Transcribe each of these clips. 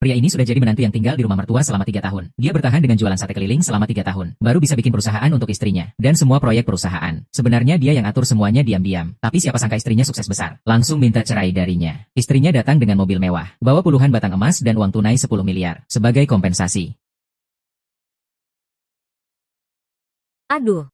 Pria ini sudah jadi menantu yang tinggal di rumah mertua selama 3 tahun. Dia bertahan dengan jualan sate keliling selama 3 tahun. Baru bisa bikin perusahaan untuk istrinya. Dan semua proyek perusahaan. Sebenarnya dia yang atur semuanya diam-diam. Tapi siapa sangka istrinya sukses besar. Langsung minta cerai darinya. Istrinya datang dengan mobil mewah. Bawa puluhan batang emas dan uang tunai 10 miliar. Sebagai kompensasi. Aduh.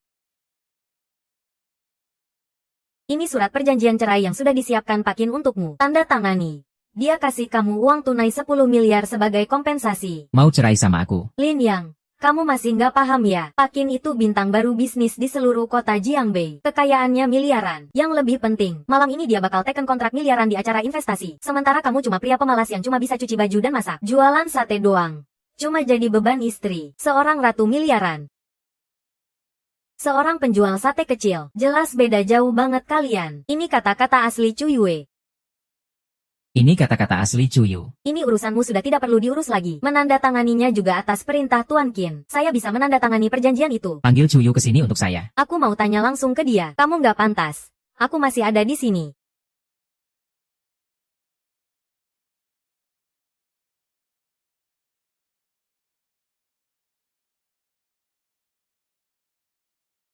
Ini surat perjanjian cerai yang sudah disiapkan Pak Qin untukmu. Tanda tangani. Dia kasih kamu uang tunai 10 miliar sebagai kompensasi. Mau cerai sama aku? Lin Yang, kamu masih nggak paham ya? Pak Qin itu bintang baru bisnis di seluruh kota Jiangbei. Kekayaannya miliaran. Yang lebih penting, malam ini dia bakal teken kontrak miliaran di acara investasi. Sementara kamu cuma pria pemalas yang cuma bisa cuci baju dan masak. Jualan sate doang. Cuma jadi beban istri. Seorang ratu miliaran. Seorang penjual sate kecil. Jelas beda jauh banget kalian. Ini kata-kata asli Chu Yue. Ini kata-kata asli Cuyu. Ini urusanmu sudah tidak perlu diurus lagi. Menandatanganinya juga atas perintah Tuan Qin. Saya bisa menandatangani perjanjian itu. Panggil Cuyu ke sini untuk saya. Aku mau tanya langsung ke dia. Kamu nggak pantas. Aku masih ada di sini.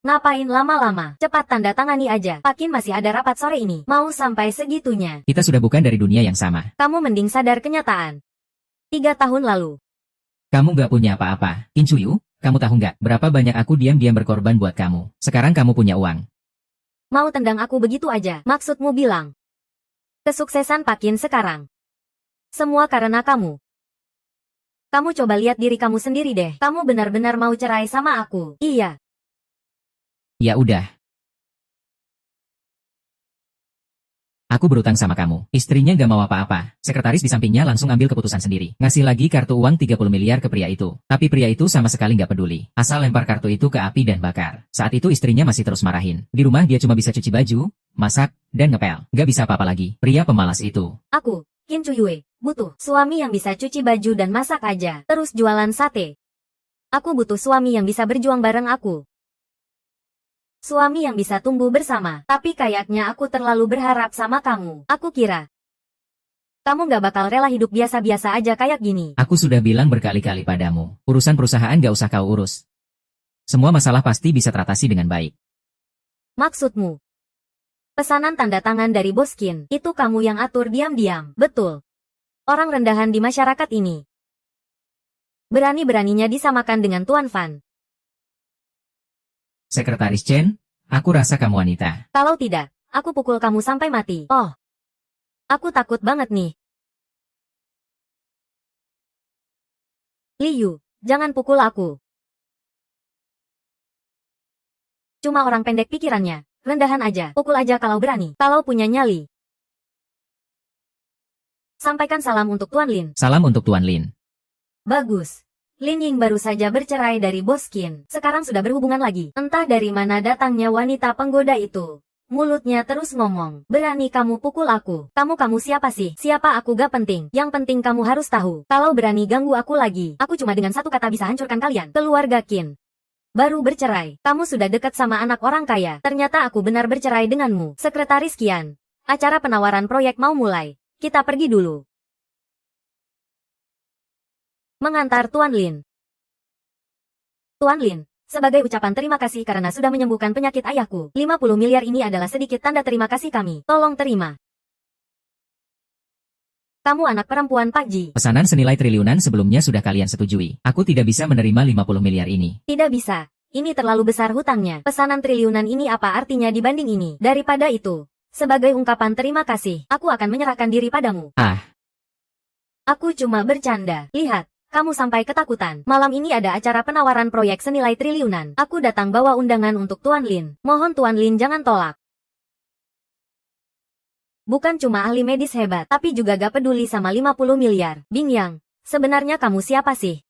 Ngapain lama-lama? Cepat tanda tangani aja. Pak Qin masih ada rapat sore ini. Mau sampai segitunya. Kita sudah bukan dari dunia yang sama. Kamu mending sadar kenyataan. 3 tahun lalu. Kamu gak punya apa-apa. Qin Cuyu, kamu tahu nggak berapa banyak aku diam-diam berkorban buat kamu. Sekarang kamu punya uang. Mau tendang aku begitu aja? Maksudmu bilang. Kesuksesan Pak Qin sekarang. Semua karena kamu. Kamu coba lihat diri kamu sendiri deh. Kamu benar-benar mau cerai sama aku. Iya. Ya udah. Aku berutang sama kamu. Istrinya gak mau apa-apa. Sekretaris di sampingnya langsung ambil keputusan sendiri. Ngasih lagi kartu uang 30 miliar ke pria itu. Tapi pria itu sama sekali gak peduli. Asal lempar kartu itu ke api dan bakar. Saat itu istrinya masih terus marahin. Di rumah dia cuma bisa cuci baju, masak, dan ngepel. Gak bisa apa-apa lagi. Pria pemalas itu. Aku, Qin Cuyue, butuh suami yang bisa cuci baju dan masak aja. Terus jualan sate. Aku butuh suami yang bisa berjuang bareng aku. Suami yang bisa tumbuh bersama. Tapi kayaknya aku terlalu berharap sama kamu. Aku kira kamu gak bakal rela hidup biasa-biasa aja kayak gini. Aku sudah bilang berkali-kali padamu. Urusan perusahaan gak usah kau urus. Semua masalah pasti bisa teratasi dengan baik. Maksudmu? Pesanan tanda tangan dari Bos Qin. Itu kamu yang atur diam-diam. Betul. Orang rendahan di masyarakat ini. Berani-beraninya disamakan dengan Tuan Fan. Sekretaris Chen, aku rasa kamu wanita. Kalau tidak, aku pukul kamu sampai mati. Oh. Aku takut banget nih. Liu, jangan pukul aku. Cuma orang pendek pikirannya. Rendahan aja. Pukul aja kalau berani. Kalau punya nyali. Sampaikan salam untuk Tuan Lin. Salam untuk Tuan Lin. Bagus. Lin Ying baru saja bercerai dari Bos Qin. Sekarang sudah berhubungan lagi. Entah dari mana datangnya wanita penggoda itu. Mulutnya terus ngomong. Berani kamu pukul aku. Kamu siapa sih? Siapa aku gak penting. Yang penting kamu harus tahu. Kalau berani ganggu aku lagi. Aku cuma dengan satu kata bisa hancurkan kalian. Keluarga Qin. Baru bercerai. Kamu sudah dekat sama anak orang kaya. Ternyata aku benar bercerai denganmu. Sekretaris Qian. Acara penawaran proyek mau mulai. Kita pergi dulu. Mengantar Tuan Lin. Tuan Lin, sebagai ucapan terima kasih karena sudah menyembuhkan penyakit ayahku, 50 miliar ini adalah sedikit tanda terima kasih kami. Tolong terima. Kamu anak perempuan Pak Ji. Pesanan senilai triliunan sebelumnya sudah kalian setujui. Aku tidak bisa menerima 50 miliar ini. Tidak bisa. Ini terlalu besar hutangnya. Pesanan triliunan ini apa artinya dibanding ini? Daripada itu, sebagai ungkapan terima kasih, aku akan menyerahkan diri padamu. Aku cuma bercanda. Lihat. Kamu sampai ketakutan. Malam ini ada acara penawaran proyek senilai triliunan. Aku datang bawa undangan untuk Tuan Lin. Mohon Tuan Lin jangan tolak. Bukan cuma ahli medis hebat, tapi juga gak peduli sama 50 miliar. Bing Yang, sebenarnya kamu siapa sih?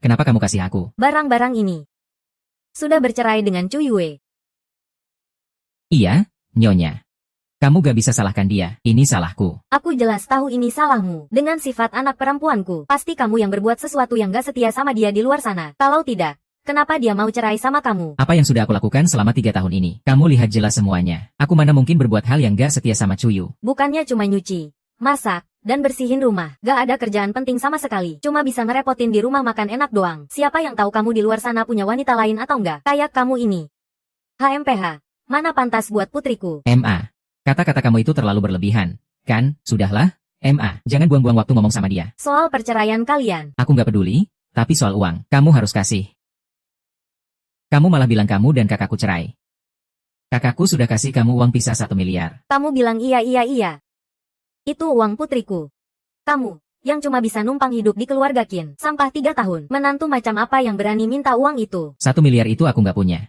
Kenapa kamu kasih aku? Barang-barang ini sudah bercerai dengan Chu Yue. Iya, Nyonya. Kamu gak bisa salahkan dia, ini salahku. Aku jelas tahu ini salahmu. Dengan sifat anak perempuanku, pasti kamu yang berbuat sesuatu yang gak setia sama dia di luar sana. Kalau tidak, Kenapa dia mau cerai sama kamu? Apa yang sudah aku lakukan selama 3 tahun ini? Kamu lihat jelas semuanya. Aku mana mungkin berbuat hal yang gak setia sama Cuyu. Bukannya cuma nyuci, masak, dan bersihin rumah. Gak ada kerjaan penting sama sekali. Cuma bisa ngerepotin di rumah makan enak doang. Siapa yang tahu kamu di luar sana punya wanita lain atau enggak? Kayak kamu ini. HMPH. Mana pantas buat putriku? MA. Kata-kata kamu itu terlalu berlebihan. Kan, sudahlah. MA, jangan buang-buang waktu ngomong sama dia. Soal perceraian kalian. Aku nggak peduli, tapi soal uang, kamu harus kasih. Kamu malah bilang kamu dan kakakku cerai. Kakakku sudah kasih kamu uang pisah 1 miliar. Kamu bilang iya. Itu uang putriku. Kamu, yang cuma bisa numpang hidup di keluarga Kin, sampah 3 tahun. Menantu macam apa yang berani minta uang itu? 1 miliar itu aku nggak punya.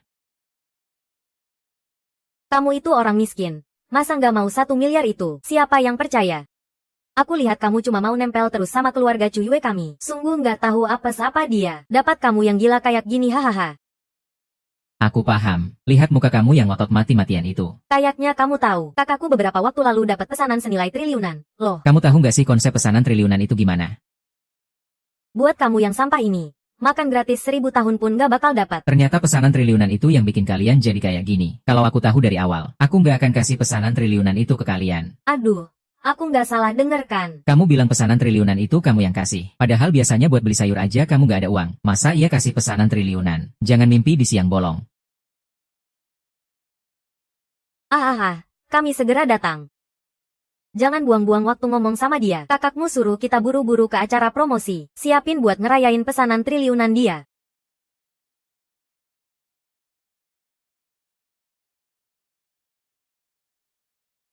Kamu itu orang miskin. Masa nggak mau 1 miliar itu? Siapa yang percaya? Aku lihat kamu cuma mau nempel terus sama keluarga Cuyue kami. Sungguh nggak tahu apa-apa dia. Dapat kamu yang gila kayak gini hahaha. Aku paham. Lihat muka kamu yang ngotot mati-matian itu. Kayaknya kamu tahu, kakakku beberapa waktu lalu dapat pesanan senilai triliunan. Loh, Kamu tahu nggak sih konsep pesanan triliunan itu gimana? buat kamu yang sampah ini, makan gratis 1000 tahun pun nggak bakal dapat. Ternyata pesanan triliunan itu yang bikin kalian jadi kayak gini. Kalau aku tahu dari awal, aku nggak akan kasih pesanan triliunan itu ke kalian. Aduh, aku nggak salah denger kan? Kamu bilang pesanan triliunan itu kamu yang kasih. Padahal biasanya buat beli sayur aja kamu nggak ada uang. Masa ia kasih pesanan triliunan? Jangan mimpi di siang bolong. Kami segera datang. Jangan buang-buang waktu ngomong sama dia. Kakakmu suruh kita buru-buru ke acara promosi. Siapin buat ngerayain pesanan triliunan dia.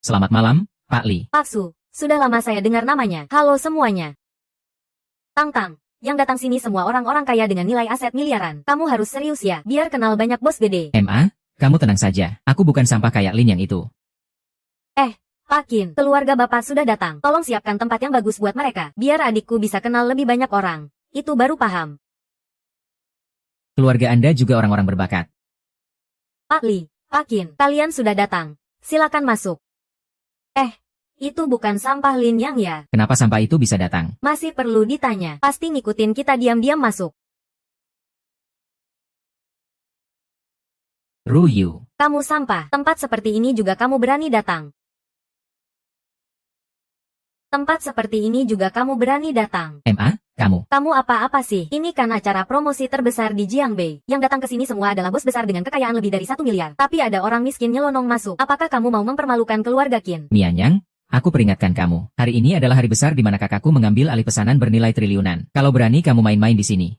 Selamat malam, Pak Li. Pak Su, sudah lama saya dengar namanya. Halo semuanya. Tang, yang datang sini semua orang-orang kaya dengan nilai aset miliaran. Kamu harus serius ya, biar kenal banyak bos gede. MA, kamu tenang saja. Aku bukan sampah kayak Lin yang itu. Pak Kin, keluarga Bapak sudah datang. Tolong siapkan tempat yang bagus buat mereka, biar adikku bisa kenal lebih banyak orang. Itu baru paham. Keluarga Anda juga orang-orang berbakat. Pak Li, Pak Kin, kalian sudah datang. Silakan masuk. Itu bukan sampah Lin Yang ya? Kenapa sampah itu bisa datang? Masih perlu ditanya. Pasti ngikutin kita diam-diam masuk. Ruyu. Kamu sampah. Tempat seperti ini juga kamu berani datang. Tempat seperti ini juga kamu berani datang. MA, kamu. Kamu apa-apa sih? Ini kan acara promosi terbesar di Jiangbei. Yang datang ke sini semua adalah bos besar dengan kekayaan lebih dari 1 miliar. Tapi ada orang miskin nyelonong masuk. Apakah kamu mau mempermalukan keluarga Qin? Mianyang, aku peringatkan kamu. Hari ini adalah hari besar di mana kakakku mengambil alih pesanan bernilai triliunan. Kalau berani kamu main-main di sini,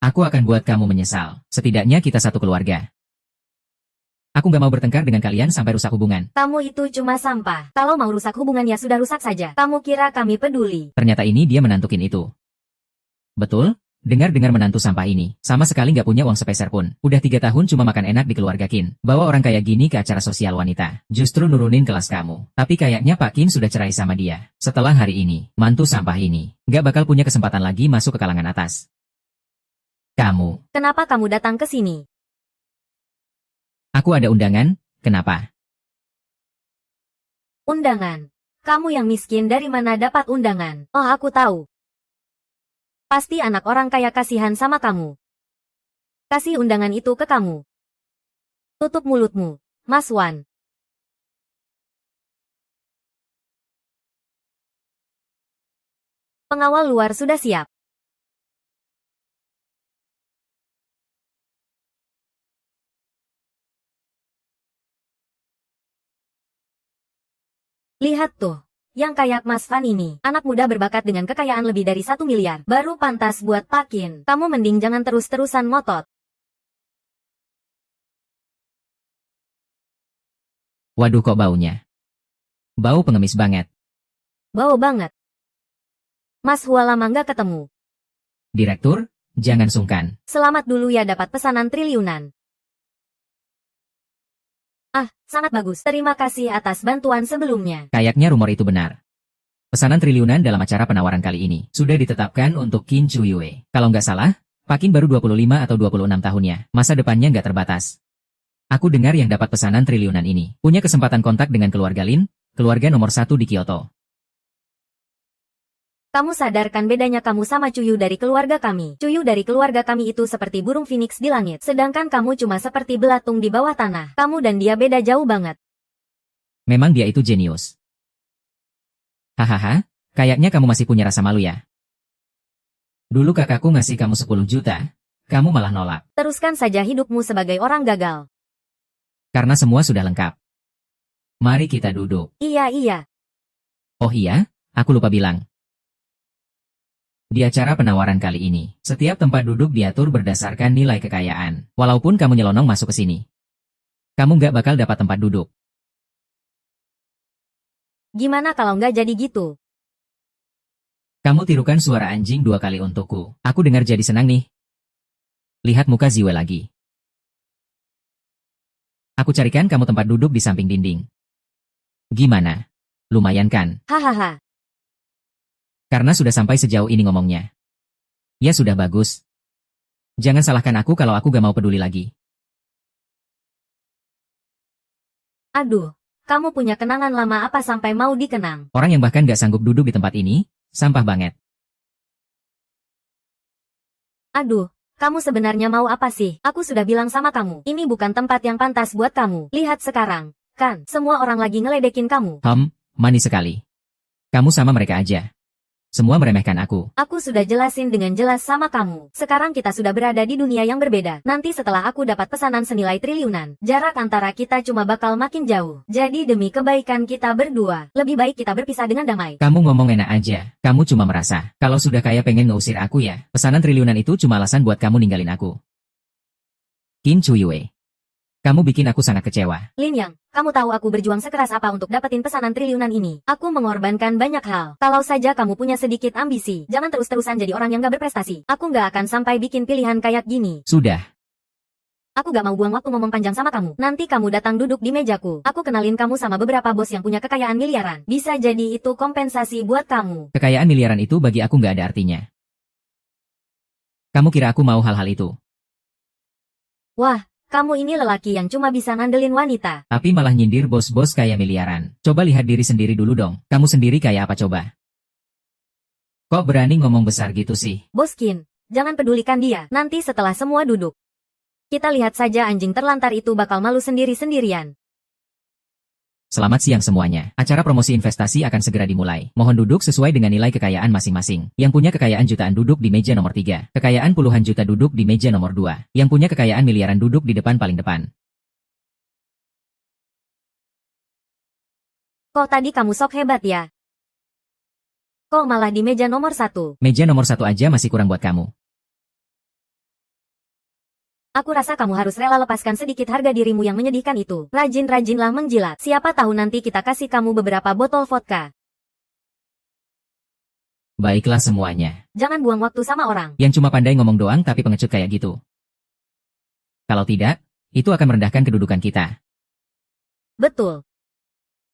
aku akan buat kamu menyesal. Setidaknya kita satu keluarga. Aku nggak mau bertengkar dengan kalian sampai rusak hubungan. Kamu itu cuma sampah. Kalau mau rusak hubungan ya sudah rusak saja. Kamu kira kami peduli? Ternyata ini dia menantukin itu. Betul? Dengar-dengar menantu sampah ini, sama sekali nggak punya uang sepeser pun. Udah 3 tahun cuma makan enak di keluarga Kin. Bawa orang kayak gini ke acara sosial wanita. Justru nurunin kelas kamu. Tapi kayaknya Pak Kin sudah cerai sama dia. Setelah hari ini, mantu sampah ini nggak bakal punya kesempatan lagi masuk ke kalangan atas. Kamu. Kenapa kamu datang ke sini? Aku ada undangan, kenapa? Undangan. Kamu yang miskin dari mana dapat undangan? Oh, aku tahu. Pasti anak orang kaya kasihan sama kamu. Kasih undangan itu ke kamu. Tutup mulutmu, Mas Wan. Pengawal luar sudah siap. Lihat tuh, yang kayak Mas Van ini, anak muda berbakat dengan kekayaan lebih dari 1 miliar, baru pantas buat Pak Kin. Kamu mending jangan terus-terusan ngotot. Waduh kok baunya. Bau pengemis banget. Bau banget. Mas Hua lama nggak ketemu. Direktur, jangan sungkan. Selamat dulu ya dapat pesanan triliunan. Sangat bagus. Terima kasih atas bantuan sebelumnya. Kayaknya rumor itu benar. Pesanan triliunan dalam acara penawaran kali ini sudah ditetapkan untuk Qin Chuyue. Kalau nggak salah, Pak Qin baru 25 atau 26 tahunnya. Masa depannya nggak terbatas. Aku dengar yang dapat pesanan triliunan ini punya kesempatan kontak dengan keluarga Lin, keluarga nomor 1 di Kyoto. Kamu sadarkan bedanya kamu sama Cuyu dari keluarga kami. Cuyu dari keluarga kami itu seperti burung phoenix di langit. Sedangkan kamu cuma seperti belatung di bawah tanah. Kamu dan dia beda jauh banget. Memang dia itu jenius. Hahaha, kayaknya kamu masih punya rasa malu ya. Dulu kakakku ngasih kamu 10 juta, kamu malah nolak. Teruskan saja hidupmu sebagai orang gagal. Karena semua sudah lengkap. Mari kita duduk. Iya. Oh iya, aku lupa bilang. Di acara penawaran kali ini, setiap tempat duduk diatur berdasarkan nilai kekayaan. Walaupun kamu nyelonong masuk ke sini, kamu nggak bakal dapat tempat duduk. Gimana kalau nggak jadi gitu? Kamu tirukan suara anjing 2 kali untukku. Aku dengar jadi senang nih. Lihat muka Ziwe lagi. Aku carikan kamu tempat duduk di samping dinding. Gimana? Lumayan kan? Hahaha. Karena sudah sampai sejauh ini ngomongnya. Ya sudah bagus. Jangan salahkan aku kalau aku gak mau peduli lagi. Aduh, kamu punya kenangan lama apa sampai mau dikenang? Orang yang bahkan gak sanggup duduk di tempat ini, sampah banget. Aduh, kamu sebenarnya mau apa sih? Aku sudah bilang sama kamu, ini bukan tempat yang pantas buat kamu. Lihat sekarang, kan, semua orang lagi ngeledekin kamu. Manis sekali. Kamu sama mereka aja. Semua meremehkan aku. Aku sudah jelasin dengan jelas sama kamu. Sekarang kita sudah berada di dunia yang berbeda. Nanti setelah aku dapat pesanan senilai triliunan, jarak antara kita cuma bakal makin jauh. Jadi demi kebaikan kita berdua, lebih baik kita berpisah dengan damai. Kamu ngomong enak aja. Kamu cuma merasa, kalau sudah kaya pengen ngeusir aku ya. Pesanan triliunan itu cuma alasan buat kamu ninggalin aku. Qin Chuyue. Kamu bikin aku sangat kecewa. Lin Yang, kamu tahu aku berjuang sekeras apa untuk dapetin pesanan triliunan ini. Aku mengorbankan banyak hal. Kalau saja kamu punya sedikit ambisi, jangan terus-terusan jadi orang yang gak berprestasi. Aku gak akan sampai bikin pilihan kayak gini. Sudah. Aku gak mau buang waktu ngomong panjang sama kamu. Nanti kamu datang duduk di mejaku. Aku kenalin kamu sama beberapa bos yang punya kekayaan miliaran. Bisa jadi itu kompensasi buat kamu. Kekayaan miliaran itu bagi aku gak ada artinya. Kamu kira aku mau hal-hal itu? Wah. Kamu ini lelaki yang cuma bisa ngandelin wanita. Tapi malah nyindir bos-bos kaya miliaran. Coba lihat diri sendiri dulu dong. Kamu sendiri kayak apa coba? Kok berani ngomong besar gitu sih? Bos Qin, jangan pedulikan dia. Nanti setelah semua duduk, kita lihat saja anjing terlantar itu bakal malu sendiri-sendirian. Selamat siang semuanya. Acara promosi investasi akan segera dimulai. Mohon duduk sesuai dengan nilai kekayaan masing-masing. Yang punya kekayaan jutaan duduk di meja nomor 3. Kekayaan puluhan juta duduk di meja nomor 2. Yang punya kekayaan miliaran duduk di depan paling depan. Kok tadi kamu sok hebat ya? Kok malah di meja nomor 1? Meja nomor 1 aja masih kurang buat kamu. Aku rasa kamu harus rela lepaskan sedikit harga dirimu yang menyedihkan itu. Rajin-rajinlah menjilat. Siapa tahu nanti kita kasih kamu beberapa botol vodka. Baiklah semuanya. Jangan buang waktu sama orang yang cuma pandai ngomong doang tapi pengecut kayak gitu. Kalau tidak, itu akan merendahkan kedudukan kita. Betul.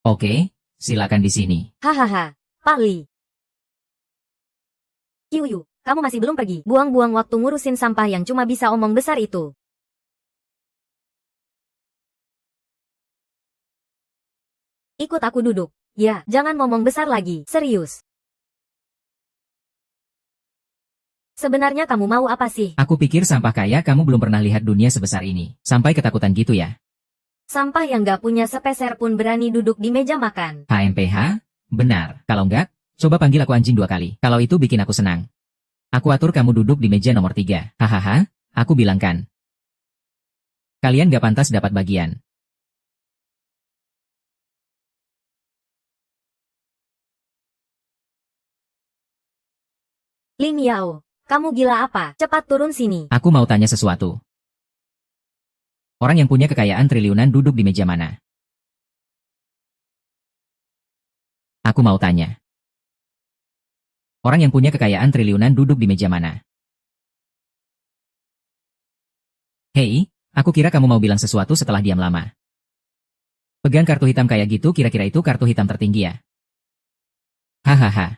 Oke, silakan di sini. Hahaha, Pak Li. Yu, kamu masih belum pergi. Buang-buang waktu ngurusin sampah yang cuma bisa omong besar itu. Ikut aku duduk. Ya, jangan ngomong besar lagi. Serius. Sebenarnya kamu mau apa sih? Aku pikir sampah kaya kamu belum pernah lihat dunia sebesar ini. Sampai ketakutan gitu ya. Sampah yang gak punya sepeser pun berani duduk di meja makan. HMPH? Benar. Kalau enggak, coba panggil aku anjing 2 kali. Kalau itu bikin aku senang. Aku atur kamu duduk di meja nomor 3. Hahaha, aku bilang kan. Kalian gak pantas dapat bagian. Lin Yao, kamu gila apa? Cepat turun sini. Aku mau tanya sesuatu. Orang yang punya kekayaan triliunan duduk di meja mana? Aku mau tanya. Orang yang punya kekayaan triliunan duduk di meja mana? Hei, aku kira kamu mau bilang sesuatu setelah diam lama. Pegang kartu hitam kayak gitu kira-kira itu kartu hitam tertinggi ya? Hahaha.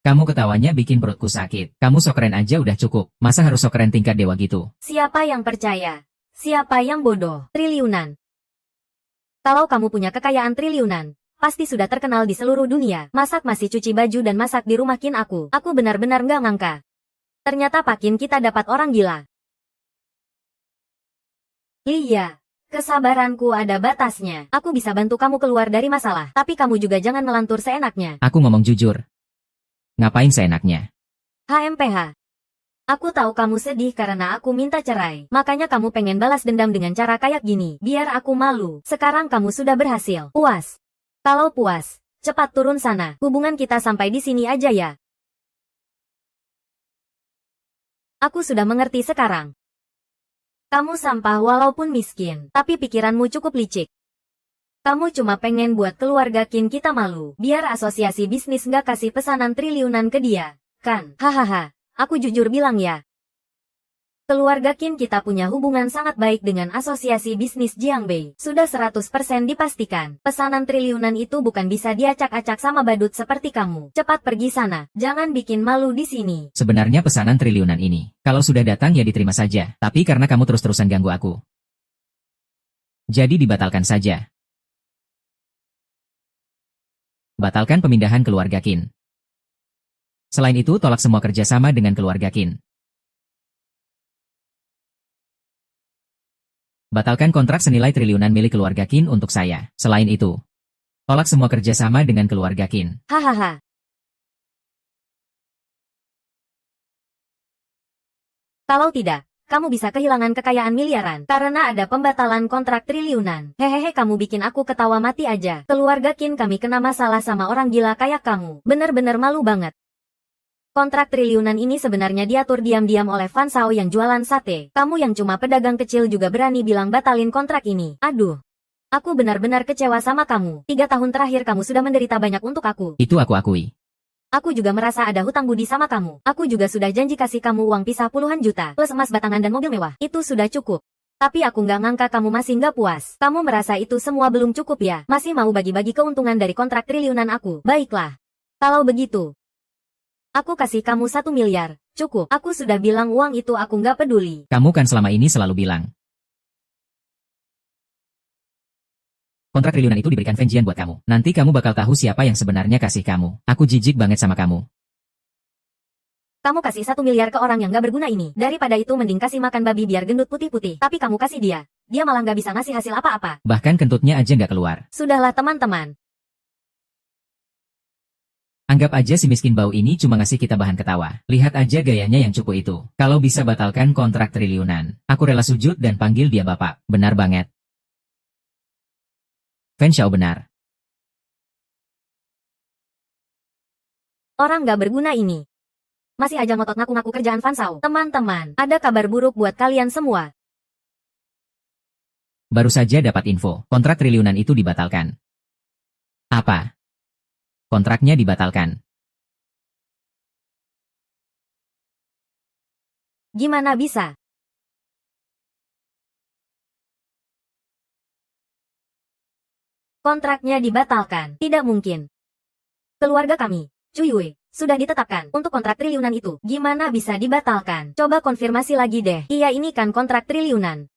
Kamu ketawanya bikin perutku sakit. Kamu sok keren aja udah cukup. Masa harus sok keren tingkat dewa gitu? Siapa yang percaya? Siapa yang bodoh? Triliunan. Kalau kamu punya kekayaan triliunan, pasti sudah terkenal di seluruh dunia. Masak masih cuci baju dan masak di rumah Kin aku. Aku benar-benar nggak ngangka. Ternyata Pak Kin kita dapat orang gila. Iya. Kesabaranku ada batasnya. Aku bisa bantu kamu keluar dari masalah. Tapi kamu juga jangan melantur seenaknya. Aku ngomong jujur. Ngapain seenaknya? HMPH. Aku tahu kamu sedih karena aku minta cerai. Makanya kamu pengen balas dendam dengan cara kayak gini. Biar aku malu. Sekarang kamu sudah berhasil. Puas. Kalau puas, cepat turun sana. Hubungan kita sampai di sini aja ya. Aku sudah mengerti sekarang. Kamu sampah walaupun miskin, tapi pikiranmu cukup licik. Kamu cuma pengen buat keluarga Kin kita malu, biar asosiasi bisnis nggak kasih pesanan triliunan ke dia, kan? Hahaha, aku jujur bilang ya. Keluarga Kin kita punya hubungan sangat baik dengan asosiasi bisnis Jiangbei. Sudah 100% dipastikan, pesanan triliunan itu bukan bisa diacak-acak sama badut seperti kamu. Cepat pergi sana, jangan bikin malu di sini. Sebenarnya pesanan triliunan ini, kalau sudah datang ya diterima saja. Tapi karena kamu terus-terusan ganggu aku, jadi dibatalkan saja. Batalkan pemindahan keluarga Qin. Selain itu tolak semua kerjasama dengan keluarga Qin. Batalkan kontrak senilai triliunan milik keluarga Qin untuk saya. Selain itu, tolak semua kerjasama dengan keluarga Qin. Hahaha. Kalau tidak, kamu bisa kehilangan kekayaan miliaran karena ada pembatalan kontrak triliunan. Hehehe, kamu bikin aku ketawa mati aja. Keluarga Qin kami kena masalah sama orang gila kayak kamu. Bener-bener malu banget. Kontrak triliunan ini sebenarnya diatur diam-diam oleh Fan Shao yang jualan sate. Kamu yang cuma pedagang kecil juga berani bilang batalin kontrak ini. Aduh. Aku benar-benar kecewa sama kamu. 3 tahun terakhir kamu sudah menderita banyak untuk aku. Itu aku akui. Aku juga merasa ada hutang budi sama kamu. Aku juga sudah janji kasih kamu uang pisah puluhan juta, plus emas batangan dan mobil mewah. Itu sudah cukup. Tapi aku nggak ngangka kamu masih nggak puas. Kamu merasa itu semua belum cukup ya? Masih mau bagi-bagi keuntungan dari kontrak triliunan aku. Baiklah. Kalau begitu, aku kasih kamu 1 miliar. Cukup. Aku sudah bilang uang itu aku nggak peduli. Kamu kan selama ini selalu bilang, kontrak triliunan itu diberikan Venjian buat kamu. Nanti kamu bakal tahu siapa yang sebenarnya kasih kamu. Aku jijik banget sama kamu. Kamu kasih 1 miliar ke orang yang nggak berguna ini. Daripada itu mending kasih makan babi biar gendut putih-putih. Tapi kamu kasih dia. Dia malah nggak bisa ngasih hasil apa-apa. Bahkan kentutnya aja nggak keluar. Sudahlah teman-teman. Anggap aja si miskin bau ini cuma ngasih kita bahan ketawa. Lihat aja gayanya yang cupu itu. Kalau bisa batalkan kontrak triliunan, aku rela sujud dan panggil dia bapak. Benar banget. Fan Shao benar. Orang nggak berguna ini. Masih aja ngotot ngaku-ngaku kerjaan Fan Shao. Teman-teman, ada kabar buruk buat kalian semua. Baru saja dapat info, kontrak triliunan itu dibatalkan. Apa? Kontraknya dibatalkan. Gimana bisa? Kontraknya dibatalkan. Tidak mungkin. Keluarga kami, Cuyue, sudah ditetapkan untuk kontrak triliunan itu. Gimana bisa dibatalkan? Coba konfirmasi lagi deh. Iya, ini kan kontrak triliunan.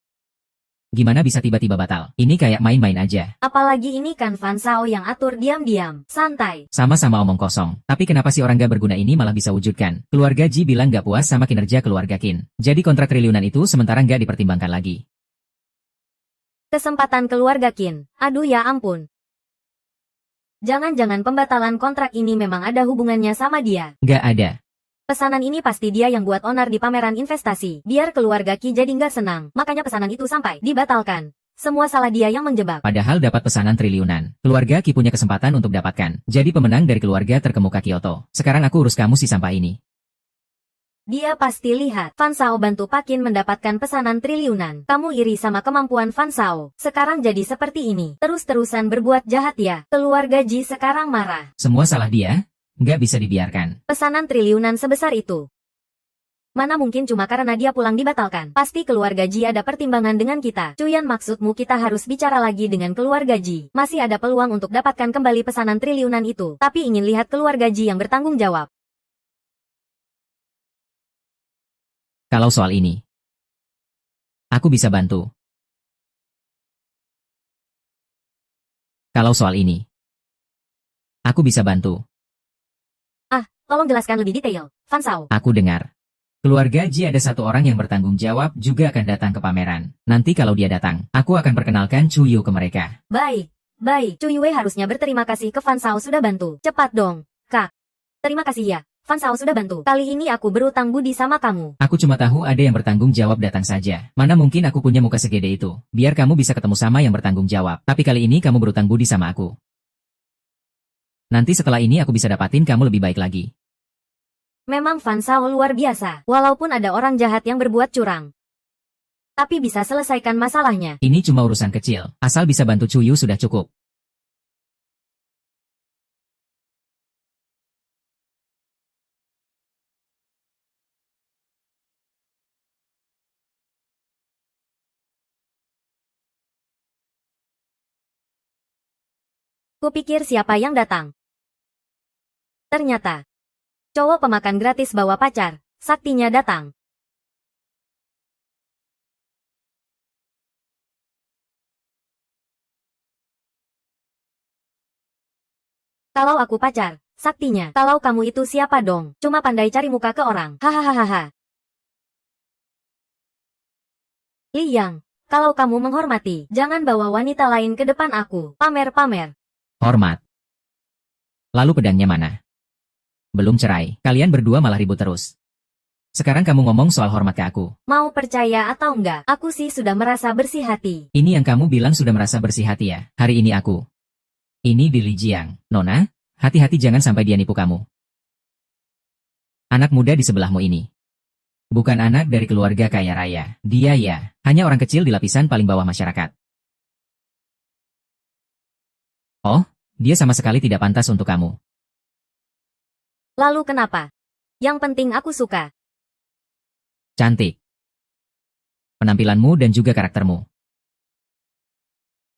Gimana bisa tiba-tiba batal? Ini kayak main-main aja. Apalagi ini kan Fan Shao yang atur diam-diam. Santai. Sama-sama omong kosong. Tapi kenapa si orang gak berguna ini malah bisa wujudkan? Keluarga Ji bilang gak puas sama kinerja keluarga Qin. Jadi kontrak triliunan itu sementara gak dipertimbangkan lagi. Kesempatan keluarga Qin. Aduh ya ampun. Jangan-jangan pembatalan kontrak ini memang ada hubungannya sama dia. Gak ada. Pesanan ini pasti dia yang buat onar di pameran investasi. Biar keluarga Qi jadi nggak senang. Makanya pesanan itu sampai dibatalkan. Semua salah dia yang menjebak. Padahal dapat pesanan triliunan. Keluarga Qi punya kesempatan untuk dapatkan. Jadi pemenang dari keluarga terkemuka Kyoto. Sekarang aku urus kamu si sampah ini. Dia pasti lihat Fan Shao bantu Pak Qin mendapatkan pesanan triliunan. Kamu iri sama kemampuan Fan Shao. Sekarang jadi seperti ini. Terus-terusan berbuat jahat ya. Keluarga Ji sekarang marah. Semua salah dia? Nggak bisa dibiarkan. Pesanan triliunan sebesar itu. Mana mungkin cuma karena dia pulang dibatalkan. Pasti keluarga Ji ada pertimbangan dengan kita. Cuyan, maksudmu kita harus bicara lagi dengan keluarga Ji. Masih ada peluang untuk dapatkan kembali pesanan triliunan itu. Tapi ingin lihat keluarga Ji yang bertanggung jawab. Kalau soal ini, aku bisa bantu. Kalau soal ini, Aku bisa bantu. Tolong jelaskan lebih detail, Fan Shao. Aku dengar. Keluarga Ji ada satu orang yang bertanggung jawab juga akan datang ke pameran. Nanti kalau dia datang, aku akan perkenalkan Chuyu ke mereka. Baik, Cuyue harusnya berterima kasih ke Fan Shao sudah bantu. Cepat dong, Kak. Terima kasih ya, Fan Shao sudah bantu. Kali ini aku berutang budi sama kamu. Aku cuma tahu ada yang bertanggung jawab datang saja. Mana mungkin aku punya muka segede itu. Biar kamu bisa ketemu sama yang bertanggung jawab. Tapi kali ini kamu berutang budi sama aku. Nanti setelah ini aku bisa dapatin kamu lebih baik lagi. Memang Fan Shao luar biasa, walaupun ada orang jahat yang berbuat curang. Tapi bisa selesaikan masalahnya. Ini cuma urusan kecil. Asal bisa bantu Chuyu sudah cukup. Kupikir siapa yang datang. Ternyata, cowok pemakan gratis bawa pacar, saktinya datang. Kalau aku pacar, saktinya. Kalau kamu itu siapa dong? Cuma pandai cari muka ke orang. Hahaha. Liang, kalau kamu menghormati, jangan bawa wanita lain ke depan aku. Pamer-pamer. Hormat. Lalu pedangnya mana? Belum cerai. Kalian berdua malah ribut terus. Sekarang kamu ngomong soal hormat ke aku. Mau percaya atau enggak, aku sih sudah merasa bersih hati. Ini yang kamu bilang sudah merasa bersih hati ya? Hari ini aku. Ini Billy Jiang. Nona, hati-hati jangan sampai dia nipu kamu. Anak muda di sebelahmu ini. Bukan anak dari keluarga kaya raya. Dia ya, hanya orang kecil di lapisan paling bawah masyarakat. Oh, dia sama sekali tidak pantas untuk kamu. Lalu kenapa? Yang penting aku suka. Cantik. Penampilanmu dan juga karaktermu.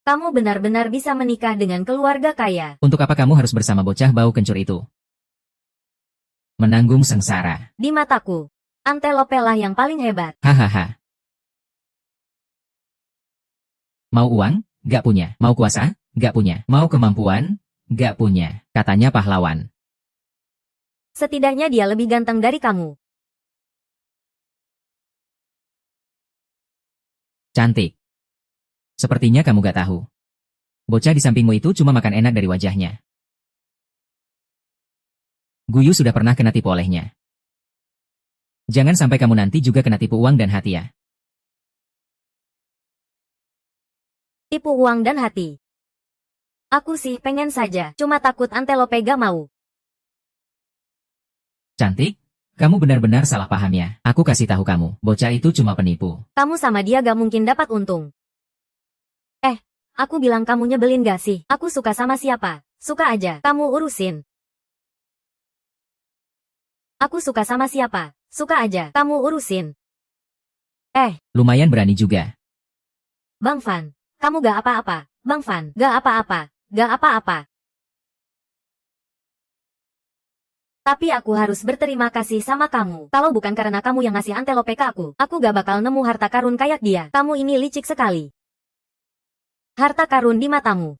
Kamu benar-benar bisa menikah dengan keluarga kaya. Untuk apa kamu harus bersama bocah bau kencur itu? Menanggung sengsara. Di mataku, antelope lah yang paling hebat. Hahaha. Mau uang? Gak punya. Mau kuasa? Gak punya. Mau kemampuan? Gak punya. Katanya pahlawan. Setidaknya dia lebih ganteng dari kamu. Cantik. Sepertinya kamu gak tahu. Bocah di sampingmu itu cuma makan enak dari wajahnya. Guyu sudah pernah kena tipu olehnya. Jangan sampai kamu nanti juga kena tipu uang dan hati ya. Tipu uang dan hati. Aku sih pengen saja, cuma takut antelope gak mau. Cantik, kamu benar-benar salah paham ya. Aku kasih tahu kamu, bocah itu cuma penipu. Kamu sama dia gak mungkin dapat untung. Aku bilang kamu nyebelin gak sih? Aku suka sama siapa? Suka aja, kamu urusin. Aku suka sama siapa? Suka aja, kamu urusin. Lumayan berani juga. Bang Fan, kamu gak apa-apa. Bang Fan, gak apa-apa. Gak apa-apa. Tapi aku harus berterima kasih sama kamu. Kalau bukan karena kamu yang ngasih antelope ke aku gak bakal nemu harta karun kayak dia. Kamu ini licik sekali. Harta karun di matamu.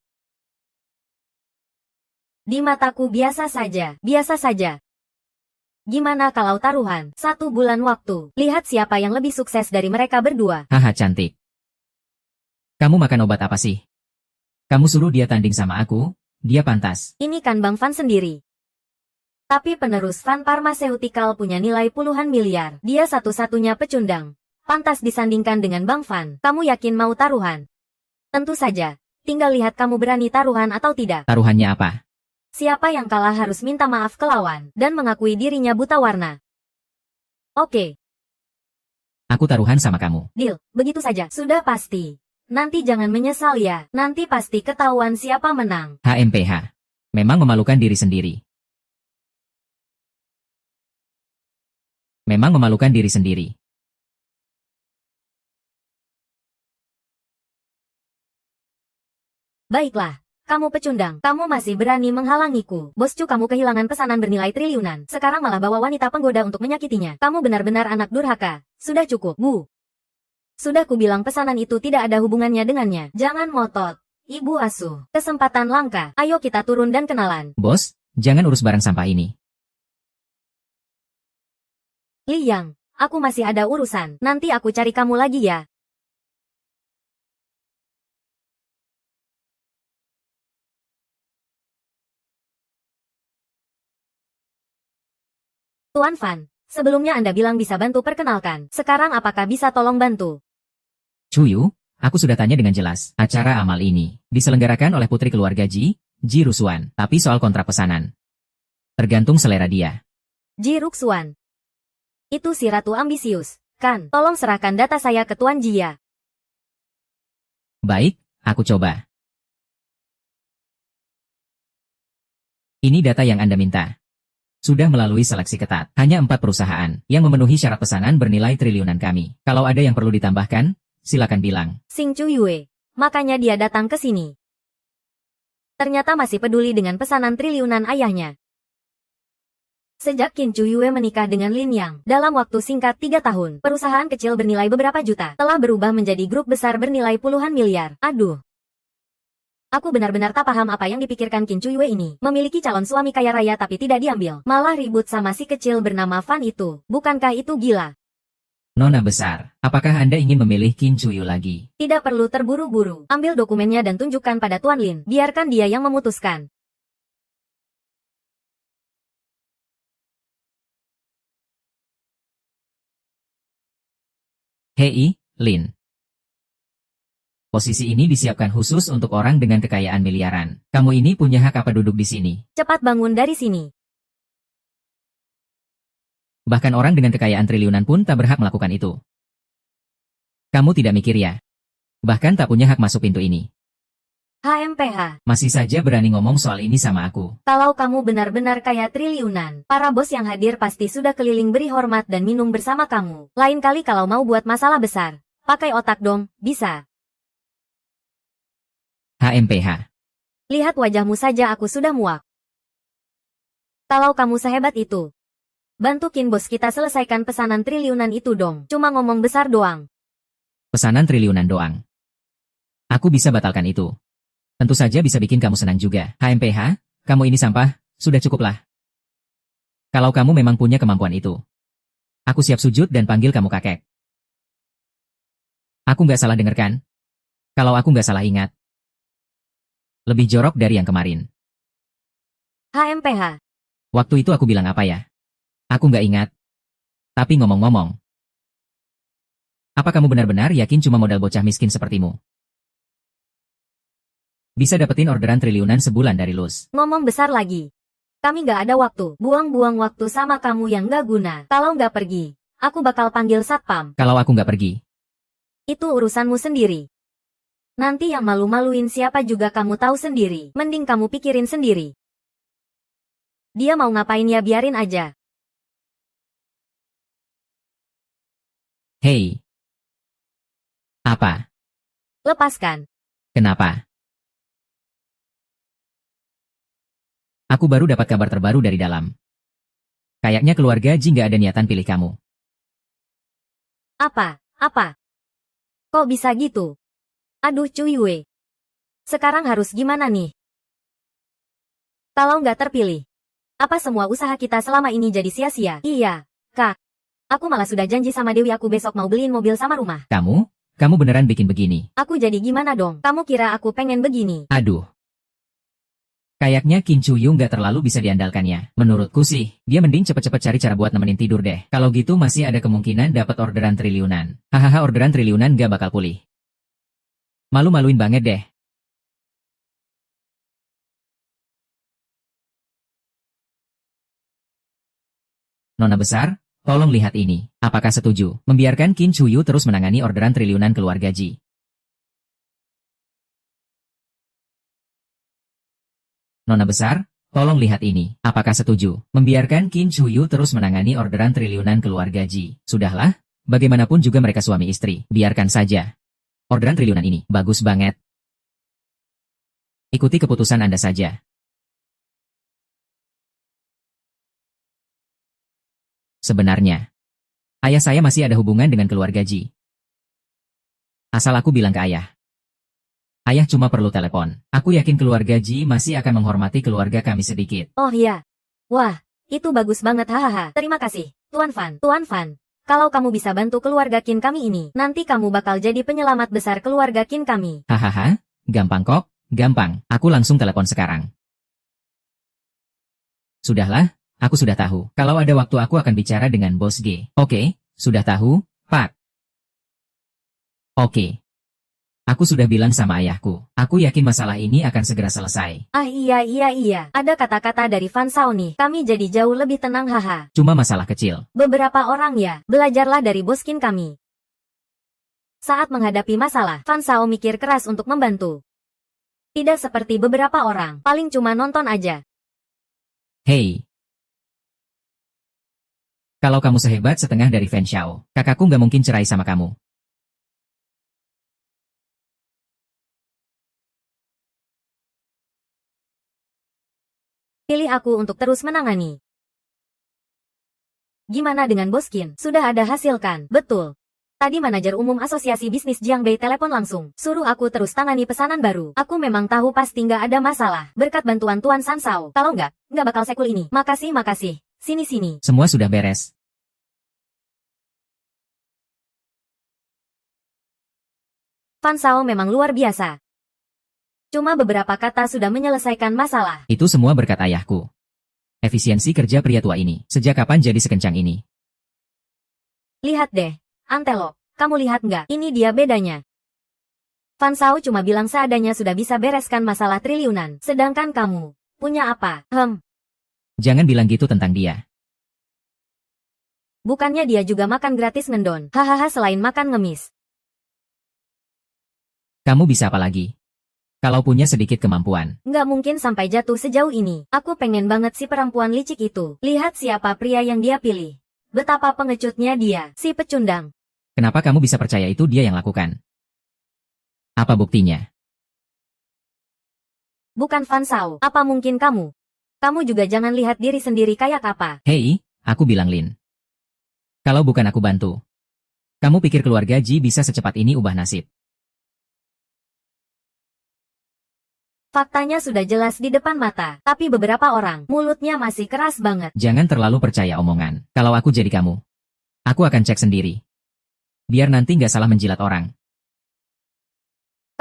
Di mataku biasa saja, biasa saja. Gimana kalau taruhan? 1 bulan waktu. Lihat siapa yang lebih sukses dari mereka berdua. Haha cantik. Kamu makan obat apa sih? Kamu suruh dia tanding sama aku, dia pantas. Ini kan Bang Fan sendiri. Tapi penerus Fan Pharmaceutical punya nilai puluhan miliar. Dia satu-satunya pecundang. Pantas disandingkan dengan Bang Fan. Kamu yakin mau taruhan? Tentu saja. Tinggal lihat kamu berani taruhan atau tidak. Taruhannya apa? Siapa yang kalah harus minta maaf ke lawan dan mengakui dirinya buta warna. Oke. Aku taruhan sama kamu. Deal, begitu saja. Sudah pasti. Nanti jangan menyesal ya. Nanti pasti ketahuan siapa menang. HMPH. Memang memalukan diri sendiri. Memang memalukan diri sendiri. Baiklah, kamu pecundang. Kamu masih berani menghalangiku. Boscu kamu kehilangan pesanan bernilai triliunan. Sekarang malah bawa wanita penggoda untuk menyakitinya. Kamu benar-benar anak durhaka. Sudah cukup, Bu. Sudah kubilang pesanan itu tidak ada hubungannya dengannya. Jangan ngotot. Ibu asuh, kesempatan langka. Ayo kita turun dan kenalan. Bos, jangan urus barang sampah ini. Liang, aku masih ada urusan. Nanti aku cari kamu lagi ya. Tuan Fan, sebelumnya Anda bilang bisa bantu perkenalkan. Sekarang apakah bisa tolong bantu? Chuyu, aku sudah tanya dengan jelas. Acara amal ini diselenggarakan oleh putri keluarga Ji Rusuan. Tapi soal kontrak pesanan, tergantung selera dia. Ji Ruxuan. Itu si Ratu Ambisius, kan? Tolong serahkan data saya ke Tuan Ji ya. Baik, aku coba. Ini data yang Anda minta. Sudah melalui seleksi ketat. Hanya 4 perusahaan yang memenuhi syarat pesanan bernilai triliunan kami. Kalau ada yang perlu ditambahkan, silakan bilang. Xing Chuyue. Makanya dia datang ke sini. Ternyata masih peduli dengan pesanan triliunan ayahnya. Sejak Qin Chuyue menikah dengan Lin Yang, dalam waktu singkat 3 tahun, perusahaan kecil bernilai beberapa juta telah berubah menjadi grup besar bernilai puluhan miliar. Aduh. Aku benar-benar tak paham apa yang dipikirkan Qin Chuyue ini. Memiliki calon suami kaya raya tapi tidak diambil. Malah ribut sama si kecil bernama Fan itu. Bukankah itu gila? Nona besar, apakah Anda ingin memilih Qin Chuyu lagi? Tidak perlu terburu-buru. Ambil dokumennya dan tunjukkan pada Tuan Lin. Biarkan dia yang memutuskan. Hei, Lin. Posisi ini disiapkan khusus untuk orang dengan kekayaan miliaran. Kamu ini punya hak apa duduk di sini? Cepat bangun dari sini. Bahkan orang dengan kekayaan triliunan pun tak berhak melakukan itu. Kamu tidak mikir ya? Bahkan tak punya hak masuk pintu ini. HMPH. Masih saja berani ngomong soal ini sama aku. Kalau kamu benar-benar kaya triliunan, para bos yang hadir pasti sudah keliling beri hormat dan minum bersama kamu. Lain kali kalau mau buat masalah besar, pakai otak dong, bisa. HMPH. Lihat wajahmu saja aku sudah muak. Kalau kamu sehebat itu, bantukin bos kita selesaikan pesanan triliunan itu dong. Cuma ngomong besar doang. Pesanan triliunan doang. Aku bisa batalkan itu. Tentu saja bisa bikin kamu senang juga. HMPH, kamu ini sampah, sudah cukuplah. Kalau kamu memang punya kemampuan itu, aku siap sujud dan panggil kamu kakek. Aku nggak salah dengar kan? Kalau aku nggak salah ingat. Lebih jorok dari yang kemarin. HMPH. Waktu itu aku bilang apa ya? Aku nggak ingat. Tapi ngomong-ngomong, apa kamu benar-benar yakin cuma modal bocah miskin sepertimu bisa dapetin orderan triliunan sebulan dari Luz? Ngomong besar lagi. Kami nggak ada waktu. Buang-buang waktu sama kamu yang nggak guna. Kalau nggak pergi, aku bakal panggil satpam. Kalau aku nggak pergi, Itu urusanmu sendiri. Nanti yang malu-maluin siapa juga kamu tahu sendiri. Mending kamu pikirin sendiri. Dia mau ngapain ya biarin aja. hei. Apa? Lepaskan. Kenapa? Aku baru dapat kabar terbaru dari dalam. Kayaknya keluarga Ji nggak ada niatan pilih kamu. Apa? Apa? Kok bisa gitu? Aduh Chuyue. Sekarang harus gimana nih? Kalau nggak terpilih, apa semua usaha kita selama ini jadi sia-sia? Iya, Kak. Aku malah sudah janji sama Dewi aku besok mau beliin mobil sama rumah. Kamu beneran bikin begini? Aku jadi gimana dong? Kamu kira aku pengen begini? Aduh. Kayaknya Qin Chuyu nggak terlalu bisa diandalkannya. Menurutku sih, dia mending cepet-cepet cari cara buat nemenin tidur deh. Kalau gitu masih ada kemungkinan dapat orderan triliunan. Hahaha, orderan triliunan nggak bakal pulih. Malu-maluin banget deh. Nona besar, tolong lihat ini. Apakah setuju membiarkan Qin Chuyu terus menangani orderan triliunan keluarga Ji? Nona besar, tolong lihat ini. Apakah setuju membiarkan Qin Chuyu terus menangani orderan triliunan keluarga Ji? Sudahlah, bagaimanapun juga mereka suami istri. Biarkan saja. Orderan triliunan ini bagus banget. Ikuti keputusan Anda saja. Sebenarnya, ayah saya masih ada hubungan dengan keluarga Ji. Asal aku bilang ke ayah. Ayah cuma perlu telepon. Aku yakin keluarga Ji masih akan menghormati keluarga kami sedikit. Oh iya. Wah, itu bagus banget hahaha. Terima kasih, Tuan Fan. Tuan Fan, kalau kamu bisa bantu keluarga Qin kami ini, nanti kamu bakal jadi penyelamat besar keluarga Qin kami. Hahaha, gampang kok, gampang. Aku langsung telepon sekarang. Sudahlah, aku sudah tahu. Kalau ada waktu aku akan bicara dengan Bos G. Oke, sudah tahu, Pak. Oke. Aku sudah bilang sama ayahku. Aku yakin masalah ini akan segera selesai. Ah iya. Ada kata-kata dari Fan Shao nih. Kami jadi jauh lebih tenang haha. Cuma masalah kecil. Beberapa orang ya, belajarlah dari Bos Qin kami. Saat menghadapi masalah, Fan Shao mikir keras untuk membantu. Tidak seperti beberapa orang, paling cuma nonton aja. Hei. Kalau kamu sehebat setengah dari Fan Shao, kakakku nggak mungkin cerai sama kamu. Pilih aku untuk terus menangani. Gimana dengan Bos Qin? Sudah ada hasil kan? Betul. Tadi manajer umum asosiasi bisnis Jiangbei telepon langsung. Suruh aku terus tangani pesanan baru. Aku memang tahu pasti nggak ada masalah. Berkat bantuan Tuan San Shao. Kalau nggak bakal sekul ini. Makasih. Sini. Semua sudah beres. Fan Shao memang luar biasa. Cuma beberapa kata sudah menyelesaikan masalah. Itu semua berkat ayahku. Efisiensi kerja pria tua ini. Sejak kapan jadi sekencang ini? Lihat deh, Antelop. Kamu lihat nggak? Ini dia bedanya. Fan Shao cuma bilang seadanya sudah bisa bereskan masalah triliunan. Sedangkan kamu, punya apa? Jangan bilang gitu tentang dia. Bukannya dia juga makan gratis ngendon. Hahaha selain makan ngemis. Kamu bisa apa lagi? Kalau punya sedikit kemampuan. Nggak mungkin sampai jatuh sejauh ini. Aku pengen banget si perempuan licik itu. Lihat siapa pria yang dia pilih. Betapa pengecutnya dia, si pecundang. Kenapa kamu bisa percaya itu dia yang lakukan? Apa buktinya? Bukan Fan Shao. Apa mungkin kamu? Kamu juga jangan lihat diri sendiri kayak apa. Hei, aku bilang Lin. Kalau bukan aku bantu. Kamu pikir keluarga Ji bisa secepat ini ubah nasib? Faktanya sudah jelas di depan mata, tapi beberapa orang, mulutnya masih keras banget. Jangan terlalu percaya omongan. Kalau aku jadi kamu, aku akan cek sendiri. Biar nanti nggak salah menjilat orang.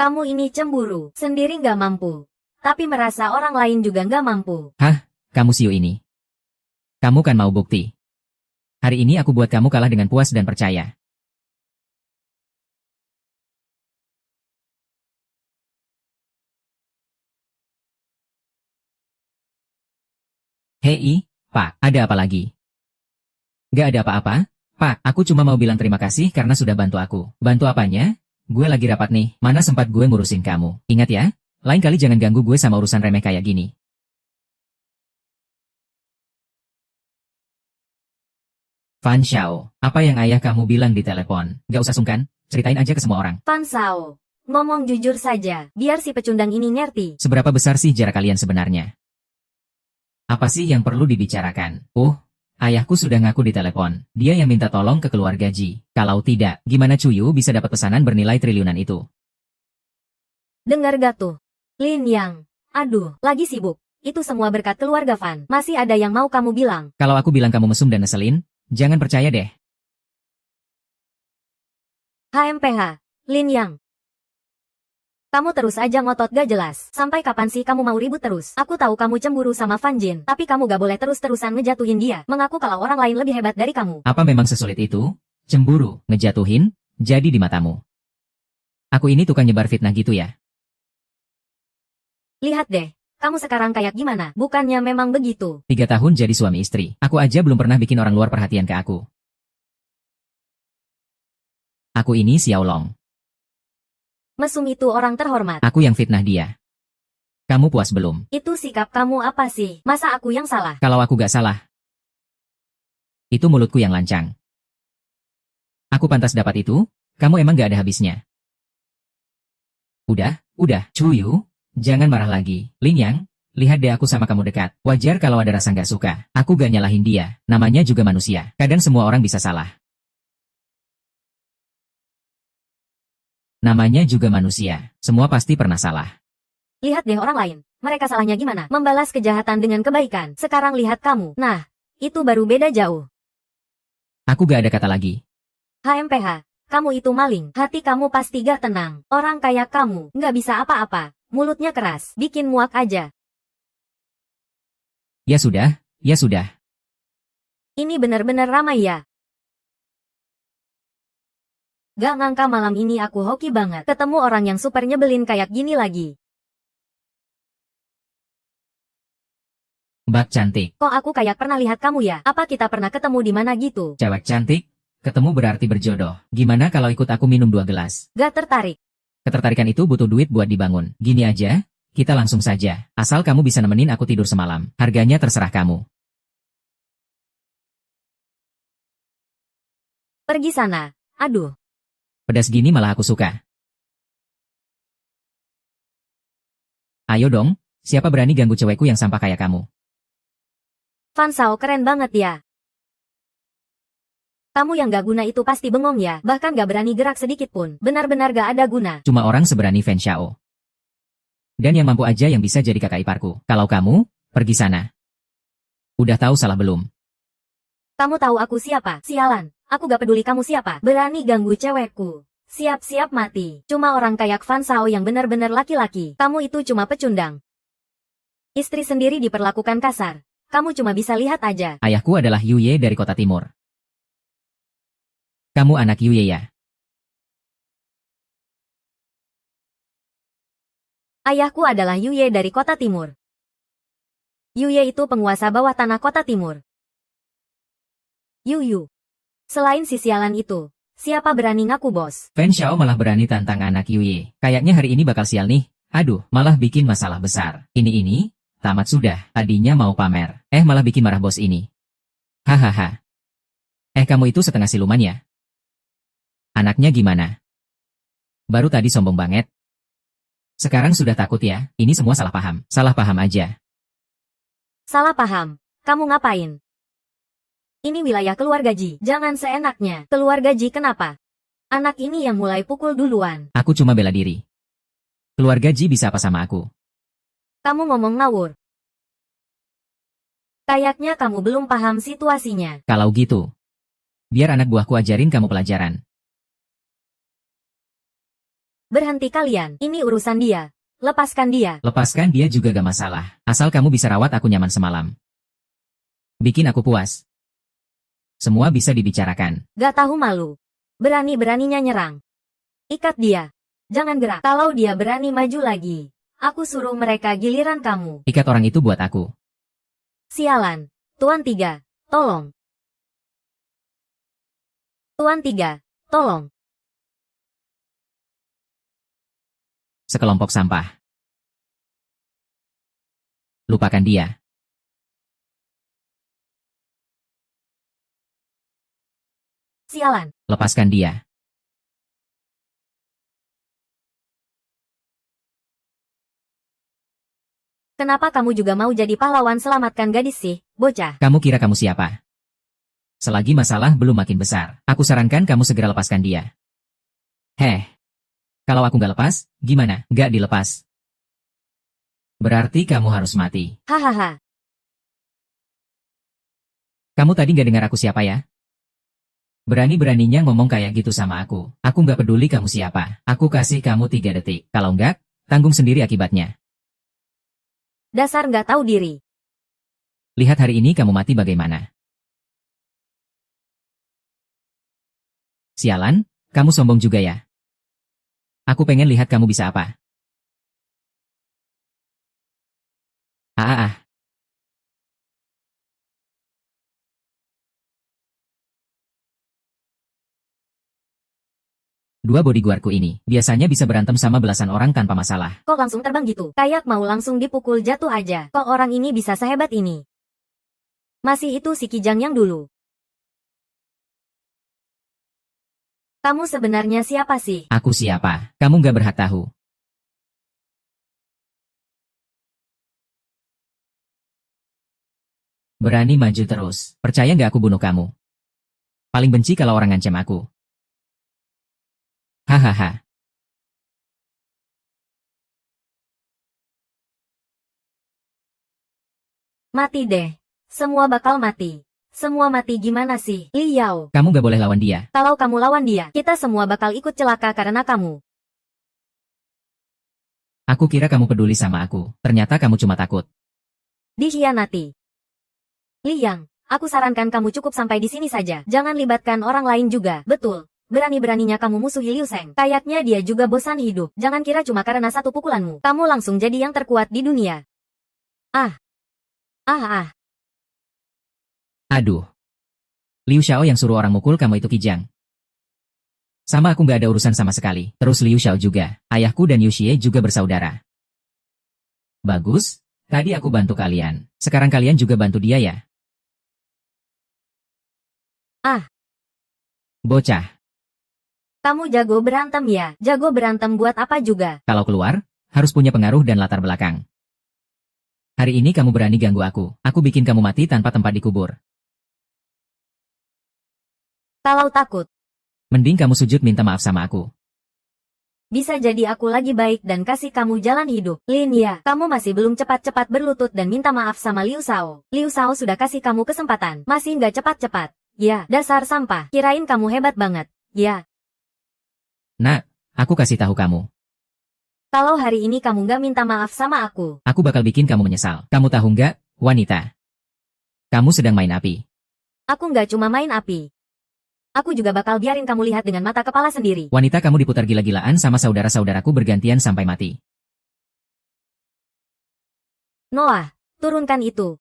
Kamu ini cemburu, sendiri nggak mampu. Tapi merasa orang lain juga nggak mampu. Kamu siu ini. Kamu kan mau bukti. Hari ini aku buat kamu kalah dengan puas dan percaya. Hei, Pak, ada apa lagi? Gak ada apa-apa, Pak, aku cuma mau bilang terima kasih karena sudah bantu aku. Bantu apanya? Gue lagi rapat nih, mana sempat gue ngurusin kamu. Ingat ya, lain kali jangan ganggu gue sama urusan remeh kayak gini. Fan Shao, apa yang ayah kamu bilang di telepon? Gak usah sungkan, ceritain aja ke semua orang. Fan Shao, ngomong jujur saja, biar si pecundang ini ngerti. Seberapa besar sih jarak kalian sebenarnya? Apa sih yang perlu dibicarakan? Ayahku sudah ngaku di telepon. Dia yang minta tolong ke keluarga Ji. Kalau tidak, gimana Cuyu bisa dapat pesanan bernilai triliunan itu? Dengar gak tuh? Lin Yang. Aduh, lagi sibuk. Itu semua berkat keluarga Fan. Masih ada yang mau kamu bilang? Kalau aku bilang kamu mesum dan ngeselin, jangan percaya deh. HMPH, Lin Yang. Kamu terus aja ngotot gak jelas. Sampai kapan sih kamu mau ribut terus? Aku tahu kamu cemburu sama Fan Jin, tapi kamu gak boleh terus-terusan ngejatuhin dia. Mengaku kalau orang lain lebih hebat dari kamu. Apa memang sesulit itu? Cemburu, ngejatuhin, jadi di matamu. Aku ini tukang nyebar fitnah gitu ya? Lihat deh, kamu sekarang kayak gimana? Bukannya memang begitu. 3 tahun jadi suami istri. Aku aja belum pernah bikin orang luar perhatian ke aku. Aku ini Xiaolong. Mesum itu orang terhormat. Aku yang fitnah dia. Kamu puas belum? Itu sikap kamu apa sih? Masa aku yang salah? Kalau aku gak salah, itu mulutku yang lancang. Aku pantas dapat itu, kamu emang gak ada habisnya. Udah, Cuyu, jangan marah lagi. Lin Yang, lihat deh aku sama kamu dekat. Wajar kalau ada rasa gak suka. Aku gak nyalahin dia, namanya juga manusia. Kadang semua orang bisa salah. Namanya juga manusia. Semua pasti pernah salah. Lihat deh orang lain. Mereka salahnya gimana? Membalas kejahatan dengan kebaikan. Sekarang lihat kamu. Nah, itu baru beda jauh. Aku gak ada kata lagi. HMPH, kamu itu maling. Hati kamu pasti gak tenang. Orang kayak kamu, gak bisa apa-apa. Mulutnya keras, bikin muak aja. Ya sudah, ya sudah. Ini benar-benar ramai ya. Gak ngangka malam ini aku hoki banget. Ketemu orang yang super nyebelin kayak gini lagi. Mbak cantik. Kok aku kayak pernah lihat kamu ya? Apa kita pernah ketemu di mana gitu? Cewek cantik. Ketemu berarti berjodoh. Gimana kalau ikut aku minum 2 gelas? Gak tertarik. Ketertarikan itu butuh duit buat dibangun. Gini aja, kita langsung saja. Asal kamu bisa nemenin aku tidur semalam. Harganya terserah kamu. Pergi sana. Aduh. Pedas gini malah aku suka. Ayo dong, siapa berani ganggu cewekku yang sampah kayak kamu? Fan Shao keren banget ya. Kamu yang gak guna itu pasti bengong ya. Bahkan gak berani gerak sedikit pun. Benar-benar gak ada guna. Cuma orang seberani Fan Shao. Dan yang mampu aja yang bisa jadi kakak iparku. Kalau kamu, pergi sana. Udah tahu salah belum? Kamu tahu aku siapa? Sialan. Aku gak peduli kamu siapa. Berani ganggu cewekku. Siap-siap mati. Cuma orang kayak Fan Shao yang benar-benar laki-laki. Kamu itu cuma pecundang. Istri sendiri diperlakukan kasar. Kamu cuma bisa lihat aja. Ayahku adalah Yuye dari kota timur. Kamu anak Yuye ya? Ayahku adalah Yuye dari kota timur. Yuye itu penguasa bawah tanah kota timur. Yuyu. Selain si sialan itu, siapa berani ngaku bos? Fan Shao malah berani tantang anak Yuye. Kayaknya hari ini bakal sial nih. Aduh, malah bikin masalah besar. Ini, tamat sudah. Tadinya mau pamer. Malah bikin marah bos ini. Hahaha. Kamu itu setengah siluman ya? Anaknya gimana? Baru tadi sombong banget. Sekarang sudah takut ya? Ini semua salah paham. Salah paham aja. Salah paham. Kamu ngapain? Ini wilayah keluarga Ji. Jangan seenaknya. Keluarga Ji kenapa? Anak ini yang mulai pukul duluan. Aku cuma bela diri. Keluarga Ji bisa apa sama aku? Kamu ngomong ngawur. Kayaknya kamu belum paham situasinya. Kalau gitu, biar anak buahku ajarin kamu pelajaran. Berhenti kalian. Ini urusan dia. Lepaskan dia. Lepaskan dia juga gak masalah. Asal kamu bisa rawat aku nyaman semalam. Bikin aku puas. Semua bisa dibicarakan. Gak tahu malu. Berani-beraninya nyerang. Ikat dia. Jangan gerak. Kalau dia berani maju lagi, aku suruh mereka giliran kamu. Ikat orang itu buat aku. Sialan. Tuan Tiga, tolong. Tuan Tiga, tolong. Sekelompok sampah. Lupakan dia. Sialan. Lepaskan dia. Kenapa kamu juga mau jadi pahlawan selamatkan gadis sih, bocah? Kamu kira kamu siapa? Selagi masalah belum makin besar, aku sarankan kamu segera lepaskan dia. Kalau aku gak lepas, gimana? Gak dilepas. Berarti kamu harus mati. Hahaha. Kamu tadi gak dengar aku siapa ya? Berani-beraninya ngomong kayak gitu sama aku. Aku gak peduli kamu siapa. Aku kasih kamu 3 detik. Kalau enggak, tanggung sendiri akibatnya. Dasar nggak tahu diri. Lihat hari ini kamu mati bagaimana. Sialan, kamu sombong juga ya? Aku pengen lihat kamu bisa apa. Ah. 2 bodyguardku ini, biasanya bisa berantem sama belasan orang tanpa masalah. Kok langsung terbang gitu? Kayak mau langsung dipukul jatuh aja. Kok orang ini bisa sehebat ini? Masih itu si Kijang yang dulu. Kamu sebenarnya siapa sih? Aku siapa? Kamu gak berhak tahu. Berani maju terus. Percaya gak aku bunuh kamu? Paling benci kalau orang ngancem aku. Hahaha. Mati deh. Semua bakal mati. Semua mati gimana sih, Liao? Kamu gak boleh lawan dia. Kalau kamu lawan dia, kita semua bakal ikut celaka karena kamu. Aku kira kamu peduli sama aku. Ternyata kamu cuma takut. Dikhianati. Liang, aku sarankan kamu cukup sampai di sini saja. Jangan libatkan orang lain juga. Betul. Berani-beraninya kamu musuhi Liu Seng. Kayaknya dia juga bosan hidup. Jangan kira cuma karena satu pukulanmu, kamu langsung jadi yang terkuat di dunia. Aduh. Liu Xiao yang suruh orang mukul kamu itu kijang. Sama aku gak ada urusan sama sekali. Terus Liu Xiao juga. Ayahku dan Yu Xie juga bersaudara. Bagus. Tadi aku bantu kalian. Sekarang kalian juga bantu dia ya? Bocah. Kamu jago berantem ya? Jago berantem buat apa juga? Kalau keluar, harus punya pengaruh dan latar belakang. Hari ini kamu berani ganggu aku. Aku bikin kamu mati tanpa tempat dikubur. Kalau takut, Mending kamu sujud minta maaf sama aku. bisa jadi aku lagi baik dan kasih kamu jalan hidup. Lin ya, kamu masih belum cepat-cepat berlutut dan minta maaf sama Liu Shao. Liu Shao sudah kasih kamu kesempatan. Masih nggak cepat-cepat. Ya, dasar sampah. Kirain kamu hebat banget. Ya, Nak, aku kasih tahu kamu. kalau hari ini kamu nggak minta maaf sama aku, Aku bakal bikin kamu menyesal. Kamu tahu nggak, wanita? Kamu sedang main api. aku nggak cuma main api. Aku juga bakal biarin kamu lihat dengan mata kepala sendiri. Wanita kamu diputar gila-gilaan sama saudara-saudaraku bergantian sampai mati. Noah, turunkan itu.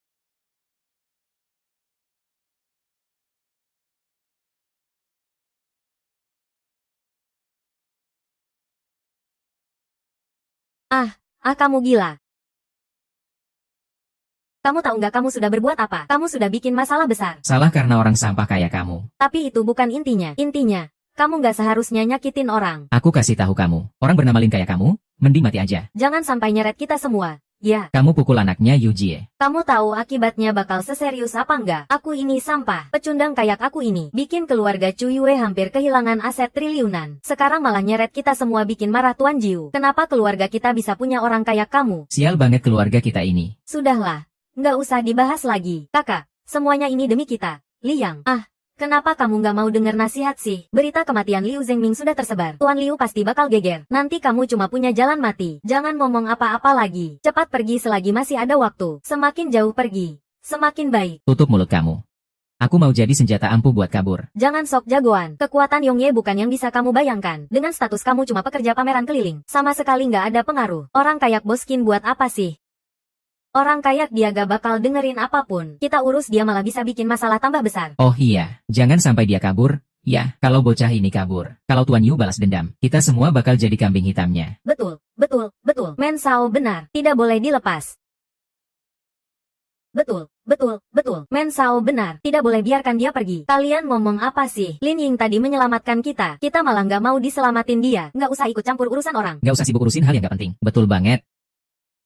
Kamu gila. Kamu tahu nggak kamu sudah berbuat apa? Kamu sudah bikin masalah besar. Salah karena orang sampah kayak kamu. Tapi itu bukan intinya. Intinya, kamu nggak seharusnya nyakitin orang. Aku kasih tahu kamu. Orang bernama Lin kayak kamu, mending mati aja. Jangan sampai nyeret kita semua. Ya, Kamu pukul anaknya Yu Jie. kamu tahu akibatnya bakal seserius apa nggak? Aku ini sampah. Pecundang kayak aku ini. Bikin keluarga Chu Yue hampir kehilangan aset triliunan. Sekarang malah nyeret kita semua bikin marah Tuan Jiu. Kenapa keluarga kita bisa punya orang kayak kamu? Sial banget keluarga kita ini. Sudahlah. Nggak usah dibahas lagi. Kakak, semuanya ini demi kita. Liang, kenapa kamu nggak mau dengar nasihat sih? Berita kematian Liu Zhengming sudah tersebar. Tuan Liu pasti bakal geger. Nanti kamu cuma punya jalan mati. Jangan ngomong apa-apa lagi. Cepat pergi selagi masih ada waktu. Semakin jauh pergi, semakin baik. Tutup mulut kamu. Aku mau jadi senjata ampuh buat kabur. Jangan sok jagoan. Kekuatan Yongye bukan yang bisa kamu bayangkan. Dengan status kamu cuma pekerja pameran keliling. Sama sekali nggak ada pengaruh. Orang kayak Boskin buat apa sih? Orang kayak dia gak bakal dengerin apapun. Kita urus dia malah bisa bikin masalah tambah besar. Oh iya, jangan sampai dia kabur. Ya, kalau bocah ini kabur. Kalau Tuan Yu balas dendam, kita semua bakal jadi kambing hitamnya. Betul. Men Sao benar. Tidak boleh dilepas. Betul. Men Sao benar. Tidak boleh biarkan dia pergi. Kalian ngomong apa sih? Lin Ying tadi menyelamatkan kita. Kita malah gak mau diselamatin dia. Gak usah ikut campur urusan orang. Gak usah sibuk urusin hal yang gak penting. Betul banget.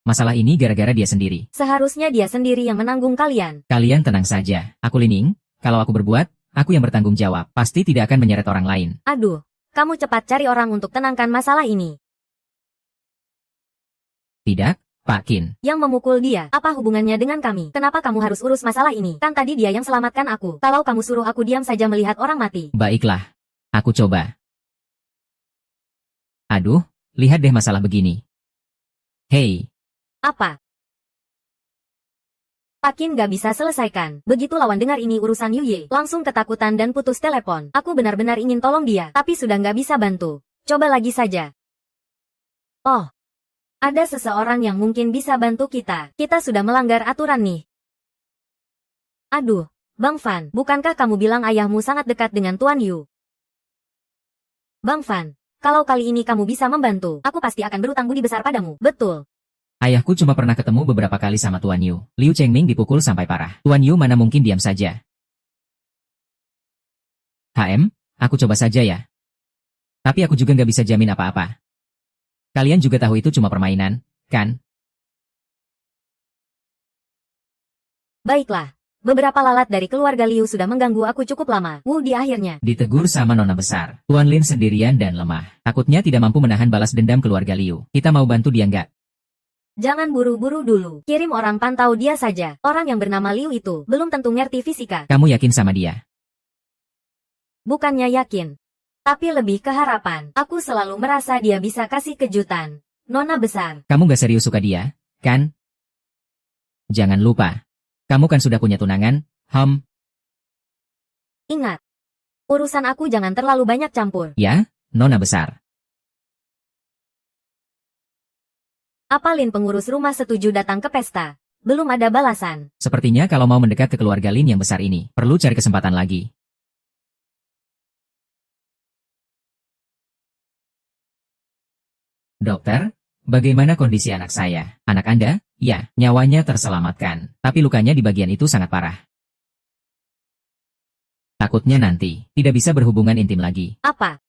Masalah ini gara-gara dia sendiri. Seharusnya dia sendiri yang menanggung kalian. Kalian tenang saja. Aku Lining, kalau aku berbuat, aku yang bertanggung jawab. Pasti tidak akan menyeret orang lain. Aduh, kamu cepat cari orang untuk tenangkan masalah ini. Tidak, Pak Qin. Yang memukul dia, apa hubungannya dengan kami? Kenapa kamu harus urus masalah ini? Kan tadi dia yang selamatkan aku. Kalau kamu suruh aku diam saja melihat orang mati. Baiklah. Aku coba. Aduh, lihat deh masalah begini. Hei, Apa? Pakin gak bisa selesaikan. Begitu lawan dengar ini urusan Yuye, langsung ketakutan dan putus telepon. Aku benar-benar ingin tolong dia, tapi sudah gak bisa bantu. Coba lagi saja. Oh, ada seseorang yang mungkin bisa bantu kita. Kita sudah melanggar aturan nih. Aduh, Bang Fan, bukankah kamu bilang ayahmu sangat dekat dengan Tuan Yu? Bang Fan, kalau kali ini kamu bisa membantu, aku pasti akan berutang budi besar padamu. Betul. ayahku cuma pernah ketemu beberapa kali sama Tuan Yu. Liu Chengming dipukul sampai parah. Tuan Yu mana mungkin diam saja. Aku coba saja ya. Tapi aku juga nggak bisa jamin apa-apa. Kalian juga tahu itu cuma permainan, kan? Baiklah. Beberapa lalat dari keluarga Liu sudah mengganggu aku cukup lama. Di akhirnya. Ditegur sama nona besar. Tuan Lin sendirian dan lemah. Takutnya tidak mampu menahan balas dendam keluarga Liu. Kita mau bantu dia nggak? Jangan buru-buru dulu. Kirim orang pantau dia saja. Orang yang bernama Liu itu belum tentu ngerti fisika. Kamu yakin sama dia? Bukannya yakin. Tapi lebih ke harapan. Aku selalu merasa dia bisa kasih kejutan. Nona besar. Kamu gak serius suka dia, kan? Jangan lupa. Kamu kan sudah punya tunangan, Ingat. Urusan aku jangan terlalu banyak campur. Ya, Nona besar. Apa Lin pengurus rumah setuju datang ke pesta? Belum ada balasan. Sepertinya kalau mau mendekat ke keluarga Lin yang besar ini, perlu cari kesempatan lagi. Dokter, bagaimana kondisi anak saya? Anak Anda? Ya, nyawanya terselamatkan. Tapi lukanya di bagian itu sangat parah. Takutnya nanti, tidak bisa berhubungan intim lagi. Apa?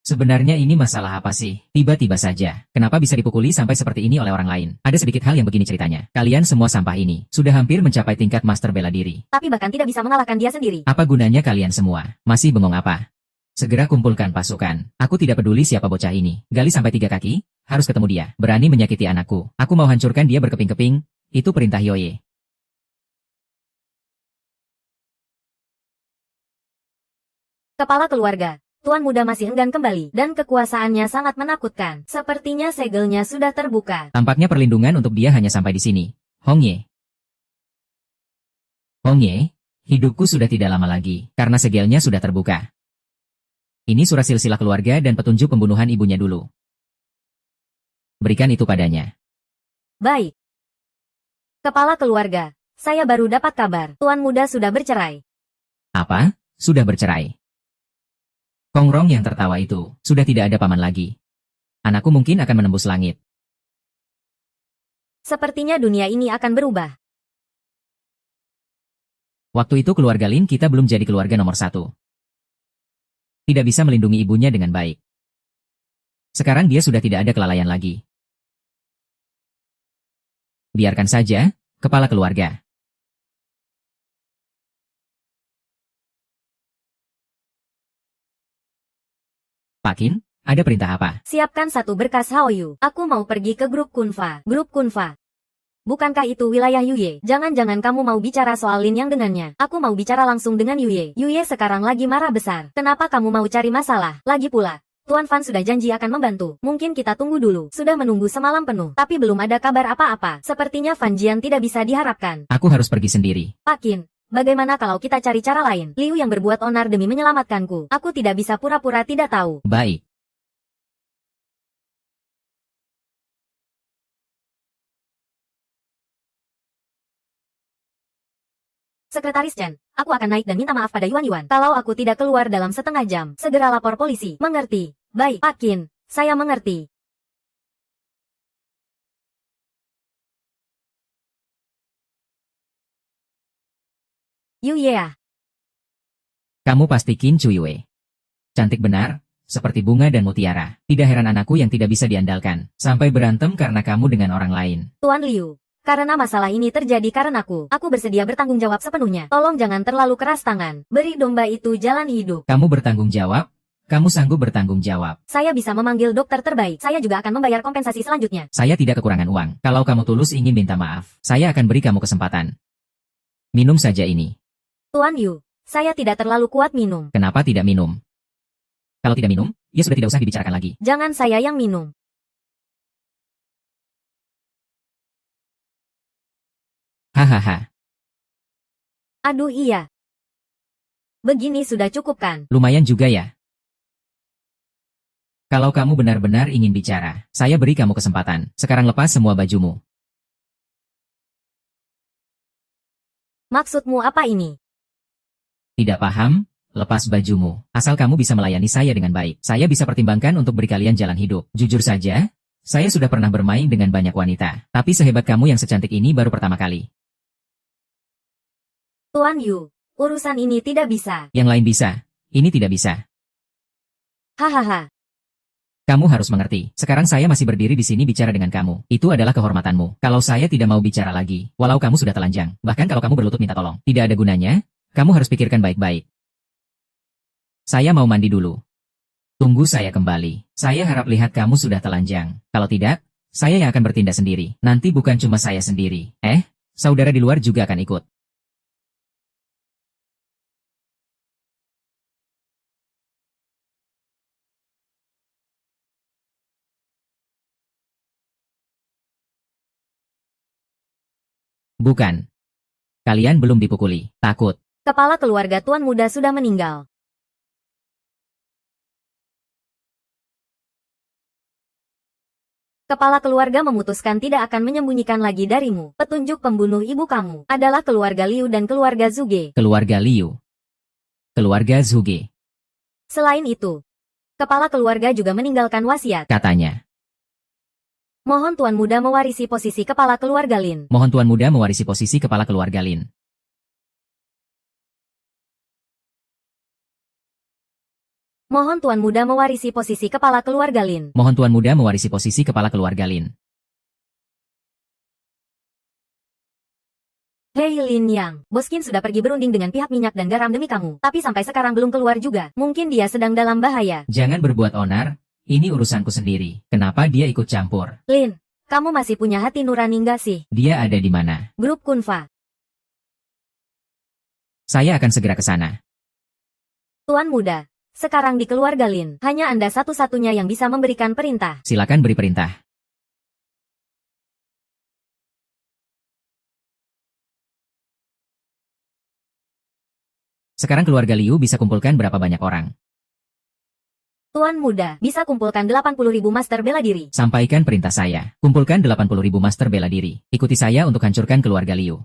Sebenarnya ini masalah apa sih? Tiba-tiba saja. Kenapa bisa dipukuli sampai seperti ini oleh orang lain? Ada sedikit hal yang begini ceritanya. Kalian semua sampah ini, sudah hampir mencapai tingkat master bela diri. Tapi bahkan tidak bisa mengalahkan dia sendiri. Apa gunanya kalian semua? Masih bengong apa? Segera kumpulkan pasukan. Aku tidak peduli siapa bocah ini. Gali sampai 3 kaki, harus ketemu dia. Berani menyakiti anakku. Aku mau hancurkan dia berkeping-keping. Itu perintah Yoye. Kepala keluarga. Tuan muda masih enggan kembali, dan kekuasaannya sangat menakutkan. Sepertinya segelnya sudah terbuka. Tampaknya perlindungan untuk dia hanya sampai di sini. Hongye. Hongye, hidupku sudah tidak lama lagi, karena segelnya sudah terbuka. Ini surat silsilah keluarga dan petunjuk pembunuhan ibunya dulu. Berikan itu padanya. Baik. Kepala keluarga, saya baru dapat kabar. Tuan muda sudah bercerai. Apa? Sudah bercerai? Kongrong yang tertawa itu, sudah tidak ada paman lagi. Anakku mungkin akan menembus langit. Sepertinya dunia ini akan berubah. Waktu itu keluarga Lin kita belum jadi keluarga nomor 1. Tidak bisa melindungi ibunya dengan baik. Sekarang dia sudah tidak ada kelalaian lagi. Biarkan saja, kepala keluarga. Pak Qin, ada perintah apa? Siapkan satu berkas Haoyu. Aku mau pergi ke grup Kunfa. Grup Kunfa. Bukankah itu wilayah Yuye? Jangan-jangan kamu mau bicara soal Lin yang dengannya. Aku mau bicara langsung dengan Yuye. Yuye sekarang lagi marah besar. Kenapa kamu mau cari masalah? Lagi pula, Tuan Fan sudah janji akan membantu. Mungkin kita tunggu dulu. Sudah menunggu semalam penuh. Tapi belum ada kabar apa-apa. Sepertinya Fan Jian tidak bisa diharapkan. Aku harus pergi sendiri. Pak Qin, bagaimana kalau kita cari cara lain? Liu yang berbuat onar demi menyelamatkanku. Aku tidak bisa pura-pura tidak tahu. Baik. Sekretaris Chen, aku akan naik dan minta maaf pada Yuan. Kalau aku tidak keluar dalam setengah jam, segera lapor polisi. Mengerti? Baik, Pak Qin, saya mengerti. Yuye. Kamu pasti Qin Cuyue. Cantik benar, seperti bunga dan mutiara. Tidak heran anakku yang tidak bisa diandalkan, sampai berantem karena kamu dengan orang lain. Tuan Liu, karena masalah ini terjadi karenaku, aku bersedia bertanggung jawab sepenuhnya. Tolong jangan terlalu keras tangan. Beri domba itu jalan hidup. Kamu bertanggung jawab? Kamu sanggup bertanggung jawab? Saya bisa memanggil dokter terbaik. Saya juga akan membayar kompensasi selanjutnya. Saya tidak kekurangan uang. Kalau kamu tulus ingin minta maaf, saya akan beri kamu kesempatan. Minum saja ini. Tuan Yu, saya tidak terlalu kuat minum. Kenapa tidak minum? Kalau tidak minum, ya sudah tidak usah dibicarakan lagi. Jangan saya yang minum. Hahaha. Aduh iya. Begini sudah cukup kan? Lumayan juga ya. Kalau kamu benar-benar ingin bicara, saya beri kamu kesempatan. Sekarang lepas semua bajumu. Maksudmu apa ini? Tidak paham? Lepas bajumu. Asal kamu bisa melayani saya dengan baik, saya bisa pertimbangkan untuk beri kalian jalan hidup. Jujur saja, saya sudah pernah bermain dengan banyak wanita. Tapi sehebat kamu yang secantik ini baru pertama kali. Tuan Yu, urusan ini tidak bisa. Yang lain bisa. Ini tidak bisa. Hahaha. Kamu harus mengerti. Sekarang saya masih berdiri di sini bicara dengan kamu. Itu adalah kehormatanmu. Kalau saya tidak mau bicara lagi, walau kamu sudah telanjang, bahkan kalau kamu berlutut minta tolong, tidak ada gunanya. Kamu harus pikirkan baik-baik. Saya mau mandi dulu. Tunggu saya kembali. Saya harap lihat kamu sudah telanjang. Kalau tidak, saya yang akan bertindak sendiri. Nanti bukan cuma saya sendiri. Saudara di luar juga akan ikut. Bukan. Kalian belum dipukuli. Takut. Kepala keluarga tuan muda sudah meninggal. Kepala keluarga memutuskan tidak akan menyembunyikan lagi darimu. Petunjuk pembunuh ibu kamu adalah keluarga Liu dan keluarga Zuge. Keluarga Liu. Keluarga Zuge. Selain itu, kepala keluarga juga meninggalkan wasiat. Katanya. Mohon tuan muda mewarisi posisi kepala keluarga Lin. Mohon tuan muda mewarisi posisi kepala keluarga Lin. Mohon tuan muda mewarisi posisi kepala keluarga Lin. Mohon tuan muda mewarisi posisi kepala keluarga Lin. Hei Lin Yang, Boskin sudah pergi berunding dengan pihak minyak dan garam demi kamu. Tapi sampai sekarang belum keluar juga. Mungkin dia sedang dalam bahaya. Jangan berbuat onar, ini urusanku sendiri. Kenapa dia ikut campur? Lin, kamu masih punya hati nurani nggak sih? Dia ada di mana? Grup Kunfa. Saya akan segera ke sana. Tuan muda, sekarang di keluarga Lin, hanya Anda satu-satunya yang bisa memberikan perintah. Silakan beri perintah. Sekarang keluarga Liu bisa kumpulkan berapa banyak orang? Tuan muda, bisa kumpulkan 80.000 master bela diri. Sampaikan perintah saya. Kumpulkan 80.000 master bela diri. Ikuti saya untuk hancurkan keluarga Liu.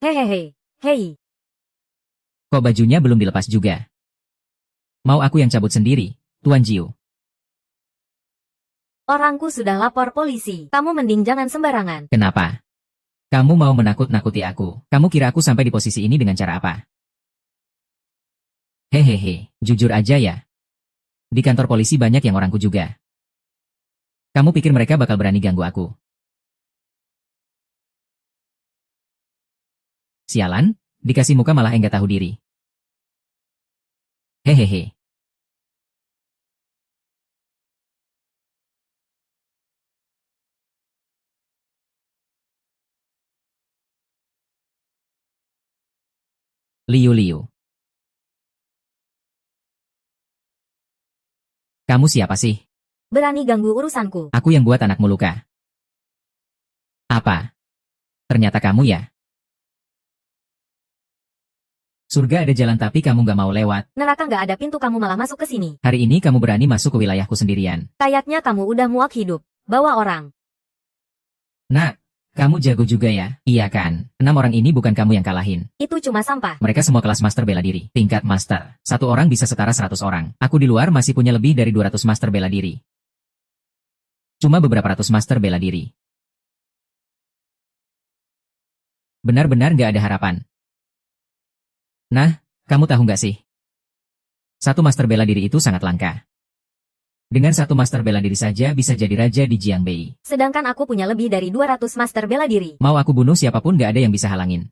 Hehehe, hei. Kok bajunya belum dilepas juga? Mau aku yang cabut sendiri, Tuan Jiu? Orangku sudah lapor polisi. Kamu mending jangan sembarangan. Kenapa? Kamu mau menakut-nakuti aku. Kamu kira aku sampai di posisi ini dengan cara apa? Hehehe, jujur aja ya. Di kantor polisi banyak yang orangku juga. Kamu pikir mereka bakal berani ganggu aku? Sialan, dikasih muka malah enggak tahu diri. Hehehe. Liu. Kamu siapa sih? Berani ganggu urusanku. Aku yang buat anakmu luka. Apa? Ternyata kamu ya? Surga ada jalan tapi kamu gak mau lewat. Neraka nggak ada pintu kamu malah masuk ke sini. Hari ini kamu berani masuk ke wilayahku sendirian. Kayaknya kamu udah muak hidup. Bawa orang. Nak, kamu jago juga ya? Iya kan? 6 orang ini bukan kamu yang kalahin. Itu cuma sampah. Mereka semua kelas master bela diri. Tingkat master. Satu orang bisa setara 100 orang. Aku di luar masih punya lebih dari 200 master bela diri. Cuma beberapa ratus master bela diri. Benar-benar gak ada harapan. Nah, kamu tahu nggak sih? Satu master bela diri itu sangat langka. Dengan satu master bela diri saja bisa jadi raja di Jiangbei. Sedangkan aku punya lebih dari 200 master bela diri. Mau aku bunuh siapapun gak ada yang bisa halangin.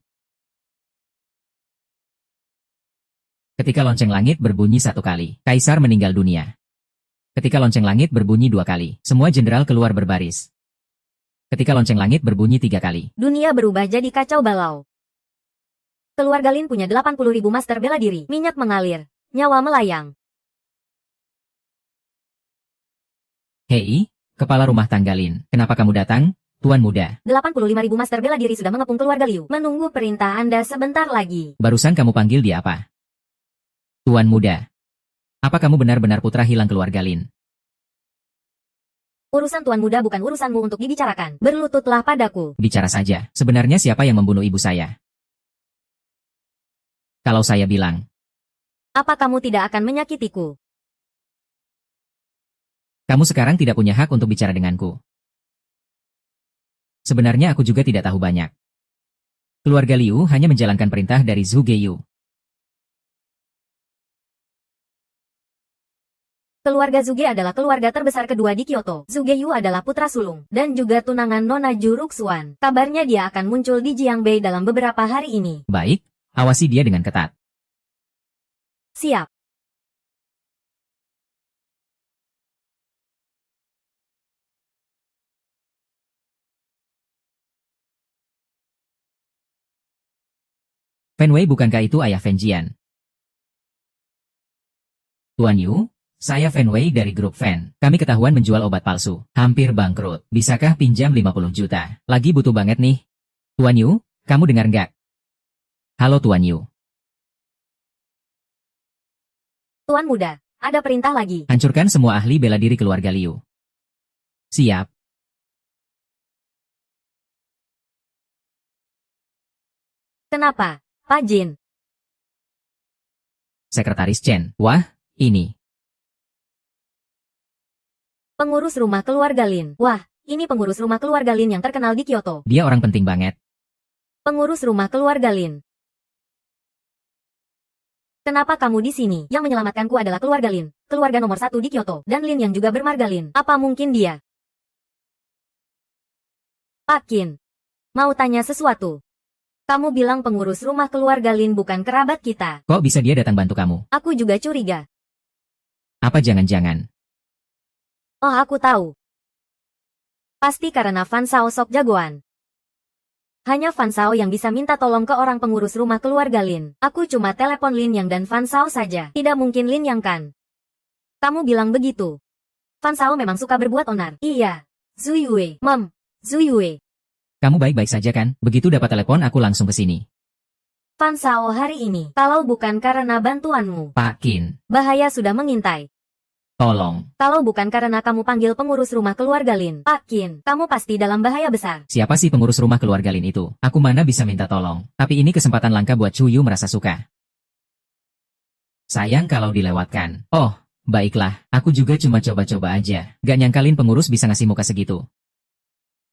Ketika lonceng langit berbunyi 1 kali, kaisar meninggal dunia. Ketika lonceng langit berbunyi 2 kali, semua jenderal keluar berbaris. Ketika lonceng langit berbunyi 3 kali, Dunia berubah jadi kacau balau. Keluarga Lin punya 80.000 master bela diri. Minyak mengalir. Nyawa melayang. Hei, kepala rumah tangga Lin, kenapa kamu datang, Tuan Muda? 85.000 master bela diri sudah mengepung keluarga Liu. Menunggu perintah Anda sebentar lagi. Barusan kamu panggil dia apa? Tuan Muda. Apa kamu benar-benar putra hilang keluarga Lin? Urusan Tuan Muda bukan urusanmu untuk dibicarakan. Berlututlah padaku. Bicara saja, sebenarnya siapa yang membunuh ibu saya? Kalau saya bilang, Apa kamu tidak akan menyakitiku? kamu sekarang tidak punya hak untuk bicara denganku. Sebenarnya aku juga tidak tahu banyak. Keluarga Liu hanya menjalankan perintah dari Zhu Geiyu. Keluarga Zuge adalah keluarga terbesar kedua di Kyoto. Zugeyu adalah putra sulung, dan juga tunangan Nona Ju Ruxuan. Kabarnya dia akan muncul di Jiangbei dalam beberapa hari ini. Baik, awasi dia dengan ketat. Siap. Fenwei bukankah itu ayah Fenjian? Tuan Yu, saya Fenwei dari grup Fen. Kami ketahuan menjual obat palsu. Hampir bangkrut. Bisakah pinjam 50 juta? Lagi butuh banget nih. Tuan Yu, kamu dengar nggak? Halo Tuan Yu. Tuan muda, ada perintah lagi. Hancurkan semua ahli bela diri keluarga Liu. Siap. Kenapa, Pak Jin? Sekretaris Chen. Wah, ini. Pengurus rumah keluarga Lin. Wah, ini pengurus rumah keluarga Lin yang terkenal di Kyoto. Dia orang penting banget. Pengurus rumah keluarga Lin. Kenapa kamu di sini? Yang menyelamatkanku adalah keluarga Lin, keluarga nomor 1 di Kyoto, dan Lin yang juga bermarga Lin. Apa mungkin dia? Pak Qin, mau tanya sesuatu. Kamu bilang pengurus rumah keluarga Lin bukan kerabat kita. Kok bisa dia datang bantu kamu? Aku juga curiga. Apa jangan-jangan? Oh, aku tahu. Pasti karena Fan Sao sok jagoan. Hanya Fan Sao yang bisa minta tolong ke orang pengurus rumah keluarga Lin. Aku cuma telepon Lin Yang dan Fan Sao saja. Tidak mungkin Lin Yang kan? Kamu bilang begitu. Fan Sao memang suka berbuat onar. Iya. Zuyue. Zuyue. Kamu baik-baik saja kan? Begitu dapat telepon aku langsung ke sini. Fan Sao hari ini, kalau bukan karena bantuanmu, Pak Qin, bahaya sudah mengintai. tolong. Kalau bukan karena kamu panggil pengurus rumah keluarga Lin, Pak Qin, kamu pasti dalam bahaya besar. Siapa sih pengurus rumah keluarga Lin itu? Aku mana bisa minta tolong. Tapi ini kesempatan langka buat Chuyu merasa suka. Sayang kalau dilewatkan. Oh, baiklah. Aku juga cuma coba-coba aja. Gak nyangkalin pengurus bisa ngasih muka segitu.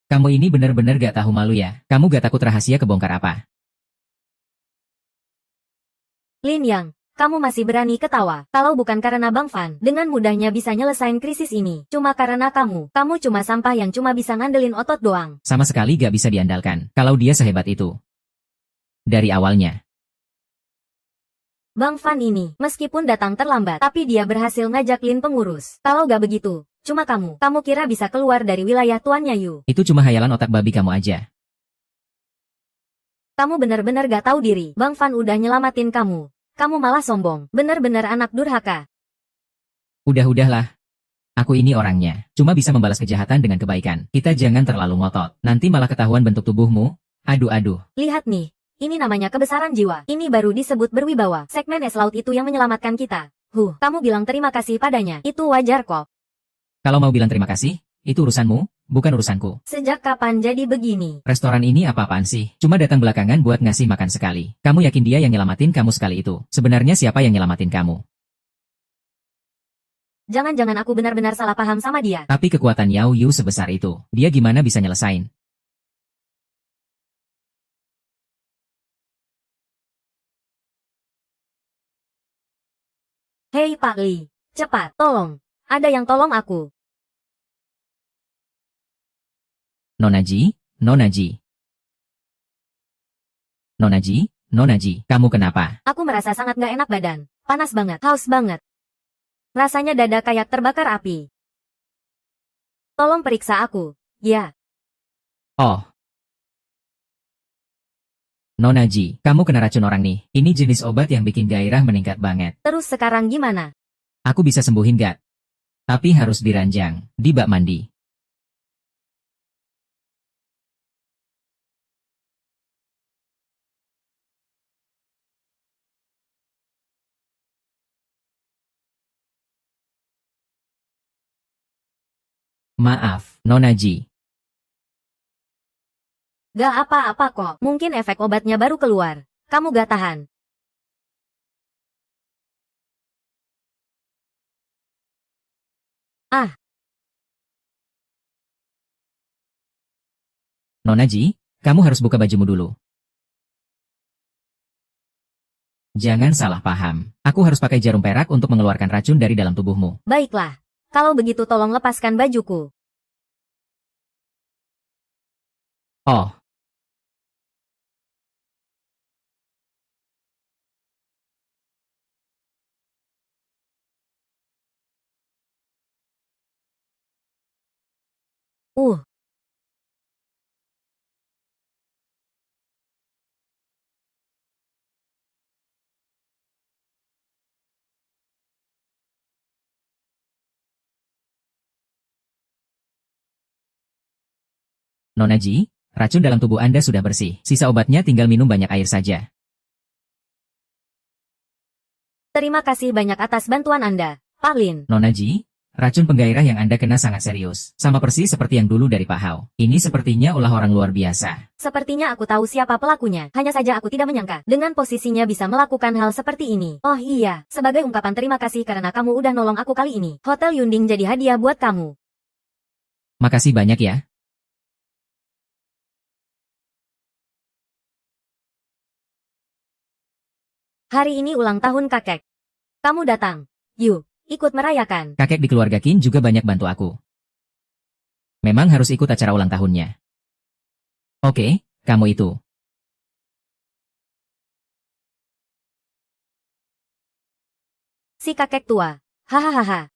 Kamu ini bener-bener gak tahu malu ya. Kamu gak takut rahasia kebongkar apa? Lin Yang, kamu masih berani ketawa. Kalau bukan karena Bang Fan, dengan mudahnya bisa nyelesain krisis ini. Cuma karena kamu cuma sampah yang cuma bisa ngandelin otot doang. Sama sekali gak bisa diandalkan. Kalau dia sehebat itu. Dari awalnya. Bang Fan ini, meskipun datang terlambat, tapi dia berhasil ngajak Lin pengurus. Kalau gak begitu, cuma kamu kira bisa keluar dari wilayah tuannya Yu. Itu cuma hayalan otak babi kamu aja. Kamu benar-benar gak tahu diri. Bang Fan udah nyelamatin kamu. Kamu malah sombong. Benar-benar anak durhaka. Udahlah. Aku ini orangnya. Cuma bisa membalas kejahatan dengan kebaikan. Kita jangan terlalu ngotot. Nanti malah ketahuan bentuk tubuhmu. Aduh. Lihat nih. Ini namanya kebesaran jiwa. Ini baru disebut berwibawa. Segmen es laut itu yang menyelamatkan kita. Kamu bilang terima kasih padanya. Itu wajar kok. Kalau mau bilang terima kasih, itu urusanmu, bukan urusanku. Sejak kapan jadi begini? Restoran ini apa-apaan sih? Cuma datang belakangan buat ngasih makan sekali. Kamu yakin dia yang nyelamatin kamu sekali itu? Sebenarnya siapa yang nyelamatin kamu? Jangan-jangan aku benar-benar salah paham sama dia. Tapi kekuatan Yao Yu sebesar itu, dia gimana bisa nyelesain? Hei Pak Li, cepat, tolong. Ada yang tolong aku. Nonaji, kamu kenapa? Aku merasa sangat gak enak badan. Panas banget, haus banget. Rasanya dada kayak terbakar api. Tolong periksa aku. Ya. Oh. Nonaji, kamu kena racun orang nih. Ini jenis obat yang bikin gairah meningkat banget. Terus sekarang gimana? Aku bisa sembuhin gak? Tapi harus diranjang, di bak mandi. Maaf, Nonaji. Gak apa-apa kok. Mungkin efek obatnya baru keluar. Kamu gak tahan. Ah, Nonaji, kamu harus buka bajumu dulu. Jangan salah paham. Aku harus pakai jarum perak untuk mengeluarkan racun dari dalam tubuhmu. Baiklah. Kalau begitu tolong lepaskan bajuku. Oh, Uh, Nona Ji, racun dalam tubuh Anda sudah bersih. Sisa obatnya tinggal minum banyak air saja. terima kasih banyak atas bantuan Anda, Pak Lin. Nona Ji, racun penggairah yang Anda kena sangat serius. Sama persis seperti yang dulu dari Pak Hao. Ini sepertinya ulah orang luar biasa. Sepertinya aku tahu siapa pelakunya. Hanya saja aku tidak menyangka dengan posisinya bisa melakukan hal seperti ini. Oh iya, sebagai ungkapan terima kasih karena kamu udah nolong aku kali ini. Hotel Yunding jadi hadiah buat kamu. Makasih banyak ya. Hari ini ulang tahun kakek. Kamu datang. Yuk, ikut merayakan. Kakek di keluarga Qin juga banyak bantu aku. Memang harus ikut acara ulang tahunnya. Oke, kamu itu. Si kakek tua. Hahaha.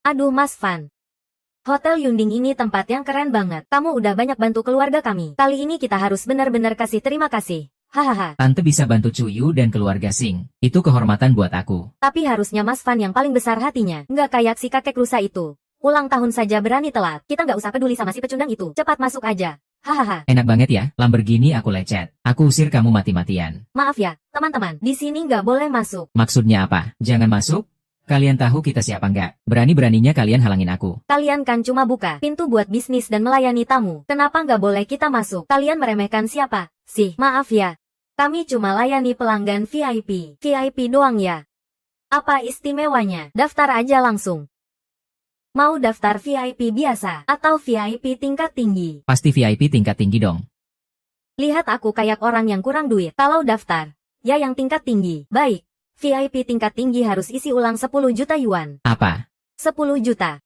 Aduh Mas Fan. Hotel Yunding ini tempat yang keren banget. Kamu udah banyak bantu keluarga kami. Kali ini kita harus benar-benar kasih terima kasih. Hahaha. Tante bisa bantu Cuyu dan keluarga Sing. Itu kehormatan buat aku. Tapi harusnya Mas Fan yang paling besar hatinya. Nggak kayak si kakek rusa itu. Ulang tahun saja berani telat. Kita nggak usah peduli sama si pecundang itu. Cepat masuk aja. Hahaha. Enak banget ya, Lamborghini aku lecet. Aku usir kamu mati-matian. Maaf ya, teman-teman. Di sini nggak boleh masuk. Maksudnya apa? Jangan masuk? Kalian tahu kita siapa nggak? Berani-beraninya kalian halangin aku. Kalian kan cuma buka pintu buat bisnis dan melayani tamu. Kenapa nggak boleh kita masuk? Kalian meremehkan siapa? Sih, maaf ya. Kami cuma layani pelanggan VIP. VIP doang ya. Apa istimewanya? Daftar aja langsung. Mau daftar VIP biasa atau VIP tingkat tinggi? Pasti VIP tingkat tinggi dong. Lihat aku kayak orang yang kurang duit. Kalau daftar, ya yang tingkat tinggi. Baik, VIP tingkat tinggi harus isi ulang 10 juta yuan. Apa? 10 juta.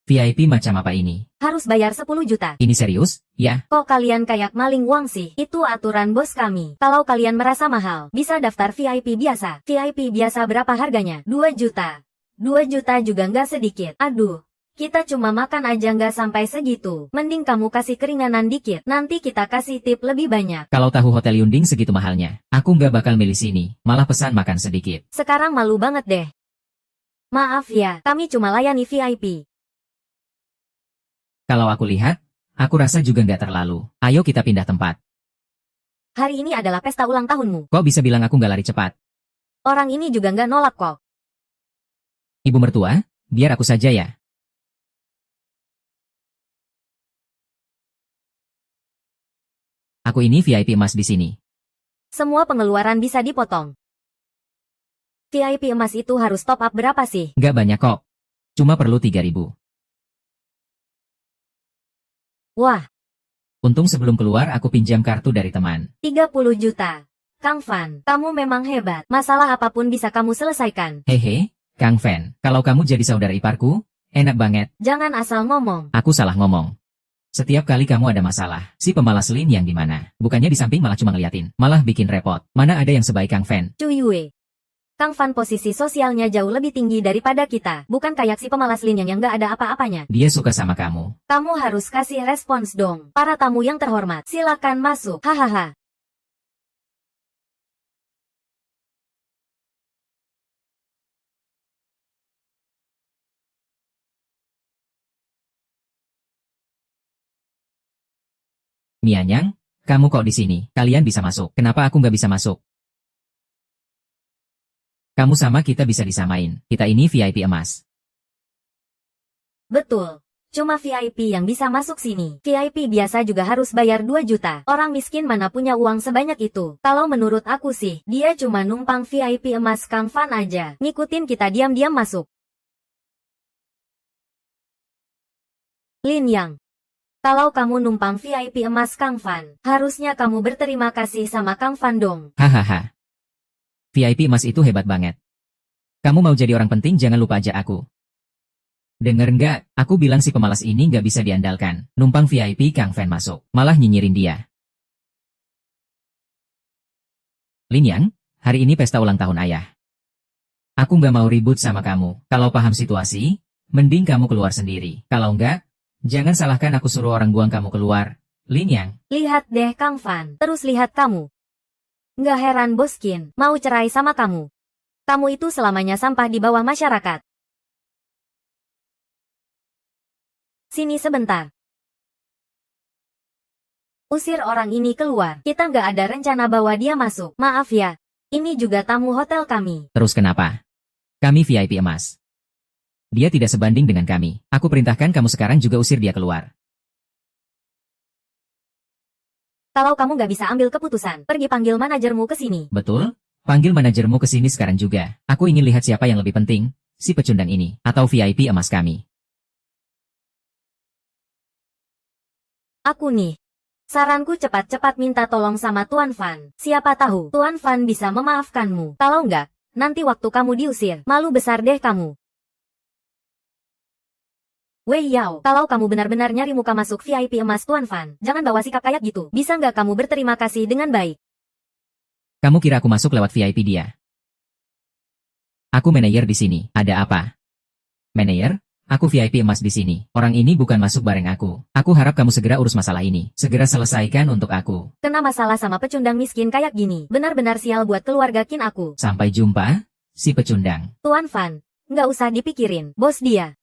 VIP macam apa ini? Harus bayar 10 juta. Ini serius? Ya. Kok kalian kayak maling uang sih? Itu aturan bos kami. Kalau kalian merasa mahal, bisa daftar VIP biasa. VIP biasa berapa harganya? 2 juta. 2 juta juga nggak sedikit. Aduh, kita cuma makan aja nggak sampai segitu. Mending kamu kasih keringanan dikit. Nanti kita kasih tip lebih banyak. Kalau tahu Hotel Yunding segitu mahalnya, aku nggak bakal milih sini. Malah pesan makan sedikit. Sekarang malu banget deh. Maaf ya, kami cuma layani VIP. Kalau aku lihat, aku rasa juga nggak terlalu. Ayo kita pindah tempat. Hari ini adalah pesta ulang tahunmu. Kok bisa bilang aku nggak lari cepat? Orang ini juga nggak nolak kok. Ibu mertua, biar aku saja ya. Aku ini VIP emas di sini. Semua pengeluaran bisa dipotong. VIP emas itu harus top up berapa sih? Nggak banyak kok. Cuma perlu 3.000. Wah, Untung sebelum keluar aku pinjam kartu dari teman. 30 juta. Kang Fan, kamu memang hebat. Masalah apapun bisa kamu selesaikan. Hehe, Kang Fan, kalau kamu jadi saudara iparku, enak banget. Jangan asal ngomong. Aku salah ngomong. Setiap kali kamu ada masalah, si pemalas Lin yang di mana? Bukannya di samping malah cuma ngeliatin, malah bikin repot. Mana ada yang sebaik Kang Fan? Cuyue. Kang Fan posisi sosialnya jauh lebih tinggi daripada kita. Bukan kayak si pemalas Lin yang nggak ada apa-apanya. Dia suka sama kamu. Kamu harus kasih respons dong. Para tamu yang terhormat, silakan masuk. Hahaha. Mianyang, kamu kok di sini? Kalian bisa masuk. Kenapa aku nggak bisa masuk? Kamu sama kita bisa disamain. Kita ini VIP emas. Betul. Cuma VIP yang bisa masuk sini. VIP biasa juga harus bayar 2 juta. Orang miskin mana punya uang sebanyak itu. Kalau menurut aku sih, dia cuma numpang VIP emas Kang Fan aja. Ngikutin kita diam-diam masuk. Lin Yang. Kalau kamu numpang VIP emas Kang Fan, harusnya kamu berterima kasih sama Kang Fan dong. Hahaha. VIP emas itu hebat banget. Kamu mau jadi orang penting jangan lupa ajak aku. Dengar nggak, aku bilang si pemalas ini nggak bisa diandalkan. Numpang VIP Kang Fan masuk, malah nyinyirin dia. Lin Yang, hari ini pesta ulang tahun ayah. Aku nggak mau ribut sama kamu. Kalau paham situasi, mending kamu keluar sendiri. Kalau nggak, jangan salahkan aku suruh orang buang kamu keluar. Lin Yang. Lihat deh Kang Fan, terus lihat kamu. Nggak heran Boskin mau cerai sama kamu. Kamu itu selamanya sampah di bawah masyarakat. Sini sebentar. Usir orang ini keluar. Kita nggak ada rencana bawa dia masuk. Maaf ya. Ini juga tamu hotel kami. Terus kenapa? Kami VIP emas. Dia tidak sebanding dengan kami. Aku perintahkan kamu sekarang juga usir dia keluar. Kalau kamu nggak bisa ambil keputusan, pergi panggil manajermu ke sini. Betul? Panggil manajermu ke sini sekarang juga. Aku ingin lihat siapa yang lebih penting, si pecundang ini, atau VIP emas kami. Aku nih. Saranku cepat-cepat minta tolong sama Tuan Fan. Siapa tahu Tuan Fan bisa memaafkanmu. Kalau nggak, nanti waktu kamu diusir, malu besar deh kamu. Wei Yao, kalau kamu benar-benar nyari muka masuk VIP emas Tuan Fan, jangan bawa sikap kayak gitu. Bisa nggak kamu berterima kasih dengan baik? Kamu kira aku masuk lewat VIP dia? Aku manajer di sini. Ada apa? Manajer? Aku VIP emas di sini. Orang ini bukan masuk bareng aku. Aku harap kamu segera urus masalah ini. Segera selesaikan untuk aku. Kena masalah sama pecundang miskin kayak gini. Benar-benar sial buat keluarga Kin aku. Sampai jumpa, si pecundang. Tuan Fan, nggak usah dipikirin. Bos dia.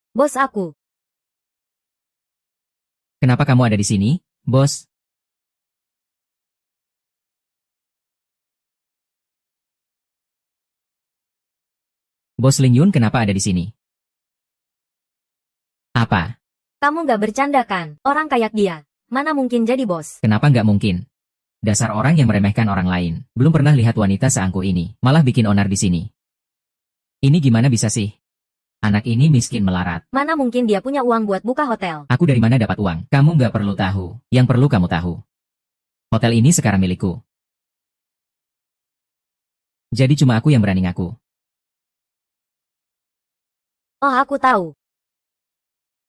Bos aku. Kenapa kamu ada di sini, bos? Bos Ling Yun kenapa ada di sini? Apa? Kamu nggak bercanda kan? Orang kayak dia. Mana mungkin jadi bos? Kenapa nggak mungkin? Dasar orang yang meremehkan orang lain. Belum pernah lihat wanita seangku ini. Malah bikin onar di sini. Ini gimana bisa sih? Anak ini miskin melarat. Mana mungkin dia punya uang buat buka hotel? Aku dari mana dapat uang? Kamu nggak perlu tahu. Yang perlu kamu tahu. Hotel ini sekarang milikku. Jadi cuma aku yang berani ngaku. Oh, aku tahu.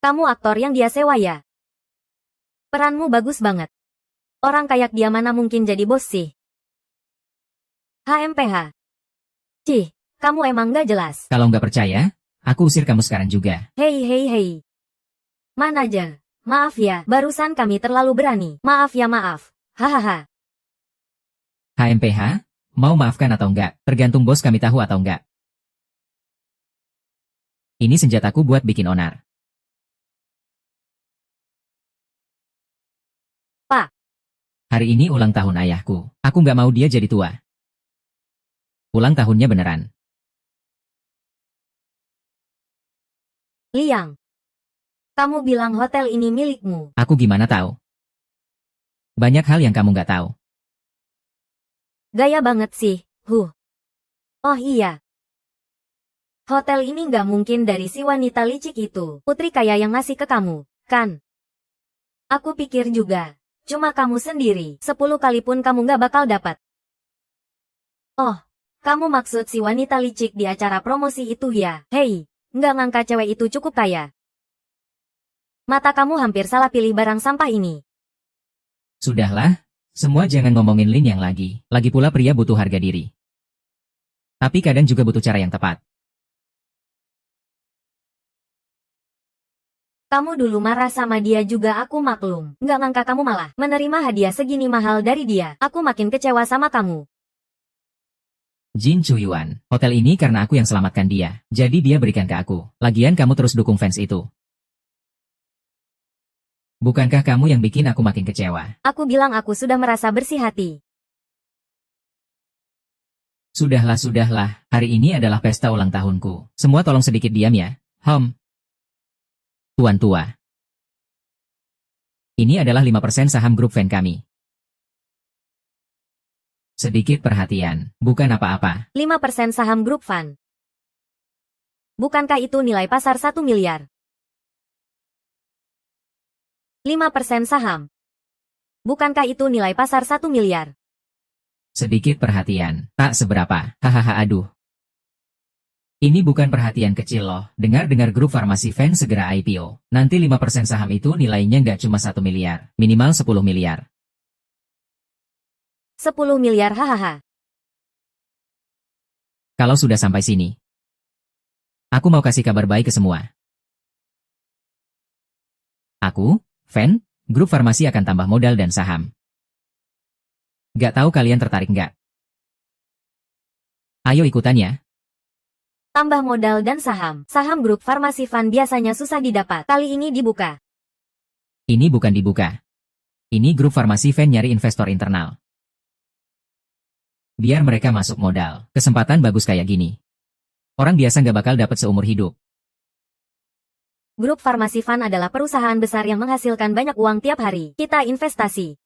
Kamu aktor yang dia sewa ya? Peranmu bagus banget. Orang kayak dia mana mungkin jadi bos sih? HMPH. Cih, kamu emang nggak jelas. Kalau nggak percaya, aku usir kamu sekarang juga. Hei hei hei. Manajer, maaf ya, barusan kami terlalu berani. Maaf ya maaf. Hahaha. HMPH, mau maafkan atau enggak? Tergantung bos kami tahu atau enggak. Ini senjataku buat bikin onar. Pak. Hari ini ulang tahun ayahku. Aku nggak mau dia jadi tua. Ulang tahunnya beneran. Liang. Kamu bilang hotel ini milikmu. Aku gimana tahu? Banyak hal yang kamu nggak tahu. Gaya banget sih. Oh iya. Hotel ini nggak mungkin dari si wanita licik itu. Putri kaya yang ngasih ke kamu, kan? Aku pikir juga. Cuma kamu sendiri. 10 kali pun kamu nggak bakal dapat. Oh, kamu maksud si wanita licik di acara promosi itu ya? Hei, nggak ngangka cewek itu cukup kaya. Mata kamu hampir salah pilih barang sampah ini. Sudahlah, semua jangan ngomongin Lin yang lagi. Lagi pula pria butuh harga diri. Tapi kadang juga butuh cara yang tepat. Kamu dulu marah sama dia juga aku maklum. Nggak ngangka kamu malah menerima hadiah segini mahal dari dia. Aku makin kecewa sama kamu. Jin Chuyuan, hotel ini karena aku yang selamatkan dia. Jadi dia berikan ke aku. Lagian kamu terus dukung fans itu. Bukankah kamu yang bikin aku makin kecewa? Aku bilang aku sudah merasa bersih hati. Sudahlah. Hari ini adalah pesta ulang tahunku. Semua tolong sedikit diam ya. Tuan tua. Ini adalah 5% saham grup fan kami. Sedikit perhatian, bukan apa-apa. 5% saham grup fan. Bukankah itu nilai pasar 1 miliar? 5% saham. Bukankah itu nilai pasar 1 miliar? Sedikit perhatian, tak seberapa, hahaha aduh. Ini bukan perhatian kecil loh, dengar-dengar grup farmasi Ven segera IPO. Nanti 5% saham itu nilainya nggak cuma 1 miliar, minimal 10 miliar. 10 miliar hahaha. Kalau sudah sampai sini, aku mau kasih kabar baik ke semua. Aku, Ven, grup farmasi akan tambah modal dan saham. Gak tahu kalian tertarik nggak? Ayo ikutan ya. Tambah modal dan saham. Saham grup farmasi Van biasanya susah didapat. Kali ini dibuka. Ini bukan dibuka. Ini grup farmasi Ven nyari investor internal. Biar mereka masuk modal. Kesempatan bagus kayak gini. Orang biasa nggak bakal dapat seumur hidup. Grup farmasi Van adalah perusahaan besar yang menghasilkan banyak uang tiap hari. Kita investasi.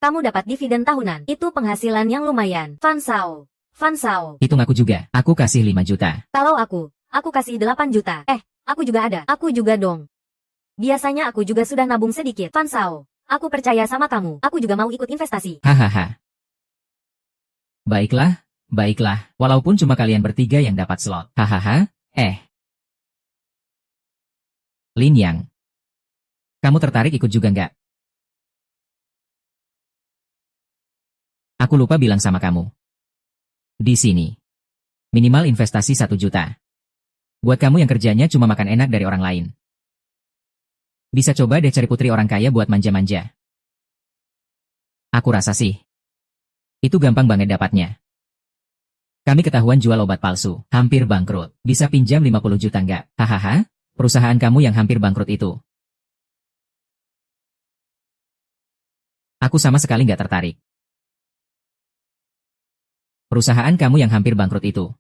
Kamu dapat dividen tahunan. Itu penghasilan yang lumayan. Fansao. Hitung aku juga. Aku kasih 5 juta. Kalau aku kasih 8 juta. Aku juga ada. Aku juga dong. Biasanya aku juga sudah nabung sedikit. Fansao. Aku percaya sama kamu. Aku juga mau ikut investasi. Hahaha. Baiklah, baiklah. Walaupun cuma kalian bertiga yang dapat slot. Hahaha. Lin Yang. Kamu tertarik ikut juga nggak? Aku lupa bilang sama kamu. Di sini. Minimal investasi 1 juta. Buat kamu yang kerjanya cuma makan enak dari orang lain. Bisa coba deh cari putri orang kaya buat manja-manja. Aku rasa sih. Itu gampang banget dapatnya. Kami ketahuan jual obat palsu, hampir bangkrut. Bisa pinjam 50 juta nggak? Hahaha, perusahaan kamu yang hampir bangkrut itu. Aku sama sekali nggak tertarik. Perusahaan kamu yang hampir bangkrut itu.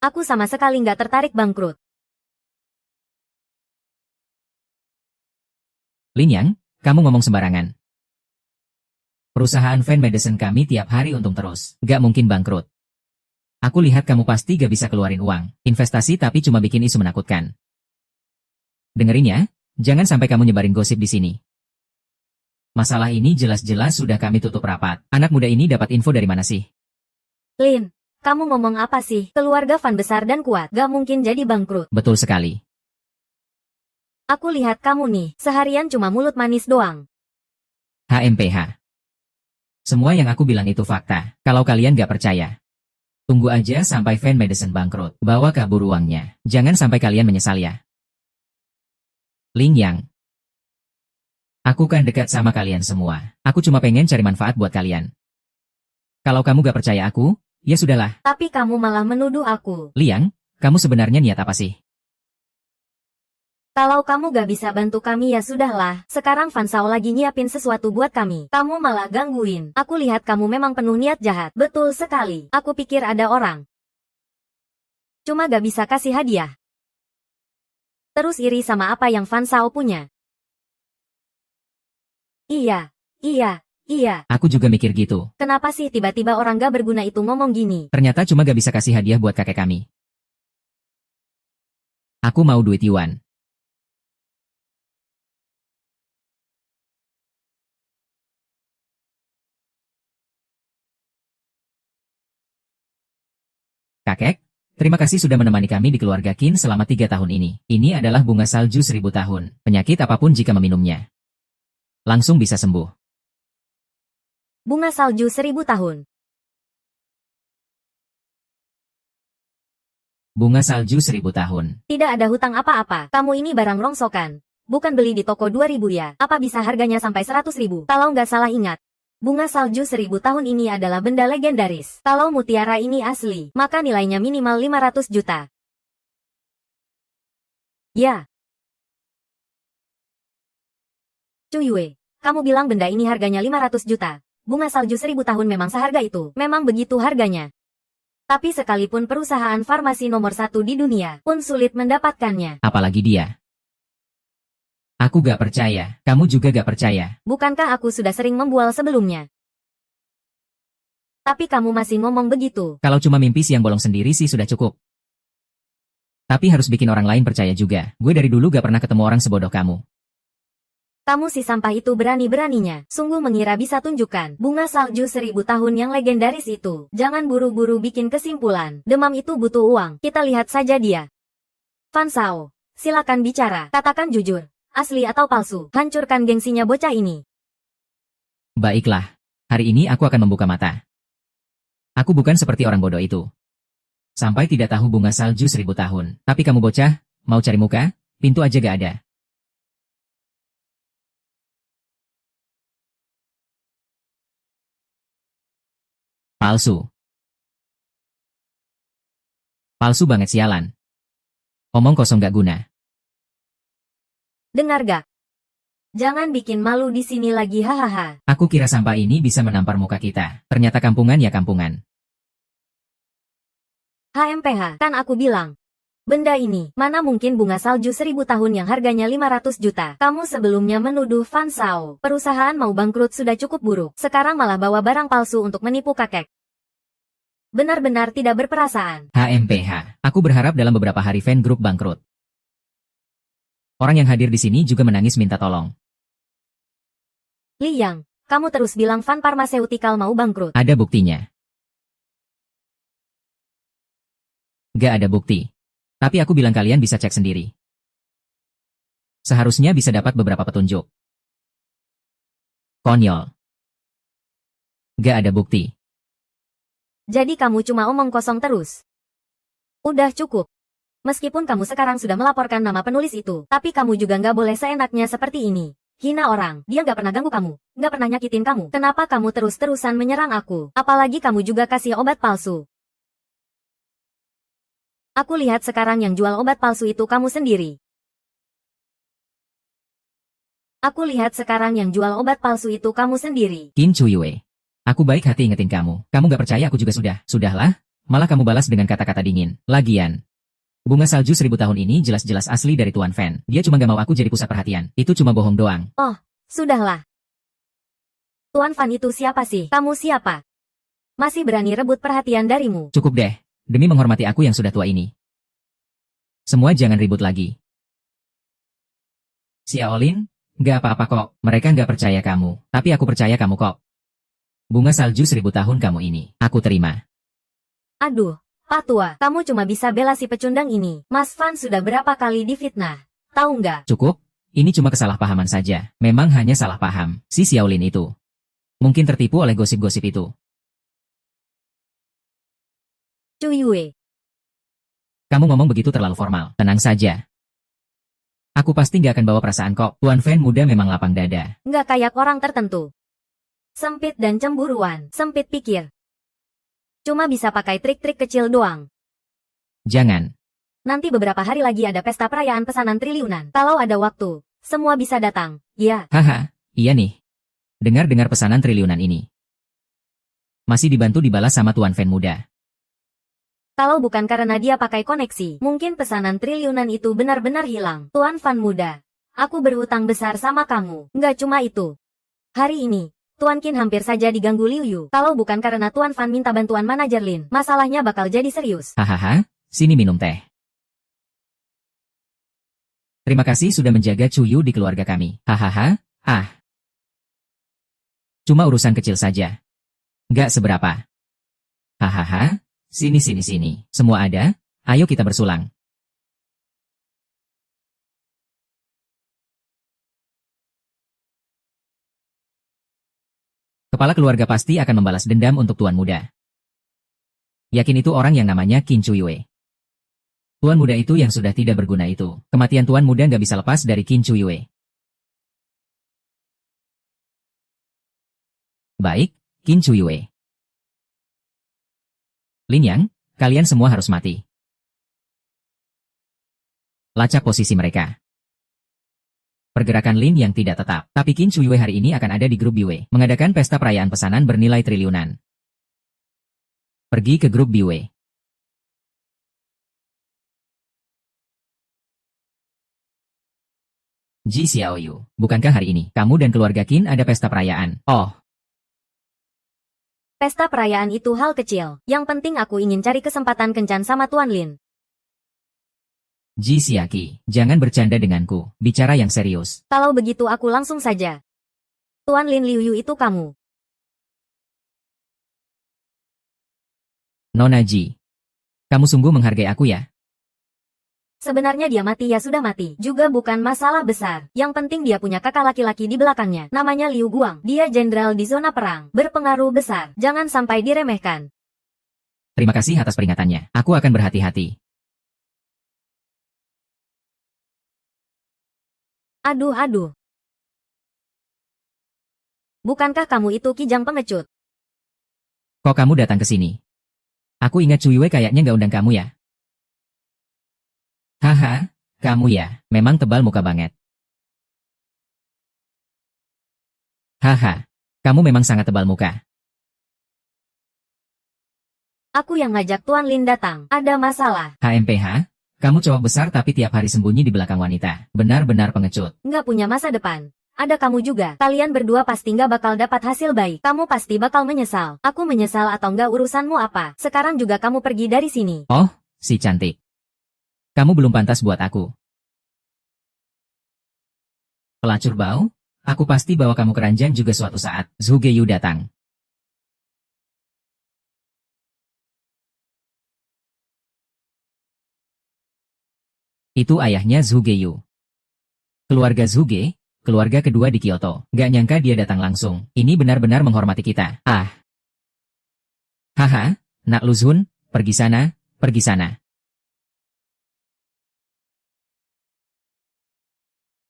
Aku sama sekali nggak tertarik bangkrut. Lin Yang, kamu ngomong sembarangan. Perusahaan Ven Medicine kami tiap hari untung terus, nggak mungkin bangkrut. Aku lihat kamu pasti gak bisa keluarin uang, investasi tapi cuma bikin isu menakutkan. Dengerin ya, jangan sampai kamu nyebarin gosip di sini. Masalah ini jelas-jelas sudah kami tutup rapat. Anak muda ini dapat info dari mana sih? Lin, kamu ngomong apa sih? Keluarga Van besar dan kuat, gak mungkin jadi bangkrut. Betul sekali. Aku lihat kamu nih, seharian cuma mulut manis doang. HMPH. Semua yang aku bilang itu fakta. Kalau kalian gak percaya, tunggu aja sampai Ven Medicine bangkrut. Bawa kabur uangnya. Jangan sampai kalian menyesal ya. Lin Yang. Aku kan dekat sama kalian semua. Aku cuma pengen cari manfaat buat kalian. Kalau kamu gak percaya aku, ya sudahlah. Tapi kamu malah menuduh aku. Liang, kamu sebenarnya niat apa sih? Kalau kamu gak bisa bantu kami ya sudahlah. Sekarang Fansao lagi nyiapin sesuatu buat kami. Kamu malah gangguin. Aku lihat kamu memang penuh niat jahat. Betul sekali. Aku pikir ada orang. Cuma gak bisa kasih hadiah. Terus iri sama apa yang Fansao punya. Iya. Aku juga mikir gitu. Kenapa sih tiba-tiba orang gak berguna itu ngomong gini? Ternyata cuma gak bisa kasih hadiah buat kakek kami. Aku mau duit Yuan. Kakek, terima kasih sudah menemani kami di keluarga Qin selama 3 tahun ini. Ini adalah bunga salju 1000 tahun. Penyakit apapun jika meminumnya, langsung bisa sembuh. Bunga salju 1000 tahun. Bunga salju 1000 tahun. Tidak ada hutang apa-apa. Kamu ini barang rongsokan. Bukan beli di toko 2000 ya. Apa bisa harganya sampai 100.000? Kalau nggak salah ingat. Bunga salju 1000 tahun ini adalah benda legendaris. Kalau mutiara ini asli, maka nilainya minimal 500 juta. Ya. Cuyue, kamu bilang benda ini harganya 500 juta. Bunga salju 1000 tahun memang seharga itu. Memang begitu harganya. Tapi sekalipun perusahaan farmasi nomor 1 di dunia, pun sulit mendapatkannya. Apalagi dia. Aku gak percaya, kamu juga gak percaya. Bukankah aku sudah sering membual sebelumnya? Tapi kamu masih ngomong begitu. Kalau cuma mimpi siang bolong sendiri sih sudah cukup. Tapi harus bikin orang lain percaya juga. Gue dari dulu gak pernah ketemu orang sebodoh kamu. Kamu si sampah itu berani-beraninya, sungguh mengira bisa tunjukkan bunga salju 1000 tahun yang legendaris itu. Jangan buru-buru bikin kesimpulan, demam itu butuh uang, kita lihat saja dia. Fan Shao, silakan bicara, katakan jujur, asli atau palsu, hancurkan gengsinya bocah ini. Baiklah, hari ini aku akan membuka mata. Aku bukan seperti orang bodoh itu. Sampai tidak tahu bunga salju 1000 tahun, tapi kamu bocah, mau cari muka, pintu aja gak ada. Palsu. Palsu banget sialan. Omong kosong gak guna. Dengar gak? Jangan bikin malu di sini lagi hahaha. Aku kira sampah ini bisa menampar muka kita. Ternyata kampungan ya kampungan. HMPH, kan aku bilang. Benda ini, mana mungkin bunga salju 1000 tahun yang harganya 500 juta. Kamu sebelumnya menuduh Fan Shao. Perusahaan mau bangkrut sudah cukup buruk. Sekarang malah bawa barang palsu untuk menipu kakek. Benar-benar tidak berperasaan. HMPH. Aku berharap dalam beberapa hari fan grup bangkrut. Orang yang hadir di sini juga menangis minta tolong. Li Yang, kamu terus bilang Fan Pharmaceutical mau bangkrut. Ada buktinya. Gak ada bukti. Tapi aku bilang kalian bisa cek sendiri. Seharusnya bisa dapat beberapa petunjuk. Konyol. Gak ada bukti. Jadi kamu cuma omong kosong terus. Udah cukup. Meskipun kamu sekarang sudah melaporkan nama penulis itu, tapi kamu juga nggak boleh seenaknya seperti ini. Hina orang, dia nggak pernah ganggu kamu, nggak pernah nyakitin kamu. Kenapa kamu terus-terusan menyerang aku? Apalagi kamu juga kasih obat palsu. Aku lihat sekarang yang jual obat palsu itu kamu sendiri. Aku lihat sekarang yang jual obat palsu itu kamu sendiri. Qin Chuyue. Aku baik hati ingetin kamu. Kamu gak percaya aku juga sudah. Sudahlah. Malah kamu balas dengan kata-kata dingin. Lagian. Bunga salju 1000 tahun ini jelas-jelas asli dari Tuan Fan. Dia cuma gak mau aku jadi pusat perhatian. Itu cuma bohong doang. Oh, sudahlah. Tuan Fan itu siapa sih? Kamu siapa? Masih berani rebut perhatian darimu. Cukup deh. Demi menghormati aku yang sudah tua ini. Semua jangan ribut lagi. Xiaolin, gak apa-apa kok. Mereka gak percaya kamu. Tapi aku percaya kamu kok. Bunga salju 1000 tahun kamu ini. Aku terima. Aduh, Pak Tua, kamu cuma bisa bela si pecundang ini. Mas Fan sudah berapa kali difitnah. Tahu nggak? Cukup. Ini cuma kesalahpahaman saja. Memang hanya salah paham. Si Xiaolin itu. Mungkin tertipu oleh gosip-gosip itu. Chuyue. Kamu ngomong begitu terlalu formal. Tenang saja. Aku pasti gak akan bawa perasaan kok. Tuan Fan muda memang lapang dada. Nggak kayak orang tertentu. Sempit dan cemburuan. Sempit pikir. Cuma bisa pakai trik-trik kecil doang. Jangan. Nanti beberapa hari lagi ada pesta perayaan pesanan triliunan. Kalau ada waktu, semua bisa datang. Ya. Haha, iya nih. Dengar-dengar pesanan triliunan ini. Masih dibantu dibalas sama Tuan Fan muda. Kalau bukan karena dia pakai koneksi, mungkin pesanan triliunan itu benar-benar hilang. Tuan Fan muda, aku berhutang besar sama kamu. Nggak cuma itu. Hari ini, Tuan Qin hampir saja diganggu Liu Yu. Kalau bukan karena Tuan Fan minta bantuan manajer Lin, masalahnya bakal jadi serius. Hahaha, sini minum teh. Terima kasih sudah menjaga Chuyu di keluarga kami. Hahaha, Cuma urusan kecil saja. Nggak seberapa. Hahaha. Sini. Semua ada? Ayo kita bersulang. Kepala keluarga pasti akan membalas dendam untuk Tuan Muda. Yakin itu orang yang namanya Qin Chuyue. Tuan Muda itu yang sudah tidak berguna itu. Kematian Tuan Muda nggak bisa lepas dari Qin Chuyue. Baik, Qin Chuyue. Lin Yang, kalian semua harus mati. Lacak posisi mereka. Pergerakan Lin yang tidak tetap, tapi Qin Chuyue hari ini akan ada di grup Biwei, mengadakan pesta perayaan pesanan bernilai triliunan. Pergi ke grup Biwei. Ji Xiaoyu, bukankah hari ini kamu dan keluarga Qin ada pesta perayaan? Oh, Pesta perayaan itu hal kecil. Yang penting aku ingin cari kesempatan kencan sama Tuan Lin. Ji Siaki, jangan bercanda denganku, bicara yang serius. Kalau begitu aku langsung saja. Tuan Lin Liuyu itu kamu. Nona Ji, kamu sungguh menghargai aku ya? Sebenarnya dia mati ya sudah mati. Juga bukan masalah besar. Yang penting dia punya kakak laki-laki di belakangnya. Namanya Liu Guang. Dia jenderal di zona perang. Berpengaruh besar. Jangan sampai diremehkan. Terima kasih atas peringatannya. Aku akan berhati-hati. Aduh. Bukankah kamu itu kijang pengecut? Kok kamu datang ke sini? Aku ingat Cui Wei kayaknya nggak undang kamu ya? Haha, kamu ya, memang tebal muka banget. Haha, kamu memang sangat tebal muka. Aku yang ngajak Tuan Lin datang. Ada masalah. HMPH, kamu cowok besar tapi tiap hari sembunyi di belakang wanita. Benar-benar pengecut. Nggak punya masa depan. Ada kamu juga. Kalian berdua pasti nggak bakal dapat hasil baik. Kamu pasti bakal menyesal. Aku menyesal atau nggak urusanmu apa. Sekarang juga kamu pergi dari sini. Oh, si cantik. Kamu belum pantas buat aku. Pelacur bau, aku pasti bawa kamu ke ranjang juga suatu saat. Zhu Geyu datang. Itu ayahnya Zhu Geyu. Keluarga Zhu Ge, keluarga kedua di Kyoto. Gak nyangka dia datang langsung. Ini benar-benar menghormati kita. Ah. Haha, Nak Luzun, pergi sana, pergi sana.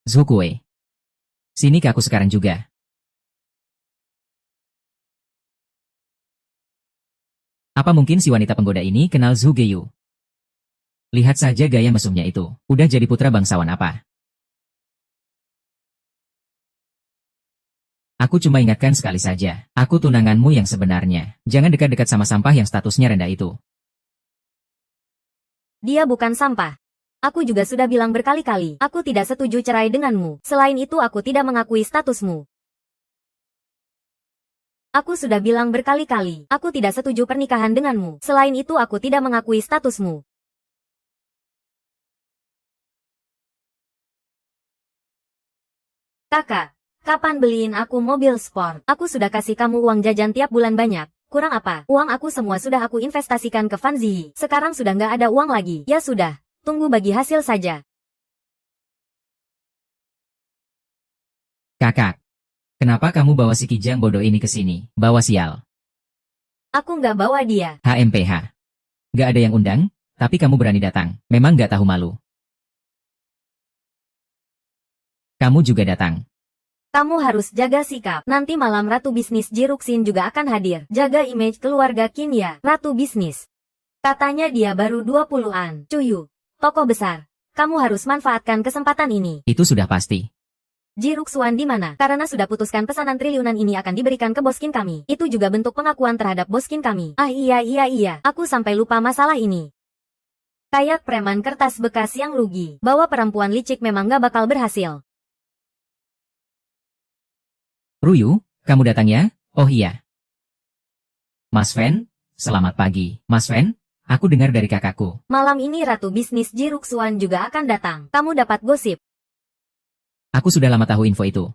Zhu Kue. Sini ke aku sekarang juga. Apa mungkin si wanita penggoda ini kenal Zhu Geyu? Lihat saja gaya mesumnya itu. Udah jadi putra bangsawan apa? Aku cuma ingatkan sekali saja. Aku tunanganmu yang sebenarnya. Jangan dekat-dekat sama sampah yang statusnya rendah itu. Dia bukan sampah. Aku juga sudah bilang berkali-kali, aku tidak setuju cerai denganmu. Selain itu aku tidak mengakui statusmu. Aku sudah bilang berkali-kali, aku tidak setuju pernikahan denganmu. Selain itu aku tidak mengakui statusmu. Kakak, kapan beliin aku mobil sport? Aku sudah kasih kamu uang jajan tiap bulan banyak. Kurang apa? Uang aku semua sudah aku investasikan ke Fan Ziyi. Sekarang sudah nggak ada uang lagi. Ya sudah. Tunggu bagi hasil saja. Kakak, kenapa kamu bawa si kijang bodoh ini ke sini? Bawa sial. Aku nggak bawa dia. HMPH. Gak ada yang undang, tapi kamu berani datang. Memang gak tahu malu. Kamu juga datang. Kamu harus jaga sikap. Nanti malam Ratu Bisnis Jiruksin juga akan hadir. Jaga image keluarga Qin ya, Ratu Bisnis. Katanya dia baru 20-an. Cuyu. Tokoh besar, kamu harus manfaatkan kesempatan ini. Itu sudah pasti. Jiruksuan di mana? Karena sudah putuskan pesanan triliunan ini akan diberikan ke boskin kami. Itu juga bentuk pengakuan terhadap boskin kami. Ah iya. Aku sampai lupa masalah ini. Kayak preman kertas bekas yang rugi. Bawa perempuan licik memang gak bakal berhasil. Ruyu, kamu datang ya? Oh iya. Mas Fen, selamat pagi. Mas Fen? Aku dengar dari kakakku. Malam ini Ratu Bisnis Jiruksuan juga akan datang. Kamu dapat gosip. Aku sudah lama tahu info itu.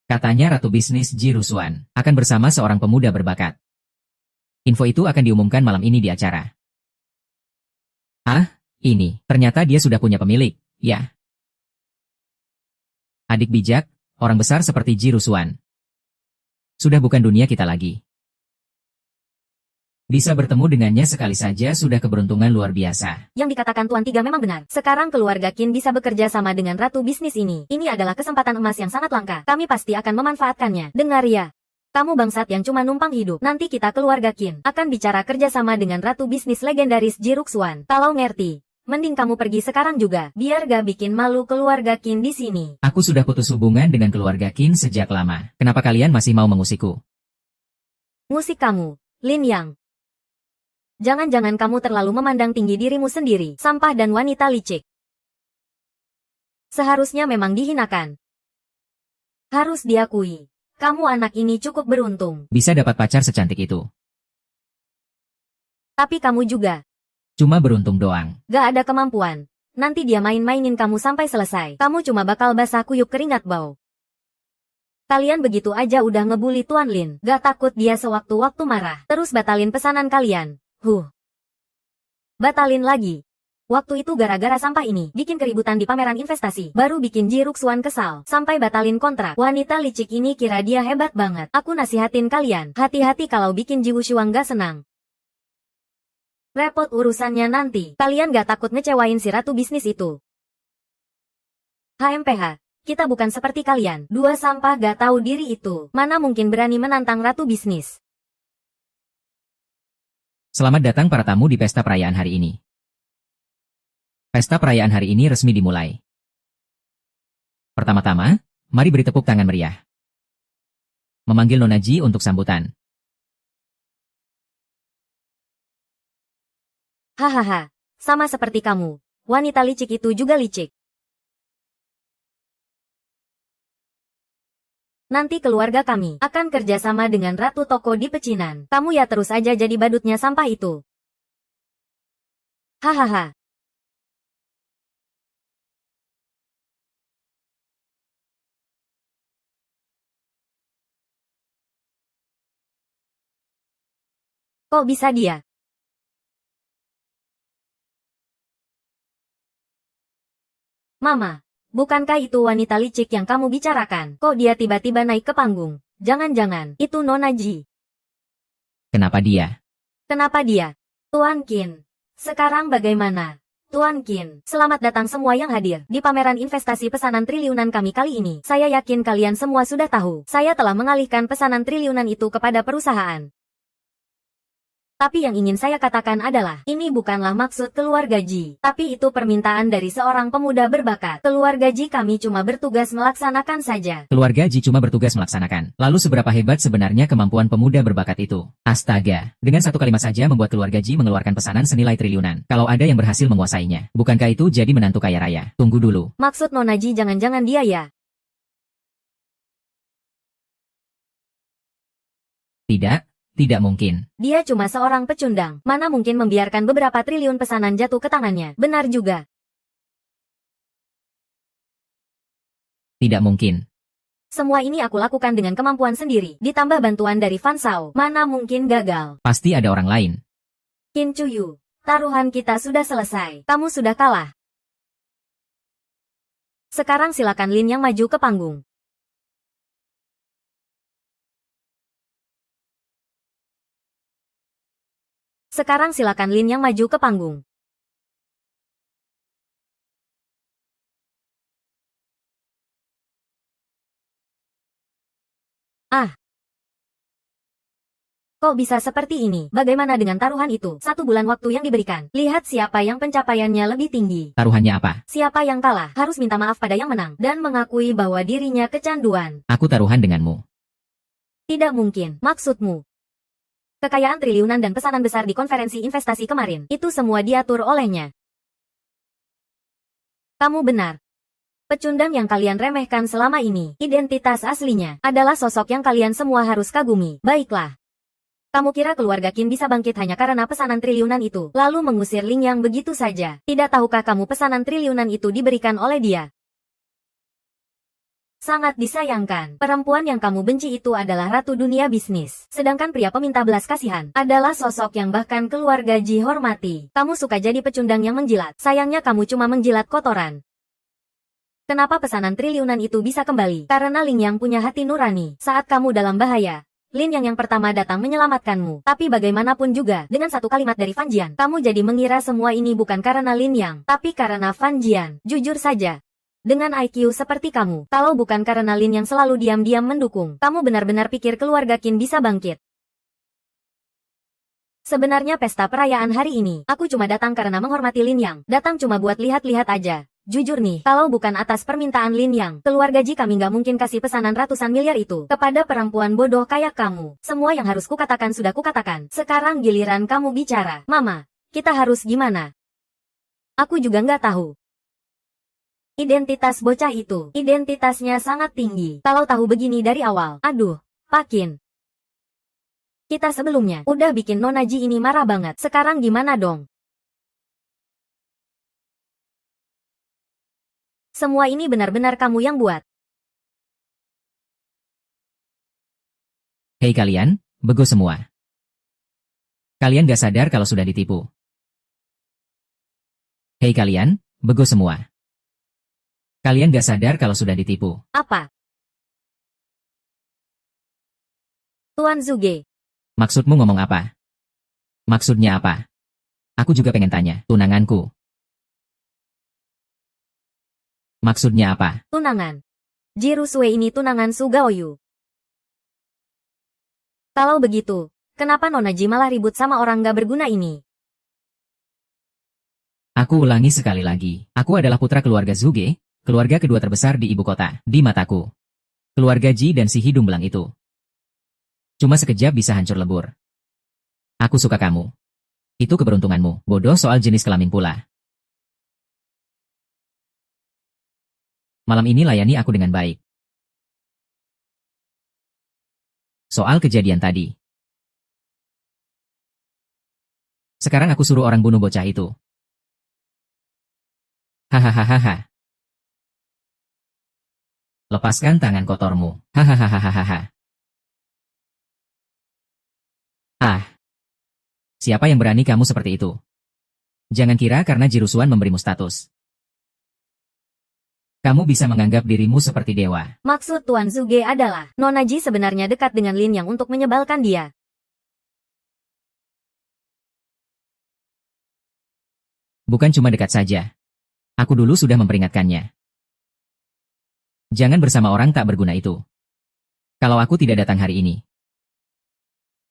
Katanya Ratu Bisnis Jiruksuan akan bersama seorang pemuda berbakat. Info itu akan diumumkan malam ini di acara. Ah, ini. Ternyata dia sudah punya pemilik. Ya. Adik bijak, orang besar seperti Jiruksuan. Sudah bukan dunia kita lagi. Bisa bertemu dengannya sekali saja sudah keberuntungan luar biasa. Yang dikatakan Tuan Tiga memang benar. Sekarang keluarga Qin bisa bekerja sama dengan Ratu Bisnis ini. Ini adalah kesempatan emas yang sangat langka. Kami pasti akan memanfaatkannya. Dengar ya. Kamu bangsat yang cuma numpang hidup. Nanti kita keluarga Qin akan bicara kerjasama dengan Ratu Bisnis legendaris Jiruksuan. Kalau ngerti, mending kamu pergi sekarang juga. Biar gak bikin malu keluarga Qin di sini. Aku sudah putus hubungan dengan keluarga Qin sejak lama. Kenapa kalian masih mau mengusikku? Musik kamu, Lin Yang. Jangan-jangan kamu terlalu memandang tinggi dirimu sendiri, sampah dan wanita licik. Seharusnya memang dihinakan. Harus diakui, kamu anak ini cukup beruntung. Bisa dapat pacar secantik itu. Tapi kamu juga. Cuma beruntung doang. Gak ada kemampuan. nanti dia main-mainin kamu sampai selesai. Kamu cuma bakal basah kuyup keringat bau. Kalian begitu aja udah ngebully Tuan Lin. Gak takut dia sewaktu-waktu marah. Terus batalin pesanan kalian. Batalin lagi. Waktu itu gara-gara sampah ini, bikin keributan di pameran investasi. Baru bikin Ji Ruxuan kesal, sampai batalin kontrak. Wanita licik ini kira dia hebat banget. Aku nasihatin kalian, hati-hati kalau bikin Ji Wushuang gak senang. Repot urusannya nanti. Kalian gak takut ngecewain si ratu bisnis itu. HMPH, kita bukan seperti kalian. Dua sampah gak tahu diri itu. Mana mungkin berani menantang ratu bisnis. Selamat datang para tamu di pesta perayaan hari ini. Pesta perayaan hari ini resmi dimulai. Pertama-tama, mari beri tepuk tangan meriah. Memanggil Nona Ji untuk sambutan. Hahaha, sama seperti kamu. Wanita licik itu juga licik. Nanti keluarga kami akan kerjasama dengan ratu toko di pecinan. Kamu ya terus aja jadi badutnya sampah itu. Hahaha. Kok bisa dia? Mama, bukankah itu wanita licik yang kamu bicarakan? Kok dia tiba-tiba naik ke panggung? Jangan-jangan, itu Nona Ji. Kenapa dia? Kenapa dia? Tuan Qin. Sekarang bagaimana? Tuan Qin, selamat datang semua yang hadir di pameran investasi pesanan triliunan kami kali ini. Saya yakin kalian semua sudah tahu, saya telah mengalihkan pesanan triliunan itu kepada perusahaan. Tapi yang ingin saya katakan adalah, ini bukanlah maksud keluarga Ji, tapi itu permintaan dari seorang pemuda berbakat. Keluarga Ji kami cuma bertugas melaksanakan saja. Keluarga Ji cuma bertugas melaksanakan. Lalu seberapa hebat sebenarnya kemampuan pemuda berbakat itu? Astaga, dengan satu kalimat saja membuat keluarga Ji mengeluarkan pesanan senilai triliunan. Kalau ada yang berhasil menguasainya, bukankah itu jadi menantu kaya raya? Tunggu dulu. Maksud Nona Ji jangan-jangan dia ya? Tidak mungkin. Dia cuma seorang pecundang. Mana mungkin membiarkan beberapa triliun pesanan jatuh ke tangannya. Benar juga. Tidak mungkin. Semua ini aku lakukan dengan kemampuan sendiri. Ditambah bantuan dari Fan Shao. Mana mungkin gagal. Pasti ada orang lain. Qin Chuyu, taruhan kita sudah selesai. Kamu sudah kalah. Sekarang silakan Lin yang maju ke panggung. Sekarang silakan Lin yang maju ke panggung. Kok bisa seperti ini? Bagaimana dengan taruhan itu? 1 bulan waktu yang diberikan. Lihat siapa yang pencapaiannya lebih tinggi. Taruhannya apa? Siapa yang kalah harus minta maaf pada yang menang dan mengakui bahwa dirinya kecanduan. Aku taruhan denganmu. Tidak mungkin. Maksudmu? Kekayaan triliunan dan pesanan besar di konferensi investasi kemarin, itu semua diatur olehnya. Kamu benar. Pecundang yang kalian remehkan selama ini, identitas aslinya, adalah sosok yang kalian semua harus kagumi. Baiklah. Kamu kira keluarga Qin bisa bangkit hanya karena pesanan triliunan itu, lalu mengusir Ling Yang begitu saja? Tidak tahukah kamu pesanan triliunan itu diberikan oleh dia? Sangat disayangkan, perempuan yang kamu benci itu adalah ratu dunia bisnis. Sedangkan pria peminta belas kasihan adalah sosok yang bahkan keluarga Ji hormati. Kamu suka jadi pecundang yang menjilat. Sayangnya kamu cuma menjilat kotoran. Kenapa pesanan triliunan itu bisa kembali? Karena Ling Yang punya hati nurani. Saat kamu dalam bahaya, Lin yang pertama datang menyelamatkanmu. Tapi bagaimanapun juga, dengan satu kalimat dari Fan Jian, kamu jadi mengira semua ini bukan karena Lin Yang, tapi karena Fan Jian. Jujur saja. Dengan IQ seperti kamu, kalau bukan karena Lin yang selalu diam-diam mendukung, kamu benar-benar pikir keluarga Qin bisa bangkit. Sebenarnya pesta perayaan hari ini, aku cuma datang karena menghormati Lin Yang. Datang cuma buat lihat-lihat aja. Jujur nih, kalau bukan atas permintaan Lin Yang, keluarga Ji kami nggak mungkin kasih pesanan ratusan miliar itu kepada perempuan bodoh kayak kamu. Semua yang harus kukatakan sudah kukatakan. Sekarang giliran kamu bicara. Mama, kita harus gimana? Aku juga nggak tahu. Identitas bocah itu, identitasnya sangat tinggi. Kalau tahu begini dari awal, aduh, Pak Qin. Kita sebelumnya udah bikin Nona Ji ini marah banget. Sekarang gimana dong? Semua ini benar-benar kamu yang buat. Hei kalian, bego semua. Kalian gak sadar kalau sudah ditipu. Hei kalian, bego semua. Kalian gak sadar kalau sudah ditipu. Apa? Tuan Zuge. Maksudmu ngomong apa? Maksudnya apa? Aku juga pengen tanya, tunanganku. Maksudnya apa? Tunangan. Jirusue ini tunangan Sugaoyu. Kalau begitu, kenapa Nona Ji malah ribut sama orang gak berguna ini? Aku ulangi sekali lagi. Aku adalah putra keluarga Zuge, keluarga kedua terbesar di ibu kota, di mataku. Keluarga Ji dan si hidung belang itu. Cuma sekejap bisa hancur lebur. Aku suka kamu. Itu keberuntunganmu. Bodoh soal jenis kelamin pula. Malam ini layani aku dengan baik. Soal kejadian tadi. Sekarang aku suruh orang bunuh bocah itu. Hahaha. Lepaskan tangan kotormu. Hahaha. Ah. Siapa yang berani kamu seperti itu? Jangan kira karena Jirusuan memberimu status. Kamu bisa menganggap dirimu seperti dewa. Maksud Tuan Zuge adalah, Nona Ji sebenarnya dekat dengan Lin Yang untuk menyebalkan dia. Bukan cuma dekat saja. Aku dulu sudah memperingatkannya. Jangan bersama orang tak berguna itu. Kalau aku tidak datang hari ini.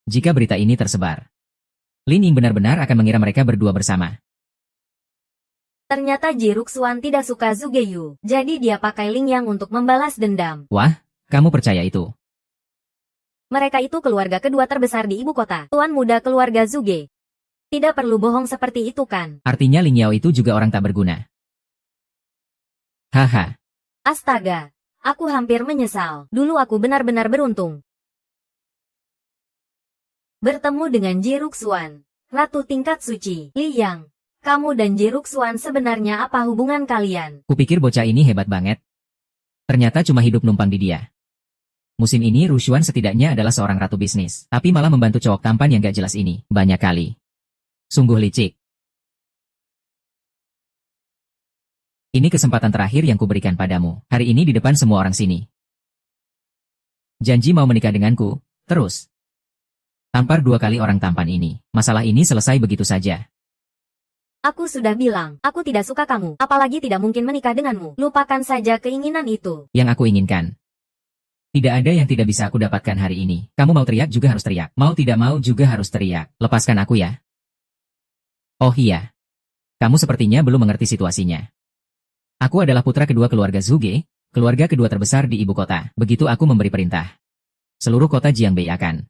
Jika berita ini tersebar, Lin Ying benar-benar akan mengira mereka berdua bersama. Ternyata Jiruxuan tidak suka Zugeyu, jadi dia pakai Ling Yang untuk membalas dendam. Wah, kamu percaya itu? Mereka itu keluarga kedua terbesar di ibu kota, tuan muda keluarga Zuge. Tidak perlu bohong seperti itu kan? Artinya Ling Yao itu juga orang tak berguna. Haha. Astaga, aku hampir menyesal. Dulu aku benar-benar beruntung. Bertemu dengan Jiruxuan, Ratu tingkat suci, Li Yang. Kamu dan Jiruxuan sebenarnya apa hubungan kalian? Kupikir bocah ini hebat banget. Ternyata cuma hidup numpang di dia. Musim ini Rushuan setidaknya adalah seorang ratu bisnis, tapi malah membantu cowok tampan yang gak jelas ini, banyak kali. Sungguh licik. Ini kesempatan terakhir yang kuberikan padamu, hari ini di depan semua orang sini. Janji mau menikah denganku, terus. Tampar 2 kali orang tampan ini, masalah ini selesai begitu saja. Aku sudah bilang, aku tidak suka kamu, apalagi tidak mungkin menikah denganmu. Lupakan saja keinginan itu. Yang aku inginkan. Tidak ada yang tidak bisa aku dapatkan hari ini. Kamu mau teriak juga harus teriak. Mau tidak mau juga harus teriak. Lepaskan aku ya. Oh iya. Kamu sepertinya belum mengerti situasinya. Aku adalah putra kedua keluarga Zuge, keluarga kedua terbesar di ibu kota. Begitu aku memberi perintah, seluruh kota Jiangbei akan.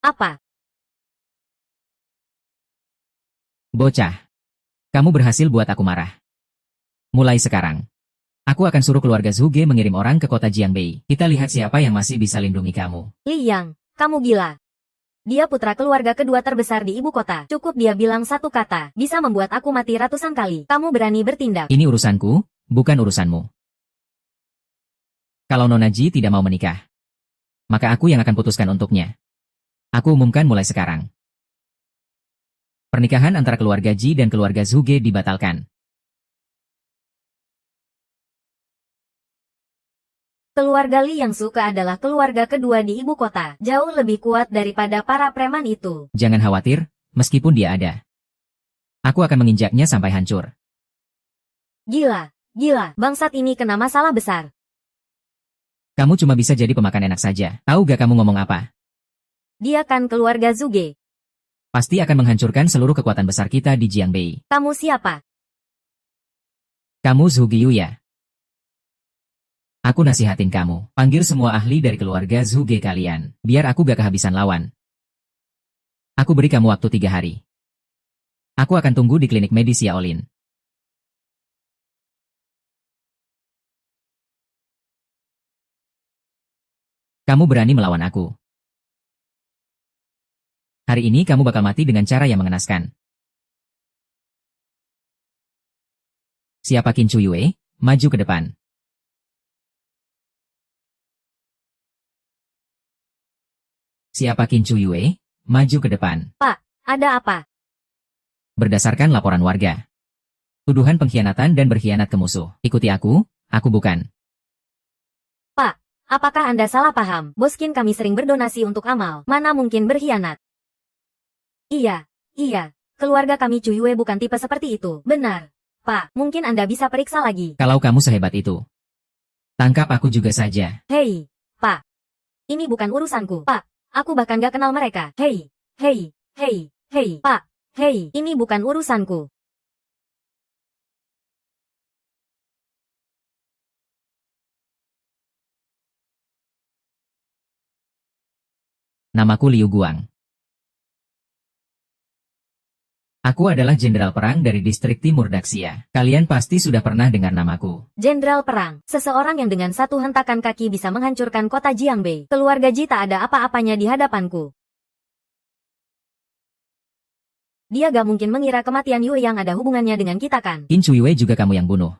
Apa? Bocah. Kamu berhasil buat aku marah. Mulai sekarang, aku akan suruh keluarga Zuge mengirim orang ke kota Jiangbei. Kita lihat siapa yang masih bisa lindungi kamu. Li Yang, kamu gila. Dia putra keluarga kedua terbesar di ibu kota. Cukup dia bilang satu kata, bisa membuat aku mati ratusan kali. Kamu berani bertindak. Ini urusanku, bukan urusanmu. Kalau Nona Ji tidak mau menikah, maka aku yang akan putuskan untuknya. Aku umumkan mulai sekarang. Pernikahan antara keluarga Ji dan keluarga Zuge dibatalkan. Keluarga Li yang suka adalah keluarga kedua di ibu kota. Jauh lebih kuat daripada para preman itu. Jangan khawatir, meskipun dia ada. Aku akan menginjaknya sampai hancur. Gila, gila, bangsat ini kena masalah besar. Kamu cuma bisa jadi pemakan enak saja. Tahu gak kamu ngomong apa? Dia kan keluarga Zuge. Pasti akan menghancurkan seluruh kekuatan besar kita di Jiangbei. Kamu siapa? Kamu Zhu Giyu ya? Aku nasihatin kamu, panggil semua ahli dari keluarga Zuge kalian, biar aku gak kehabisan lawan. Aku beri kamu waktu 3 hari. Aku akan tunggu di klinik medis Yaolin. Kamu berani melawan aku. Hari ini kamu bakal mati dengan cara yang mengenaskan. Siapa Qin Chuyue? Maju ke depan. Siapa Qin Chuyue? Maju ke depan. Ada apa? Berdasarkan laporan warga. Tuduhan pengkhianatan dan berkhianat ke musuh. Ikuti aku bukan. Apakah Anda salah paham? Bos Qin kami sering berdonasi untuk amal. Mana mungkin berkhianat? Iya. Keluarga kami Chuyue bukan tipe seperti itu. Benar. Pak, mungkin Anda bisa periksa lagi. Kalau kamu sehebat itu, tangkap aku juga saja. Hei, Pak. Ini bukan urusanku. Pak, aku bahkan gak kenal mereka. Hei, Pak. Hei, ini bukan urusanku. Namaku Liu Guang. Aku adalah jenderal perang dari distrik timur Daxia. Kalian pasti sudah pernah dengar namaku. Jenderal perang, seseorang yang dengan satu hentakan kaki bisa menghancurkan kota Jiangbei. Keluarga Ji tak ada apa-apanya di hadapanku. Dia gak mungkin mengira kematian Yue yang ada hubungannya dengan kita kan? Qin Chuyue juga kamu yang bunuh.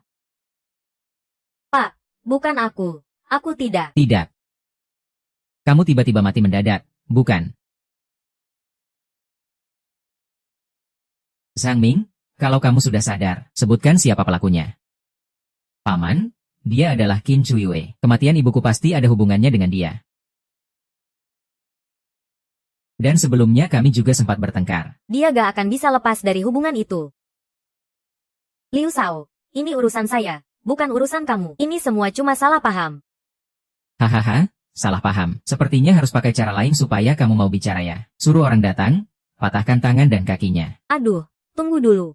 Pak, bukan aku. Aku tidak. Tidak. Kamu tiba-tiba mati mendadak, bukan? Zhang Ming, kalau kamu sudah sadar, sebutkan siapa pelakunya. Paman, dia adalah Qin Chuyue. Kematian ibuku pasti ada hubungannya dengan dia. Dan sebelumnya kami juga sempat bertengkar. Dia gak akan bisa lepas dari hubungan itu. Liu Shao, ini urusan saya, bukan urusan kamu. Ini semua cuma salah paham. Hahaha, salah paham. Sepertinya harus pakai cara lain supaya kamu mau bicara ya. Suruh orang datang, patahkan tangan dan kakinya. Aduh, tunggu dulu.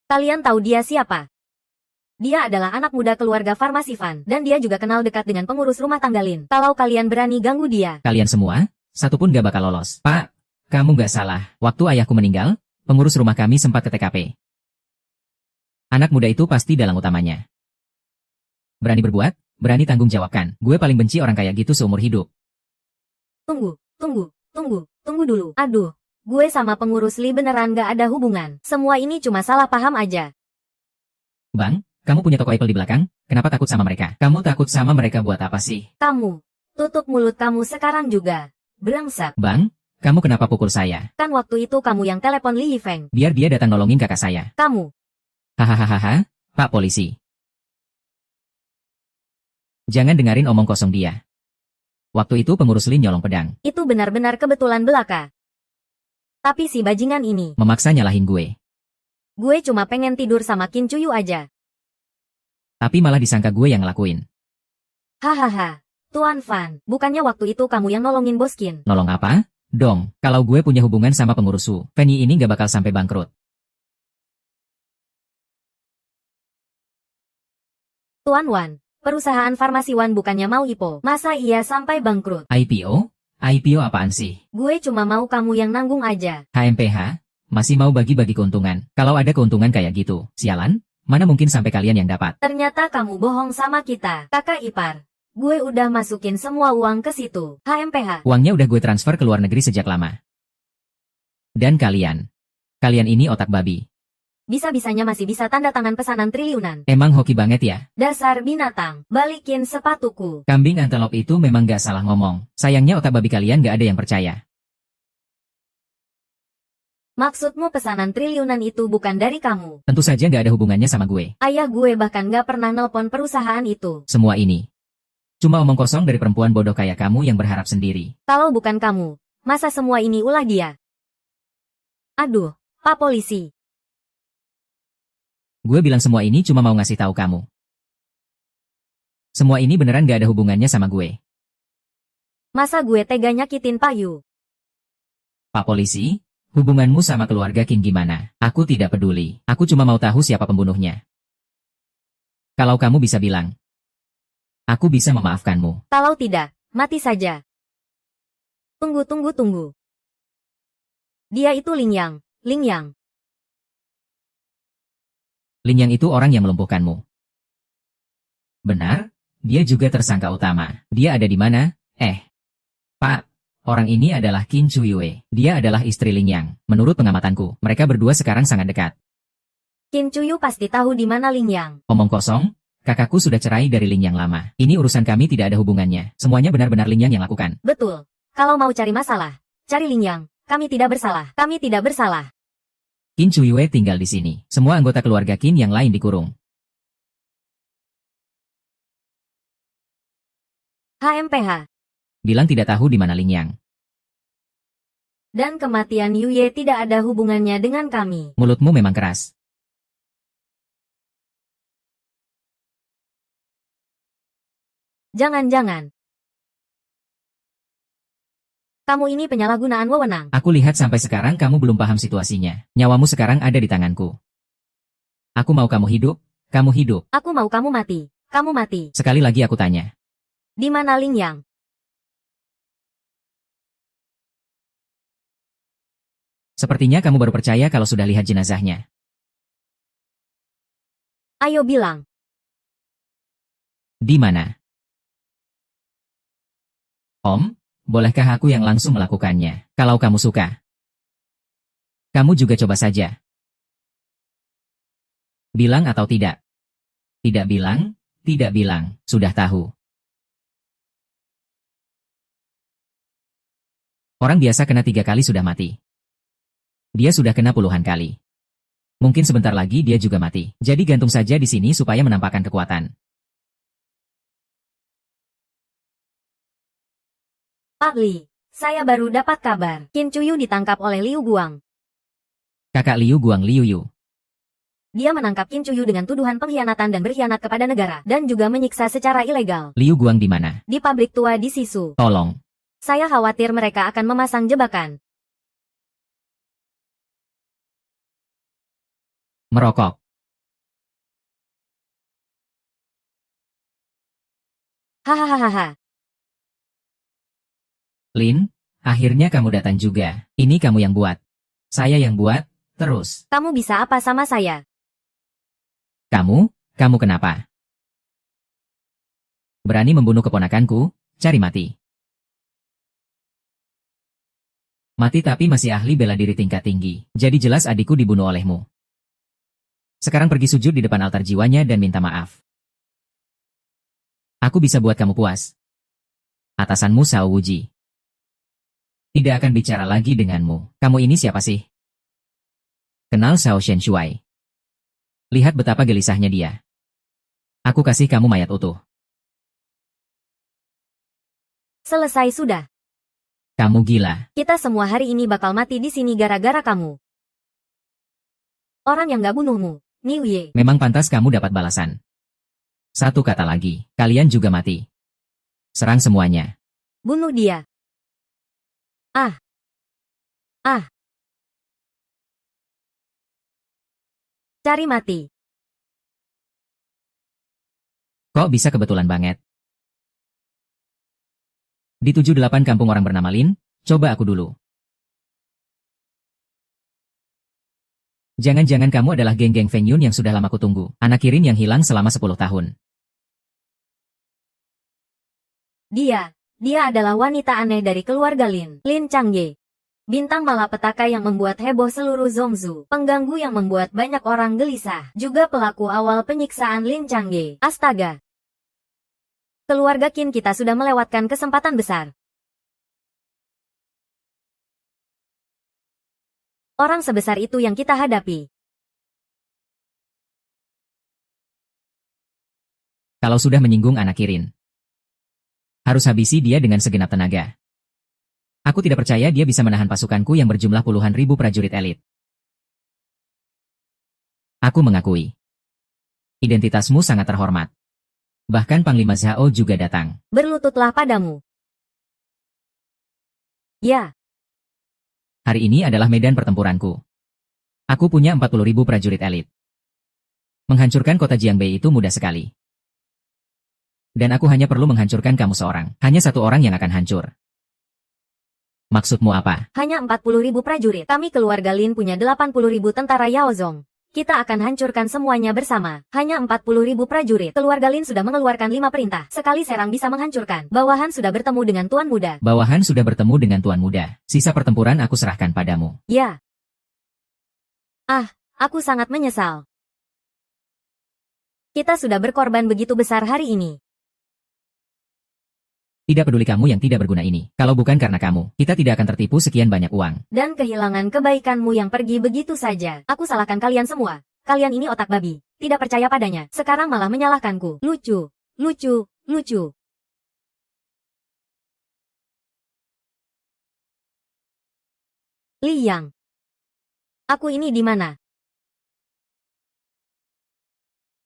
Kalian tahu dia siapa? Dia adalah anak muda keluarga Farmasivan, dan dia juga kenal dekat dengan pengurus rumah tangga Lin. Kalau kalian berani ganggu dia, Kalian semua, satu pun gak bakal lolos. Pak, kamu gak salah. Waktu ayahku meninggal, pengurus rumah kami sempat ke TKP. Anak muda itu pasti dalang utamanya. Berani berbuat, berani tanggung jawabkan. Gue paling benci orang kayak gitu seumur hidup. Tunggu dulu. Aduh, gue sama pengurus Li beneran gak ada hubungan. Semua ini cuma salah paham aja. Bang, kamu punya toko Apple di belakang? Kenapa takut sama mereka? Kamu takut sama mereka buat apa sih? Kamu, tutup mulut kamu sekarang juga. Brengsek. Bang, kamu kenapa pukul saya? Kan waktu itu kamu yang telepon Li Yifeng. Biar dia datang nolongin kakak saya. Kamu. Hahaha, Pak Polisi. Jangan dengarin omong kosong dia. Waktu itu pengurus Lin nyolong pedang. Itu benar-benar kebetulan belaka. Tapi si bajingan ini, Memaksa nyalahin gue. gue cuma pengen tidur sama Qin Chuyu aja. Tapi malah disangka gue yang ngelakuin. Hahaha. Tuan Fan, bukannya waktu itu kamu yang nolongin Bos Qin? Nolong apa? Dong, kalau gue punya hubungan sama pengurus Su, Fanny ini gak bakal sampai bangkrut. Tuan Wan, perusahaan farmasi Wan bukannya mau IPO. Masa iya sampai bangkrut? IPO? IPO apaan sih? Gue cuma mau kamu yang nanggung aja. HMPH? Masih mau bagi-bagi keuntungan. Kalau ada keuntungan kayak gitu, sialan, mana mungkin sampai kalian yang dapat. Ternyata kamu bohong sama kita, kakak ipar. Gue udah masukin semua uang ke situ. HMPH. Uangnya udah gue transfer ke luar negeri sejak lama. Dan kalian ini otak babi. Bisa-bisanya masih bisa tanda tangan pesanan triliunan. Emang hoki banget ya? Dasar binatang, balikin sepatuku. Kambing antelop itu memang gak salah ngomong. Sayangnya otak babi kalian gak ada yang percaya. Maksudmu pesanan triliunan itu bukan dari kamu? Tentu saja gak ada hubungannya sama gue. Ayah gue bahkan gak pernah nelpon perusahaan itu. Semua ini cuma omong kosong dari perempuan bodoh kayak kamu yang berharap sendiri. Kalau bukan kamu, masa semua ini ulah dia? Aduh, Pak Polisi. Gue bilang semua ini cuma mau ngasih tahu kamu. Semua ini beneran gak ada hubungannya sama gue. Masa gue tega nyakitin Pak Yu? Pak Polisi, hubunganmu sama keluarga King gimana? Aku tidak peduli. Aku cuma mau tahu siapa pembunuhnya. Kalau kamu bisa bilang, aku bisa memaafkanmu. Kalau tidak, mati saja. Tunggu. Dia itu Ling Yang. Lin Yang itu orang yang melumpuhkanmu. Benar, dia juga tersangka utama. Dia ada di mana? Pak, orang ini adalah Qin Chuyue. Dia adalah istri Ling Yang. Menurut pengamatanku, mereka berdua sekarang sangat dekat. Qin Chuyu pasti tahu di mana Ling Yang. Omong kosong, kakakku sudah cerai dari Ling Yang lama. Ini urusan kami tidak ada hubungannya. Semuanya benar-benar Ling Yang yang lakukan. Betul. Kalau mau cari masalah, cari Ling Yang. Kami tidak bersalah. Kami tidak bersalah. Qin Chuyue tinggal di sini. Semua anggota keluarga Qin yang lain dikurung. HMPH. Bilang tidak tahu di mana Ling Yang. Dan kematian Yuye tidak ada hubungannya dengan kami. Mulutmu memang keras. Jangan-jangan. Kamu ini penyalahgunaan wewenang. Aku lihat sampai sekarang kamu belum paham situasinya. Nyawamu sekarang ada di tanganku. Aku mau kamu hidup, kamu hidup. Aku mau kamu mati. Kamu mati. Sekali lagi aku tanya. Di mana Ling Yang? Sepertinya kamu baru percaya kalau sudah lihat jenazahnya. Ayo bilang. Di mana? Om, bolehkah aku yang langsung melakukannya? Kalau kamu suka. Kamu juga coba saja. Bilang atau tidak? Tidak bilang, sudah tahu. Orang biasa kena 3 kali sudah mati. Dia sudah kena puluhan kali. Mungkin sebentar lagi dia juga mati. Jadi gantung saja di sini supaya menampakkan kekuatan. Pak Li, saya baru dapat kabar. Qin Chuyu ditangkap oleh Liu Guang. Kakak Liu Guang Liu Yu. Dia menangkap Qin Chuyu dengan tuduhan pengkhianatan dan berkhianat kepada negara, dan juga menyiksa secara ilegal. Liu Guang di mana? Di pabrik tua di Sisu. Tolong. Saya khawatir mereka akan memasang jebakan. Merokok. Hahaha. Lin, akhirnya kamu datang juga. Ini kamu yang buat. Saya yang buat, terus. Kamu bisa apa sama saya? Kamu kenapa? Berani membunuh keponakanku, cari mati. Mati tapi masih ahli bela diri tingkat tinggi. Jadi jelas adikku dibunuh olehmu. Sekarang pergi sujud di depan altar jiwanya dan minta maaf. Aku bisa buat kamu puas. Atasanmu Shao Wuji. Tidak akan bicara lagi denganmu. Kamu ini siapa sih? Kenal Shao Shenshuai. Lihat betapa gelisahnya dia. Aku kasih kamu mayat utuh. Selesai sudah. Kamu gila. Kita semua hari ini bakal mati di sini gara-gara kamu. Orang yang gak bunuhmu, Niu Ye. Memang pantas kamu dapat balasan. Satu kata lagi, kalian juga mati. Serang semuanya. Bunuh dia. Cari mati. Kok bisa kebetulan banget? Di 78 kampung orang bernama Lin, coba aku dulu. Jangan-jangan kamu adalah geng-geng Feng Yun yang sudah lama kutunggu. Anak Kirin yang hilang selama 10 tahun. Dia adalah wanita aneh dari keluarga Lin. Lin Changye. Bintang malapetaka yang membuat heboh seluruh Zhongzhou. Pengganggu yang membuat banyak orang gelisah. Juga pelaku awal penyiksaan Lin Changye. Astaga. Keluarga Qin kita sudah melewatkan kesempatan besar. Orang sebesar itu yang kita hadapi. Kalau sudah menyinggung anak Kirin, harus habisi dia dengan segenap tenaga. Aku tidak percaya dia bisa menahan pasukanku yang berjumlah puluhan ribu prajurit elit. Aku mengakui. Identitasmu sangat terhormat. Bahkan Panglima Zhao juga datang. Berlututlah padamu. Ya. Hari ini adalah medan pertempuranku. Aku punya 40.000 prajurit elit. Menghancurkan kota Jiangbei itu mudah sekali. Dan aku hanya perlu menghancurkan kamu seorang. Hanya satu orang yang akan hancur. Maksudmu apa? Hanya 40.000 prajurit. Kami keluarga Lin punya 80.000 tentara Yaozong. Kita akan hancurkan semuanya bersama. Hanya 40.000 prajurit. Keluarga Lin sudah mengeluarkan 5 perintah. Sekali serang bisa menghancurkan. Bawahan sudah bertemu dengan Tuan Muda. Bawahan sudah bertemu dengan Tuan Muda. Sisa pertempuran aku serahkan padamu. Ya. Aku sangat menyesal. Kita sudah berkorban begitu besar hari ini. Tidak peduli kamu yang tidak berguna ini. Kalau bukan karena kamu, kita tidak akan tertipu sekian banyak uang. Dan kehilangan kebaikanmu yang pergi begitu saja. Aku salahkan kalian semua. Kalian ini otak babi. Tidak percaya padanya. Sekarang malah menyalahkanku. Lucu. Lucu. Lucu. Liang. Aku ini di mana?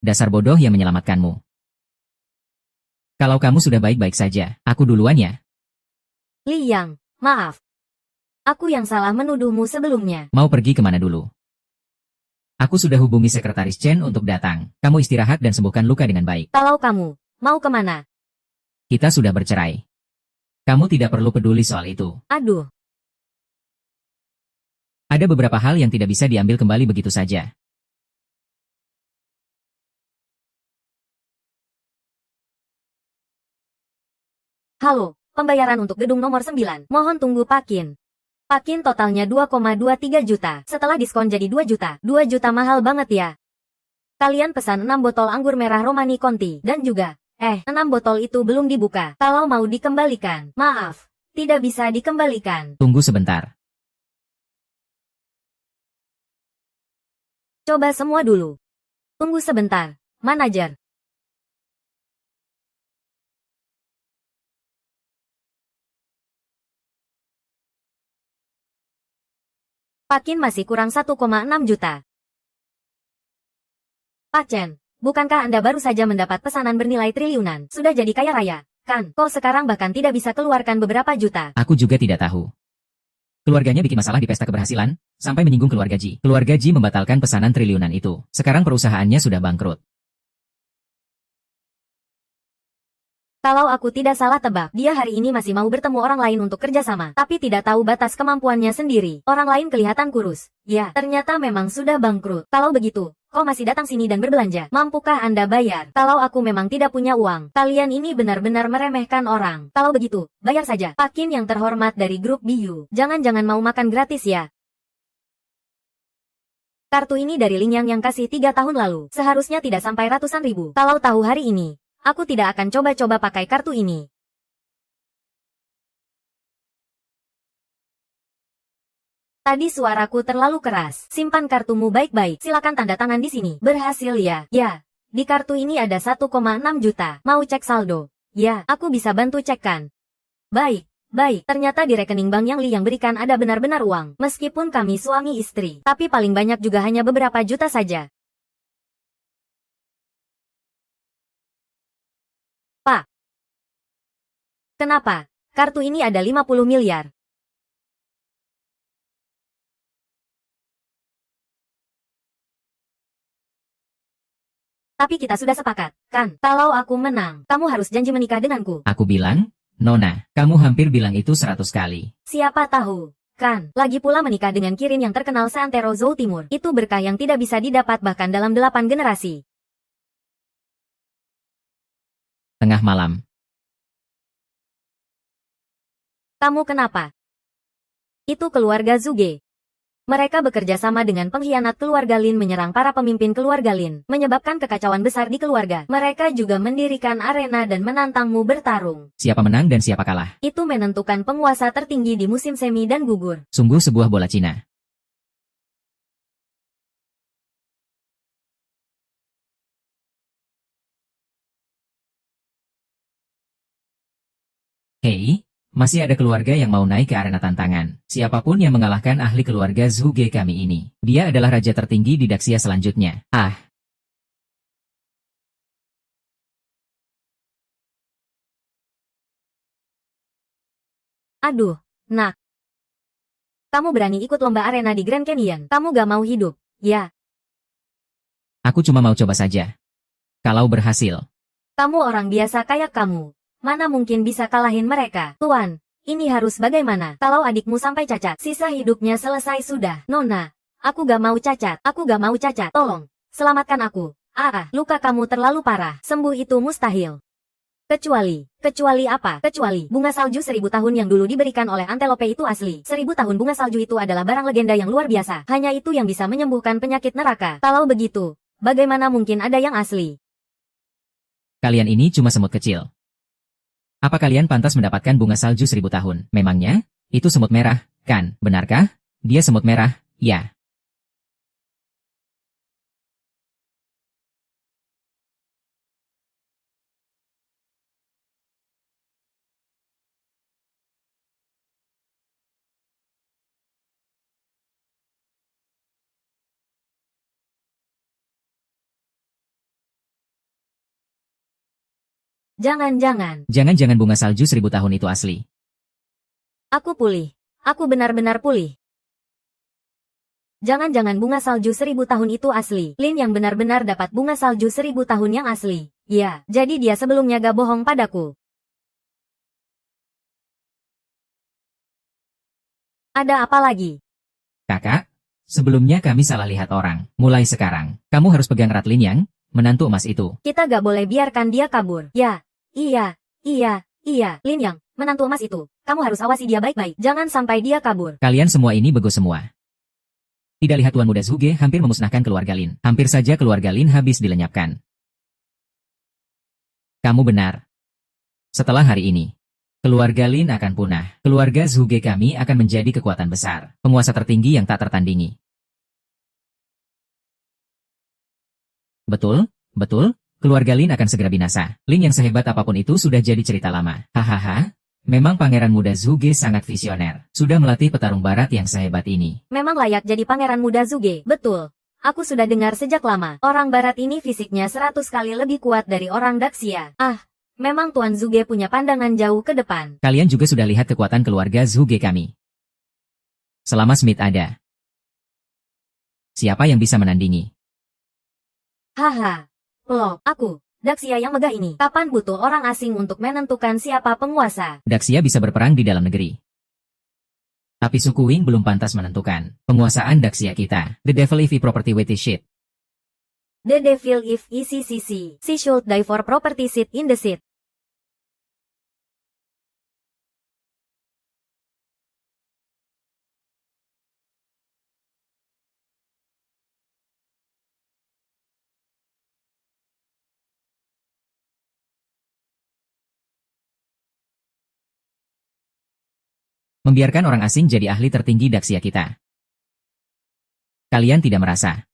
Dasar bodoh yang menyelamatkanmu. Kalau kamu sudah baik-baik saja, aku duluan ya. Liang, maaf. Aku yang salah menuduhmu sebelumnya. Mau pergi kemana dulu? Aku sudah hubungi Sekretaris Chen untuk datang. Kamu istirahat dan sembuhkan luka dengan baik. Kalau kamu, mau kemana? Kita sudah bercerai. Kamu tidak perlu peduli soal itu. Aduh, Ada beberapa hal yang tidak bisa diambil kembali begitu saja. halo, pembayaran untuk gedung nomor 9. Mohon tunggu Pakin. Pakin totalnya 2,23 juta. Setelah diskon jadi 2 juta. 2 juta mahal banget ya. Kalian pesan 6 botol anggur merah Romani Conti. Dan juga, 6 botol itu belum dibuka. Kalau mau dikembalikan, maaf, tidak bisa dikembalikan. Tunggu sebentar. Coba semua dulu. Tunggu sebentar, manajer. Pakin masih kurang 1,6 juta. Pak Chen, bukankah Anda baru saja mendapat pesanan bernilai triliunan? Sudah jadi kaya raya, kan? Kok sekarang bahkan tidak bisa keluarkan beberapa juta? Aku juga tidak tahu. Keluarganya bikin masalah di pesta keberhasilan, sampai menyinggung keluarga Ji. Keluarga Ji membatalkan pesanan triliunan itu. Sekarang perusahaannya sudah bangkrut. Kalau aku tidak salah tebak, dia hari ini masih mau bertemu orang lain untuk kerjasama, tapi tidak tahu batas kemampuannya sendiri. Orang lain kelihatan kurus. Ya, ternyata memang sudah bangkrut. Kalau begitu, kok masih datang sini dan berbelanja? Mampukah Anda bayar? Kalau aku memang tidak punya uang, kalian ini benar-benar meremehkan orang. Kalau begitu, bayar saja. Pakin yang terhormat dari grup Biu. Jangan-jangan mau makan gratis ya? Kartu ini dari Lingyang yang kasih 3 tahun lalu. Seharusnya tidak sampai ratusan ribu. Kalau tahu hari ini, aku tidak akan coba-coba pakai kartu ini. Tadi suaraku terlalu keras. Simpan kartumu baik-baik. Silakan tanda tangan di sini. Berhasil ya? Ya. Di kartu ini ada 1,6 juta. Mau cek saldo? Ya, aku bisa bantu cek kan? Baik. Baik, ternyata di rekening bank yang Li yang berikan ada benar-benar uang. Meskipun kami suami istri, tapi paling banyak juga hanya beberapa juta saja. Pak. Kenapa? Kartu ini ada 50 miliar. Tapi kita sudah sepakat, kan? Kalau aku menang, kamu harus janji menikah denganku. Aku bilang, Nona, kamu hampir bilang itu 100 kali. Siapa tahu, kan? Lagi pula menikah dengan Kirin yang terkenal seantero Zhou Timur. Itu berkah yang tidak bisa didapat bahkan dalam 8 generasi. Tengah malam. Kamu kenapa? Itu keluarga Zuge. Mereka bekerja sama dengan pengkhianat keluarga Lin menyerang para pemimpin keluarga Lin, menyebabkan kekacauan besar di keluarga. Mereka juga mendirikan arena dan menantangmu bertarung. Siapa menang dan siapa kalah? Itu menentukan penguasa tertinggi di musim semi dan gugur. Sungguh sebuah bola Cina. Hei, masih ada keluarga yang mau naik ke arena tantangan. Siapapun yang mengalahkan ahli keluarga Zuge kami ini, dia adalah raja tertinggi di Daxia selanjutnya. Aduh, nak. Kamu berani ikut lomba arena di Grand Canyon. Kamu gak mau hidup, ya? Aku cuma mau coba saja. Kalau berhasil, Kamu orang biasa kayak kamu. Mana mungkin bisa kalahin mereka? Tuan, ini harus bagaimana? Kalau adikmu sampai cacat, sisa hidupnya selesai sudah. Nona, Aku gak mau cacat. Aku gak mau cacat. Tolong, selamatkan aku. Luka kamu terlalu parah. Sembuh itu mustahil. Kecuali apa? Kecuali bunga salju 1000 tahun yang dulu diberikan oleh antelope itu asli. 1000 tahun bunga salju itu adalah barang legenda yang luar biasa. Hanya itu yang bisa menyembuhkan penyakit neraka. Kalau begitu, bagaimana mungkin ada yang asli? Kalian ini cuma semut kecil. Apa kalian pantas mendapatkan bunga salju 1000 tahun? Memangnya, itu semut merah, kan? Benarkah? Dia semut merah, ya. Jangan-jangan. Jangan-jangan bunga salju 1000 tahun itu asli. Aku pulih. Aku benar-benar pulih. Jangan-jangan bunga salju 1000 tahun itu asli. Lin yang benar-benar dapat bunga salju 1000 tahun yang asli. Ya, jadi dia sebelumnya gak bohong padaku. Ada apa lagi? Kakak, sebelumnya kami salah lihat orang. Mulai sekarang, kamu harus pegang erat Lin Yang, menantu emas itu. Kita gak boleh biarkan dia kabur. Ya, iya, Lin Yang, menantu emas itu. Kamu harus awasi dia baik-baik. Jangan sampai dia kabur. Kalian semua ini bego semua. Tidak lihat Tuan Muda Zhuge hampir memusnahkan keluarga Lin. Hampir saja keluarga Lin habis dilenyapkan. Kamu benar. Setelah hari ini, keluarga Lin akan punah. Keluarga Zhuge kami akan menjadi kekuatan besar. Penguasa tertinggi yang tak tertandingi. Betul, betul. Keluarga Lin akan segera binasa. Lin yang sehebat apapun itu sudah jadi cerita lama. Hahaha. Memang Pangeran Muda Zhuge sangat visioner. Sudah melatih petarung barat yang sehebat ini. Memang layak jadi Pangeran Muda Zhuge. Betul. Aku sudah dengar sejak lama. Orang barat ini fisiknya 100 kali lebih kuat dari orang Daxia. Memang Tuan Zhuge punya pandangan jauh ke depan. Kalian juga sudah lihat kekuatan keluarga Zhuge kami. Selama Smith ada. Siapa yang bisa menandingi? Haha. Plok, aku. Daxia yang megah ini. Kapan butuh orang asing untuk menentukan siapa penguasa? Daxia bisa berperang di dalam negeri. Tapi suku Wing belum pantas menentukan penguasaan Daxia kita. The devil if he property with his shit. The devil if ECCC. She should die for property seat in the seat. Membiarkan orang asing jadi ahli tertinggi Daxia kita. Kalian tidak merasa?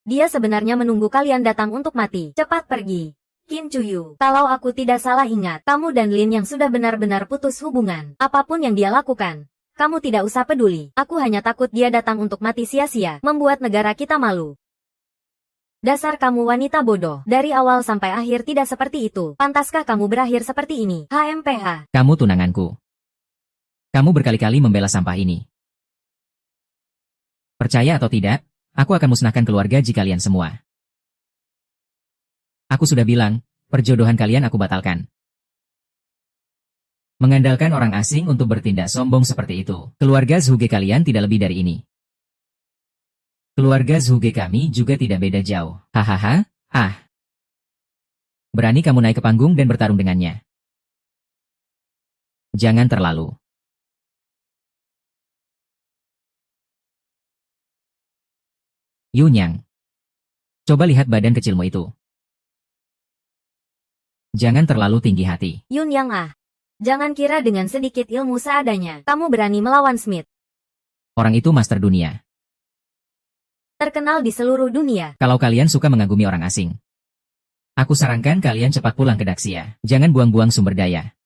Dia sebenarnya menunggu kalian datang untuk mati. Cepat pergi. Qin Chuyu, kalau aku tidak salah ingat, kamu dan Lin yang sudah benar-benar putus hubungan. Apapun yang dia lakukan, kamu tidak usah peduli. Aku hanya takut dia datang untuk mati sia-sia, membuat negara kita malu. Dasar kamu wanita bodoh. Dari awal sampai akhir tidak seperti itu. Pantaskah kamu berakhir seperti ini? HMPH. Kamu tunanganku. Kamu berkali-kali membela sampah ini. Percaya atau tidak, aku akan musnahkan keluarga jika kalian semua. Aku sudah bilang, perjodohan kalian aku batalkan. Mengandalkan orang asing untuk bertindak sombong seperti itu. Keluarga Zhuge kalian tidak lebih dari ini. Keluarga Zhuge kami juga tidak beda jauh. Hahaha, Berani kamu naik ke panggung dan bertarung dengannya. Jangan terlalu. Yunyang. Coba lihat badan kecilmu itu. Jangan terlalu tinggi hati. Yunyang Jangan kira dengan sedikit ilmu seadanya, kamu berani melawan Smith. Orang itu master dunia. Terkenal di seluruh dunia. Kalau kalian suka mengagumi orang asing, aku sarankan kalian cepat pulang ke Daxia. Jangan buang-buang sumber daya.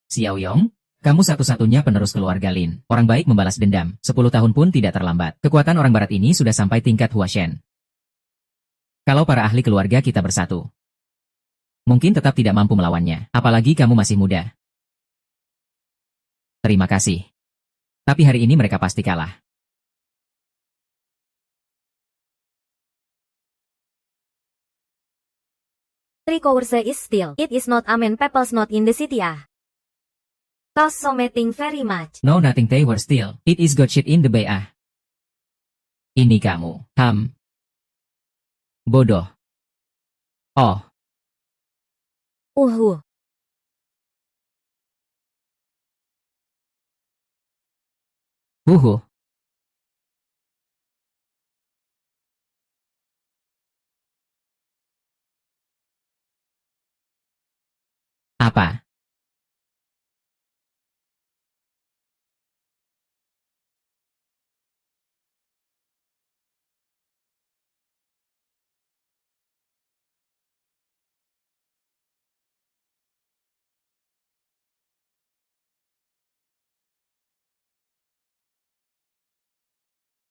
Xiao Yong, kamu satu-satunya penerus keluarga Lin. Orang baik membalas dendam. 10 tahun pun tidak terlambat. Kekuatan orang barat ini sudah sampai tingkat Huashen. Kalau para ahli keluarga kita bersatu, mungkin tetap tidak mampu melawannya. Apalagi kamu masih muda. Terima kasih. Tapi hari ini mereka pasti kalah. Three course is still. It is not amen people's not in the city Cause something very much. No, nothing, they were still. It is good shit in the bay. Ini kamu. Bodoh. Oh. Uhuh. Huhu. Apa?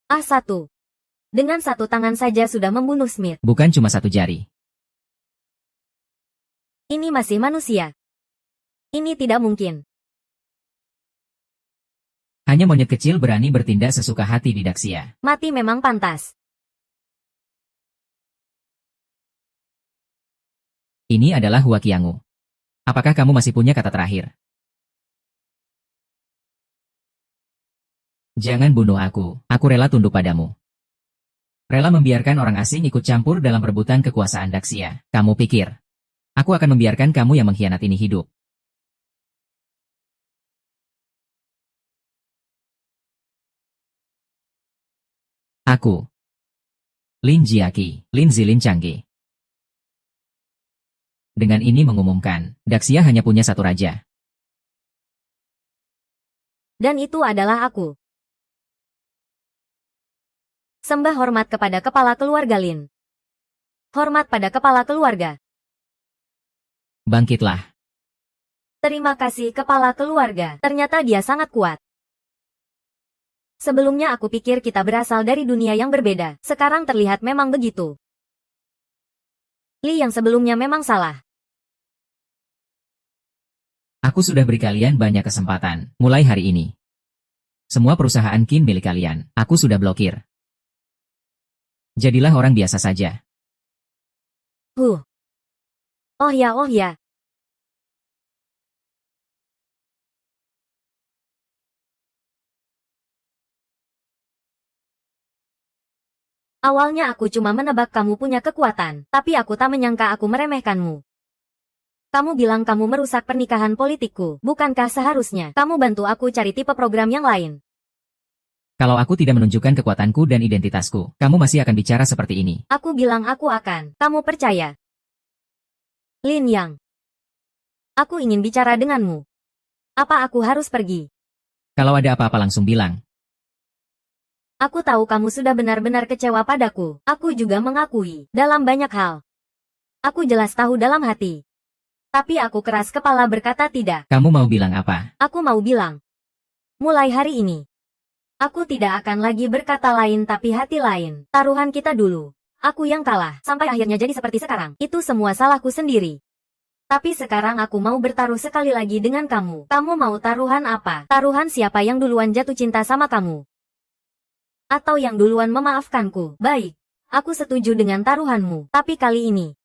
A1. Dengan satu tangan saja sudah membunuh Smith. Bukan cuma satu jari. Ini masih manusia. Ini tidak mungkin. Hanya monyet kecil berani bertindak sesuka hati di Daxia. Mati memang pantas. Ini adalah Huaqiangu. Apakah kamu masih punya kata terakhir? Jangan bunuh aku. Aku rela tunduk padamu. Rela membiarkan orang asing ikut campur dalam perebutan kekuasaan Daxia. Kamu pikir aku akan membiarkan kamu yang mengkhianat ini hidup? Aku, Lin Jiaqi, Lin Zilin Changge. Dengan ini mengumumkan, Daxia hanya punya satu raja. Dan itu adalah aku. Sembah hormat kepada kepala keluarga Lin. Hormat pada kepala keluarga. Bangkitlah. Terima kasih kepala keluarga. Ternyata dia sangat kuat. Sebelumnya aku pikir kita berasal dari dunia yang berbeda. Sekarang terlihat memang begitu. Li yang sebelumnya memang salah. Aku sudah beri kalian banyak kesempatan, mulai hari ini. Semua perusahaan Qin milik kalian, aku sudah blokir. Jadilah orang biasa saja. Oh ya, oh ya. Awalnya aku cuma menebak kamu punya kekuatan, tapi aku tak menyangka aku meremehkanmu. Kamu bilang kamu merusak pernikahan politikku, bukankah seharusnya kamu bantu aku cari tipe program yang lain? Kalau aku tidak menunjukkan kekuatanku dan identitasku, kamu masih akan bicara seperti ini. Aku bilang aku akan, kamu percaya? Lin Yang. Aku ingin bicara denganmu. Apa aku harus pergi? Kalau ada apa-apa langsung bilang. Aku tahu kamu sudah benar-benar kecewa padaku. Aku juga mengakui, dalam banyak hal. Aku jelas tahu dalam hati. Tapi aku keras kepala berkata tidak. Kamu mau bilang apa? Aku mau bilang. Mulai hari ini. Aku tidak akan lagi berkata lain tapi hati lain. Taruhan kita dulu. Aku yang kalah. Sampai akhirnya jadi seperti sekarang. Itu semua salahku sendiri. Tapi sekarang aku mau bertaruh sekali lagi dengan kamu. Kamu mau taruhan apa? Taruhan siapa yang duluan jatuh cinta sama kamu? Atau yang duluan memaafkanku? Baik. Aku setuju dengan taruhanmu. Tapi kali ini,